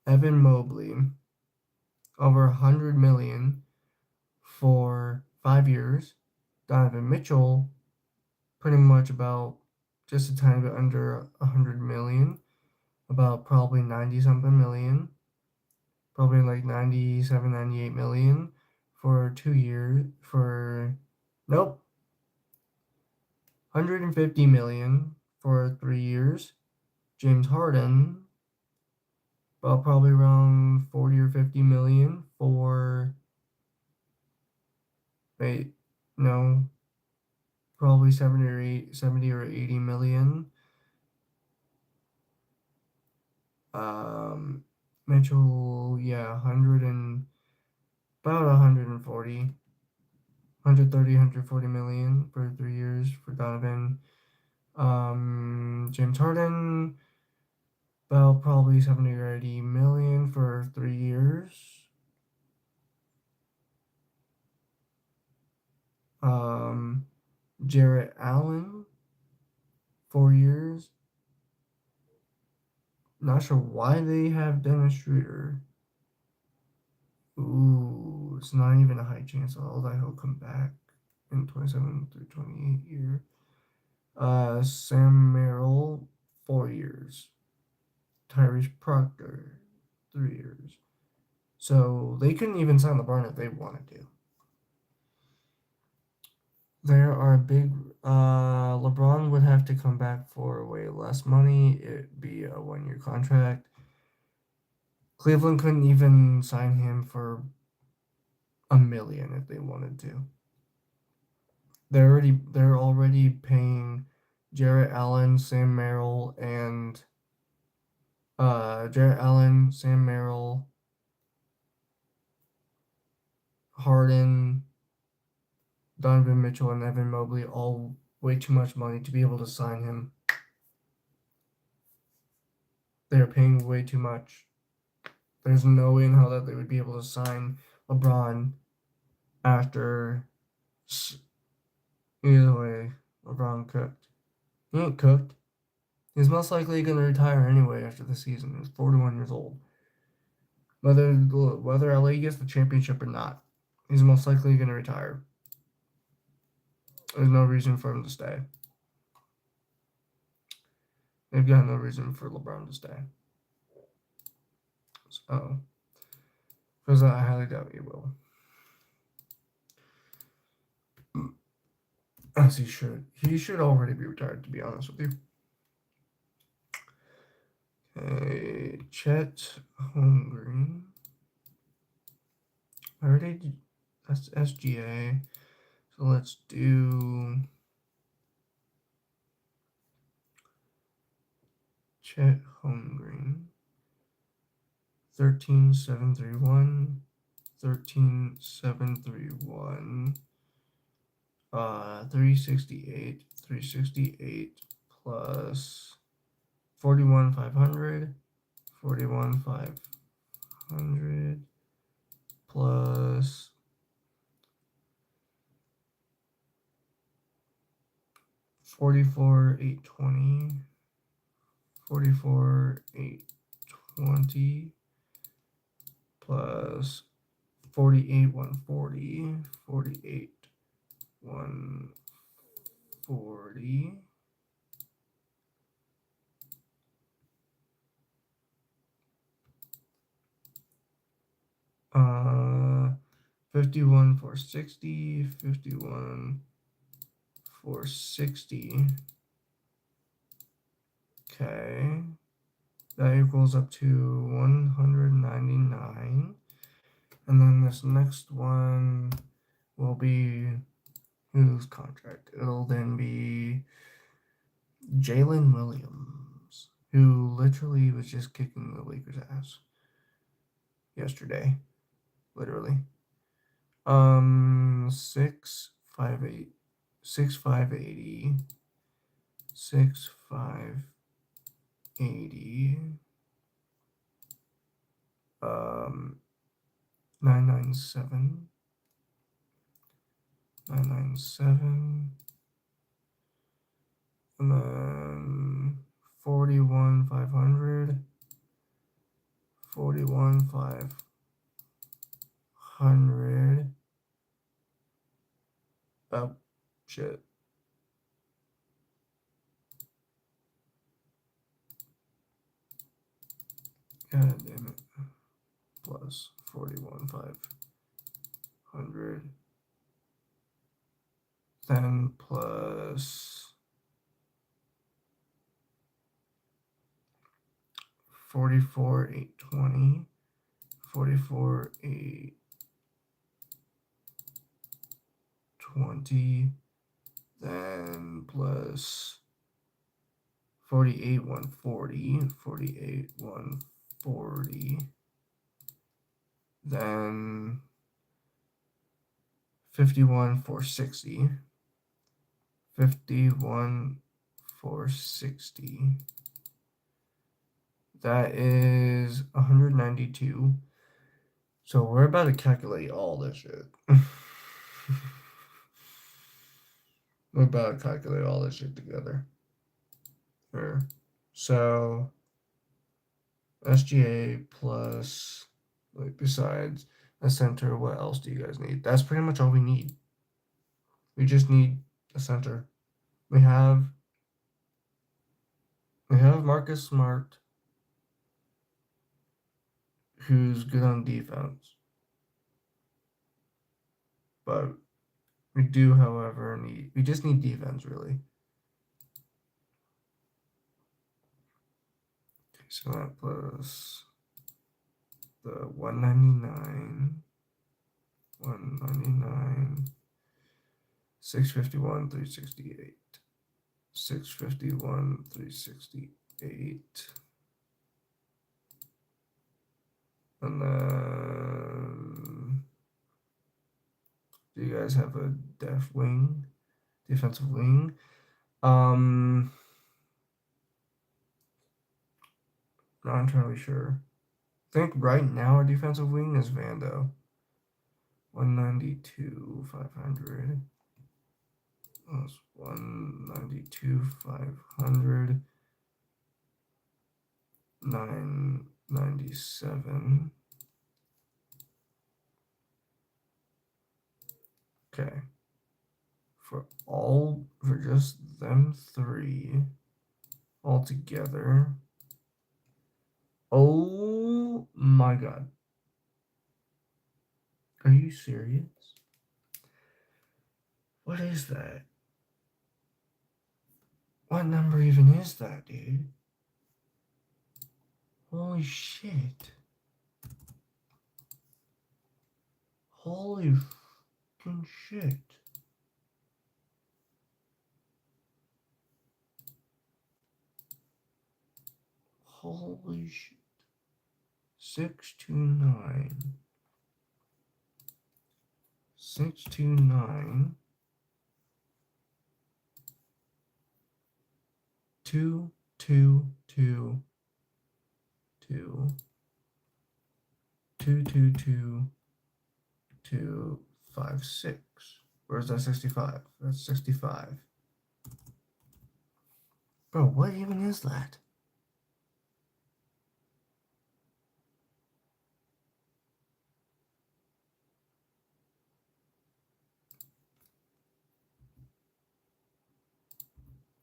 Evan Mobley over $100 million for 5 years. Donovan Mitchell, pretty much about just a tiny bit under $100 million, about probably 90 something million, probably like 97, 98 million for 2 years. Nope, 150 million for 3 years. James Harden, about probably around 40 or 50 million for. Wait, no, probably 70 or 80 million. Mitchell, yeah, 100 and about 140, 130, 140 million for 3 years for Donovan. James Harden, about probably 70 or 80 million for 3 years. Jarrett Allen, 4 years. Not sure why they have Dennis Schroeder. Ooh, it's not even a high chance at all that he'll come back in 27 through 28 year. Sam Merrill, 4 years. Tyrese Proctor, 3 years. So they couldn't even sign LeBron if they wanted to. There are big. LeBron would have to come back for way less money. It'd be a 1-year contract. Cleveland couldn't even sign him for $1 million if they wanted to. They're already paying Jarrett Allen, Sam Merrill, and Sam Merrill, Harden, Donovan Mitchell and Evan Mobley all way too much money to be able to sign him. They're paying way too much. There's no way in hell that they would be able to sign LeBron after. Either way, LeBron cooked. He ain't cooked. He's most likely going to retire anyway after the season. He's 41 years old. Whether LA gets the championship or not, he's most likely going to retire. There's no reason for him to stay. They've got no reason for LeBron to stay. So, because I highly doubt he will. As he should. He should already be retired, to be honest with you. Okay, Chet Holmgren. I already did, that's SGA. So let's do Chet Holmgren. 13731. 13731. 368 plus 41,500. 41,500 plus 44,820. 44,820 plus 48,140. 48,140 51,460. 51,460. Okay, that equals up to 199. And then this next one will be whose contract? It'll then be Jalen Williams, who literally was just kicking the Lakers' ass yesterday. Literally. 6'5'8", 6'5", 6'5", 997, 997, and then 41,500, 41,500. Oh, shit. God damn it. Plus 41,500. Then plus 44,820. 44,820. Then plus 48,140. 48,140. Then 51,460. 51,460. That is 192. So we're about to calculate all this shit. We're about to calculate all this shit together. Here. So SGA plus, like, besides a center, what else do you guys need? That's pretty much all we need. We just need a center. We have Marcus Smart, who's good on defense. But we do, however, we just need defense, really. Okay, so that plus the 199, 651, 368, 651, 368, and then Do you guys have a defensive wing? Not entirely sure. I think right now our defensive wing is Vando. 192, 500. That's 192, 500. 997. Okay. For just them three all together. Oh my god. Are you serious? What is that? What number even is that, dude? Holy shit. Holy fucking shit. Holy shit. 629. 629. 2, 2, 2, 2, 2, 2, 2, 2, 5, 6. Where's that 65? That's 65. Bro, what even is that?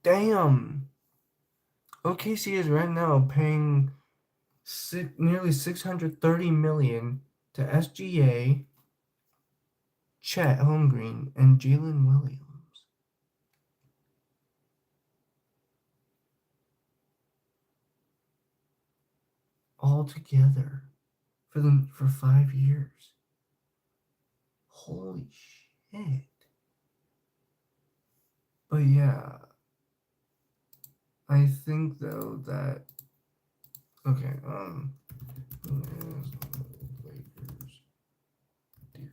Damn. OKC is right now paying nearly 630 million to SGA, Chet Holmgren, and Jalen Williams. All together for 5 years. Holy shit. But yeah, I think though that okay, who is the Lakers defensive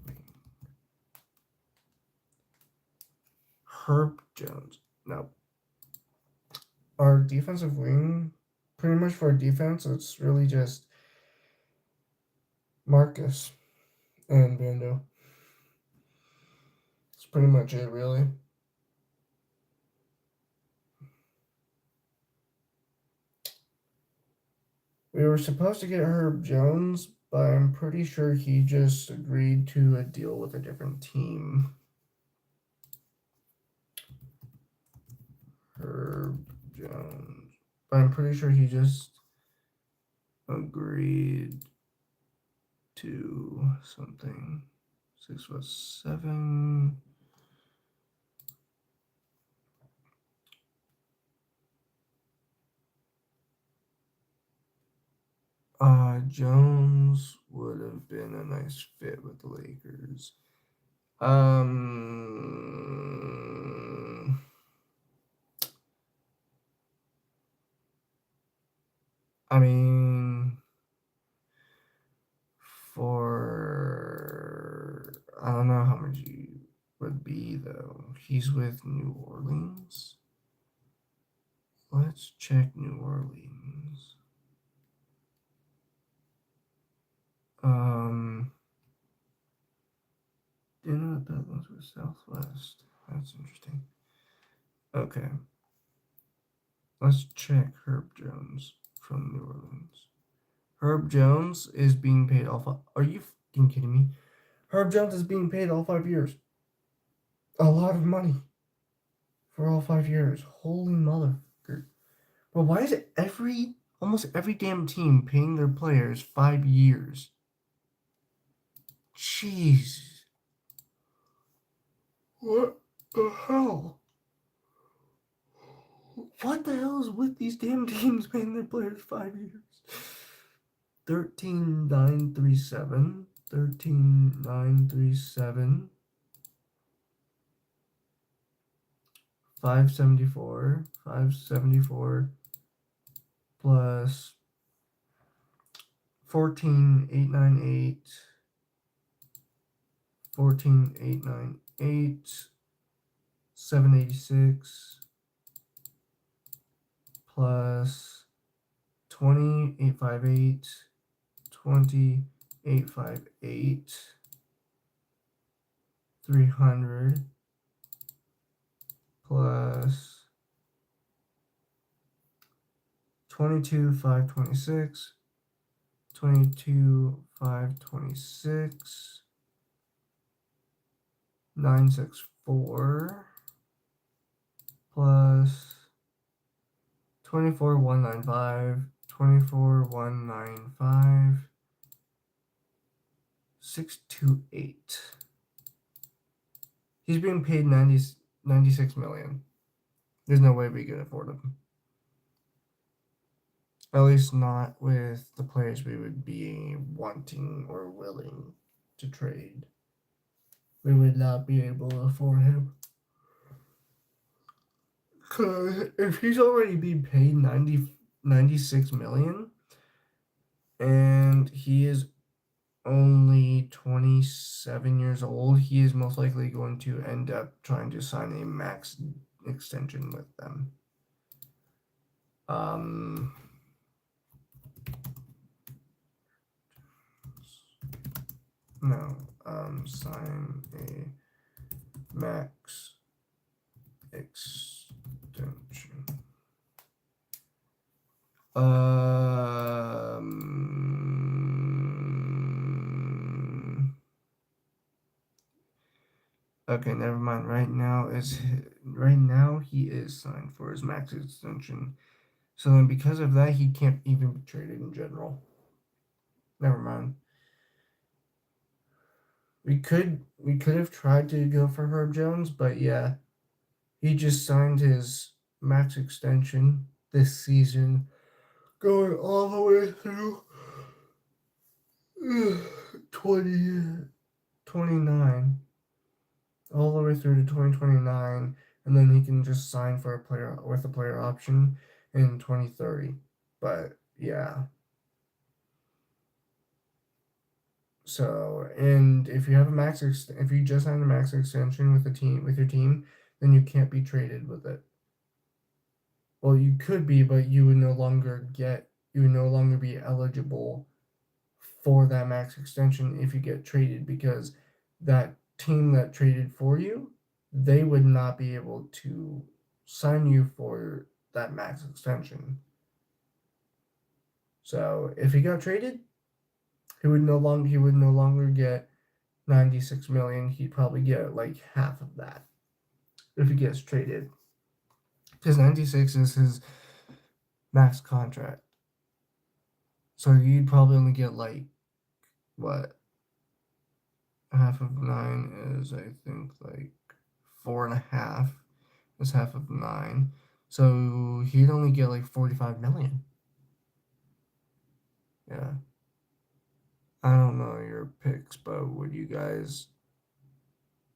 wing? Herb Jones. No. Our defensive wing, pretty much for our defense, it's really just Marcus and Vando. That's pretty much it, really. We were supposed to get Herb Jones, but I'm pretty sure he just agreed to a deal with a different team. Herb Jones. But I'm pretty sure he just agreed to something. 6'7". Jones would have been a nice fit with the Lakers. I mean, I don't know how much he would be though. He's with New Orleans. Let's check New Orleans. Didn't know that was with Southwest. That's interesting. Okay. Let's check Herb Jones from New Orleans. Herb Jones is being paid all Are you fucking kidding me? Herb Jones is being paid all 5 years. A lot of money for all 5 years. Holy motherfucker. But why is it almost every damn team paying their players 5 years? Jeez. What the hell? What the hell is with these damn teams paying their players 5 years? 13,937. 13,937. 574. 574 plus 14,898, 14,898, 786 plus 20,858, 20,858, 300 plus 22,526, 22,526, 964 plus 24,195, 24,195, 628. He's being paid 96 million. There's no way we could afford him. At least not with the players we would be wanting or willing to trade. We would not be able to afford him. Because if he's already being paid 96 million and he is only 27 years old, he is most likely going to end up trying to sign a max extension with them. Sign a max extension. Okay, never mind. Right now he is signed for his max extension. So then because of that, he can't even be traded in general. Never mind. We could have tried to go for Herb Jones, but yeah. He just signed his max extension this season, going all the way through 2029. All the way through to 2029, and then he can just sign for a player option in 2030. But yeah. So, and if you have if you just signed a max extension with your team, then you can't be traded with it. Well, you could be, but you would no longer be eligible for that max extension if you get traded, because that team that traded for you, they would not be able to sign you for that max extension. So if he got traded, he would no longer get 96 million. He'd probably get like half of that if he gets traded, because 96 is his max contract. So you'd probably only get like what? Half of 9 is, I think, like 4.5 is half of 9. So he'd only get like 45 million. Yeah. I don't know your picks, but would you guys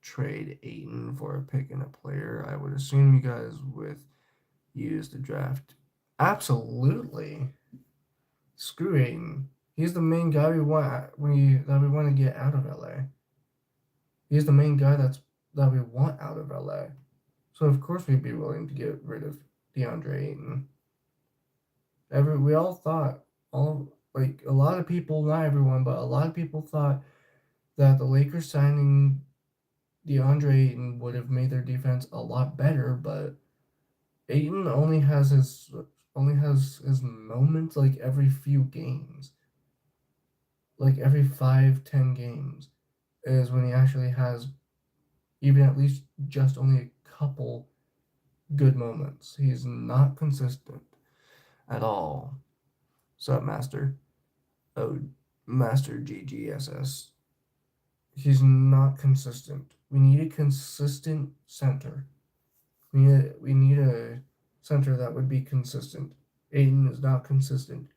trade Ayton for a pick and a player? I would assume you guys would use the draft. Absolutely. Screw Ayton. He's the main guy we want to get out of LA. He's the main guy that we want out of LA. So of course we'd be willing to get rid of DeAndre Ayton. We all thought, a lot of people, not everyone, but a lot of people thought that the Lakers signing DeAndre Ayton would have made their defense a lot better, but Ayton only has his moments like every few games. Like every 5-10 games is when he actually has even at least just only a couple good moments. He's not consistent at all. Sup, Master? Oh, Master GGSS. He's not consistent. We need a consistent center. We need a center that would be consistent. Ayton is not consistent.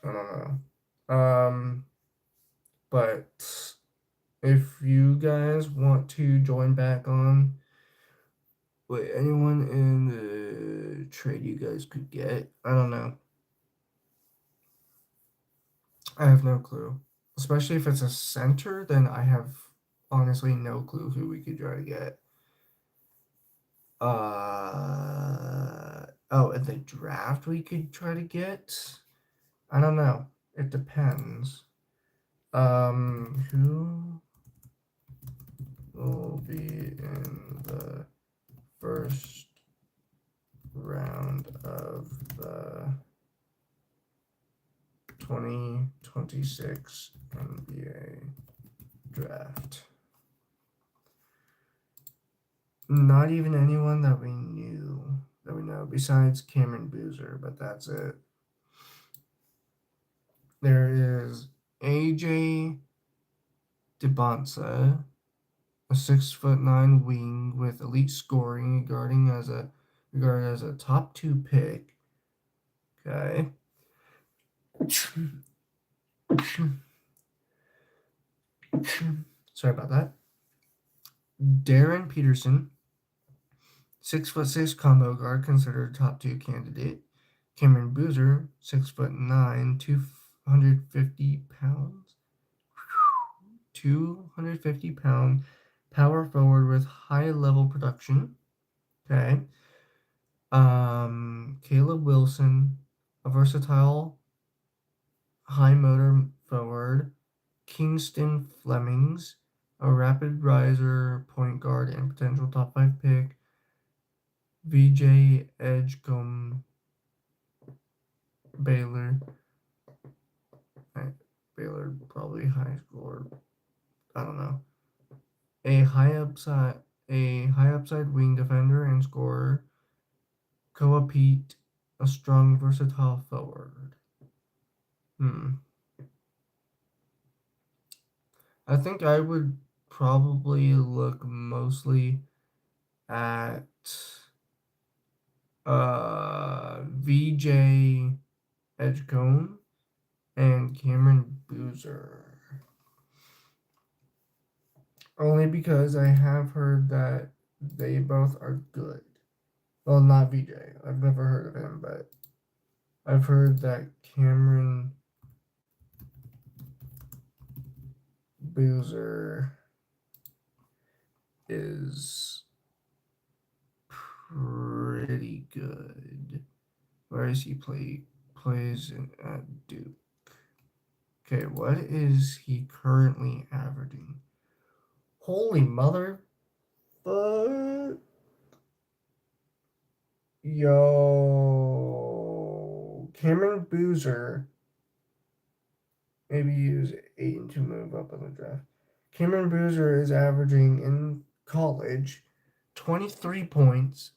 I don't know. But if you guys want to join back on Wait, anyone in the trade you guys could get? I don't know. I have no clue. Especially if it's a center, then I have honestly no clue who we could try to get. Oh, in the draft we could try to get? I don't know. It depends. Who will be in the first round of the 2026 NBA draft? Not even anyone that we know besides Cameron Boozer, but that's it. There is AJ DeBonsa, a 6'9" wing with elite scoring, regarded as a top 2 pick. Okay. Sorry about that. Darren Peterson, 6'6" combo guard, considered a top 2 candidate. Cameron Boozer, 6'9", 250 pounds. 250-pound power forward with high level production. Okay. Caleb Wilson, a versatile high motor forward. Kingston Flemings, a rapid riser point guard and potential top 5 pick. VJ Edgecombe, Baylor. Baylor probably high score. I don't know. A high upside wing defender and scorer. Koa Pete, a strong, versatile forward. I think I would probably look mostly at VJ Edgecombe and Cameron Boozer. Only because I have heard that they both are good. Well, not VJ. I've never heard of him, but I've heard that Cameron Boozer is pretty good. Where does he play? Plays at Duke. Okay, what is he currently averaging? Holy mother. Yo. Cameron Boozer. Maybe use Ayton to move up in the draft. Cameron Boozer is averaging in college 23 points,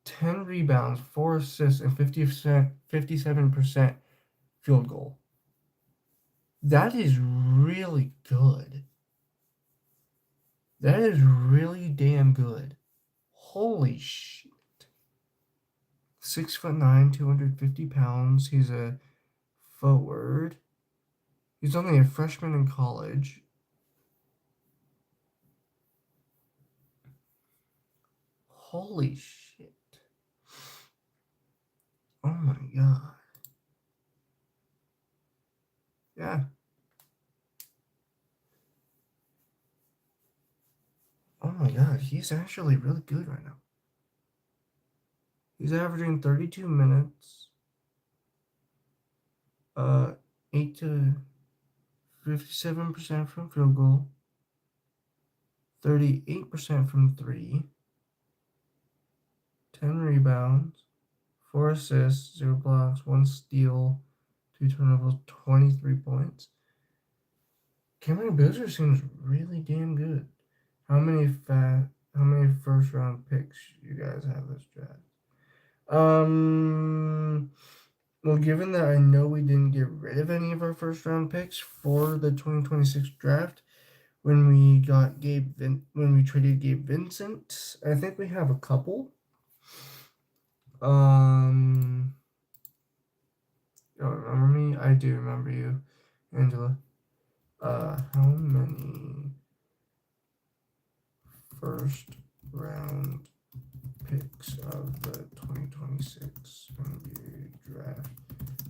10 rebounds, 4 assists, and 57% field goal. That is really good. That is really damn good. Holy shit. 6'9", 250 pounds. He's a forward. He's only a freshman in college. Holy shit. Oh my god. Yeah. Oh my god, he's actually really good right now. He's averaging 32 minutes. 8 to 57% from field goal. 38% from 3. 10 rebounds. 4 assists, 0 blocks, 1 steal, 2 turnovers, 23 points. Cameron Boozer seems really damn good. How many first round picks you guys have this draft? Well, given that I know we didn't get rid of any of our first round picks for the 2026 draft when we traded Gabe Vincent, I think we have a couple. You don't remember me? I do remember you, Angela. How many first round picks of the 2026 NBA draft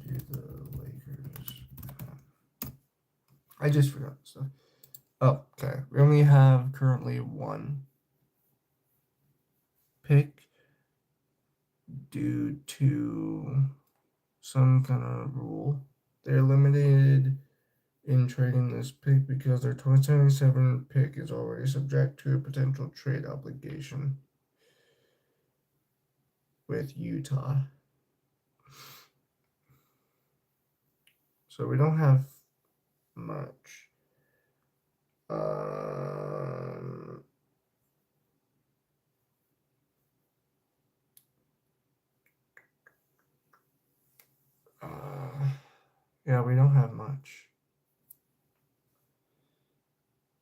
do the Lakers have? I just forgot stuff. Oh, okay. We only have currently one pick due to some kind of rule. They're limited in trading this pick because their 2027 pick is already subject to a potential trade obligation with Utah. So we don't have much. Yeah, we don't have much.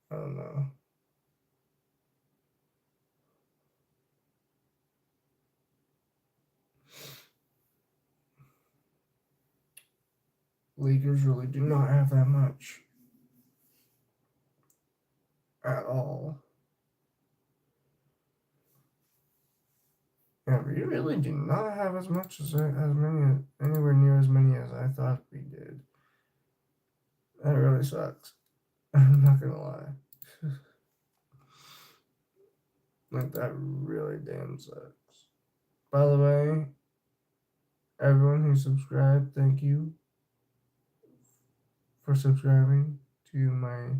I don't know. Lakers really do not have that much at all. Yeah, we really do not have as much as many, anywhere near as many as I thought we did. That really sucks. I'm not gonna lie. Like, that really damn sucks. By the way, everyone who subscribed, thank you for subscribing to my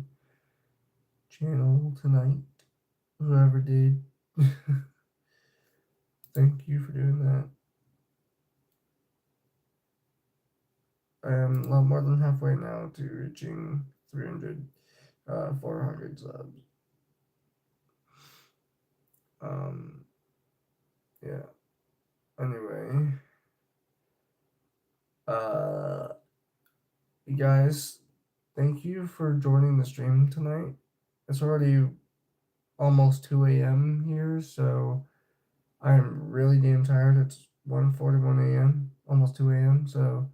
channel tonight. Whoever did, thank you for doing that. I am a lot more than halfway now to reaching 300, 400 subs. Yeah. Anyway, you guys, thank you for joining the stream tonight. It's already almost 2 a.m. here, so I'm really damn tired. It's 1:41 a.m., almost 2 a.m. So,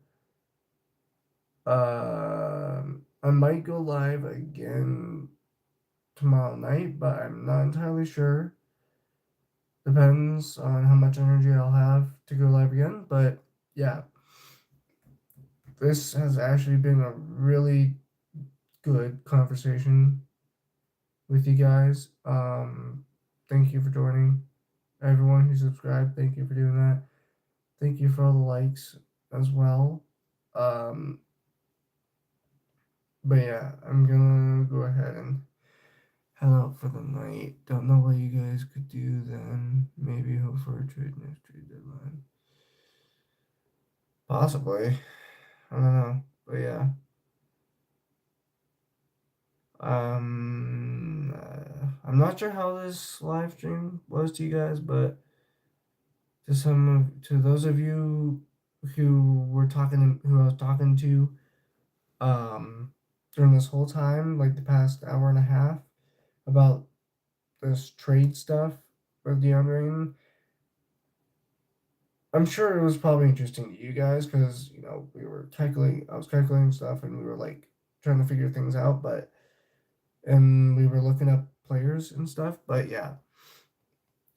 I might go live again tomorrow night, but I'm not entirely sure. Depends on how much energy I'll have to go live again. But yeah, this has actually been a really good conversation with you guys. Thank you for joining. Everyone who subscribed, thank you for doing that. Thank you for all the likes as well. But yeah, I'm gonna go ahead and head out for the night. Don't know what you guys could do then. Maybe hope for a trade next trade deadline. Possibly. I don't know. But yeah. I'm not sure how this live stream was to you guys, but to those of you who I was talking to, during this whole time, like the past hour and a half, about this trade stuff with DeAndre Ayton, I'm sure it was probably interesting to you guys because I was calculating stuff, and we were like trying to figure things out, and we were looking up players and stuff. But yeah,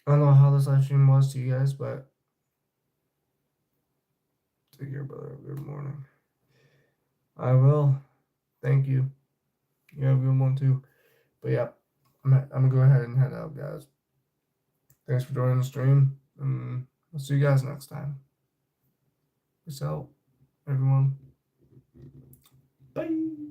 I don't know how this live stream was to you guys, but take care, brother. Good morning. I will. Thank you. You have a good one too. But yeah, I'm gonna go ahead and head out, guys. Thanks for joining the stream. I'll see you guys next time. Peace out, everyone. Bye.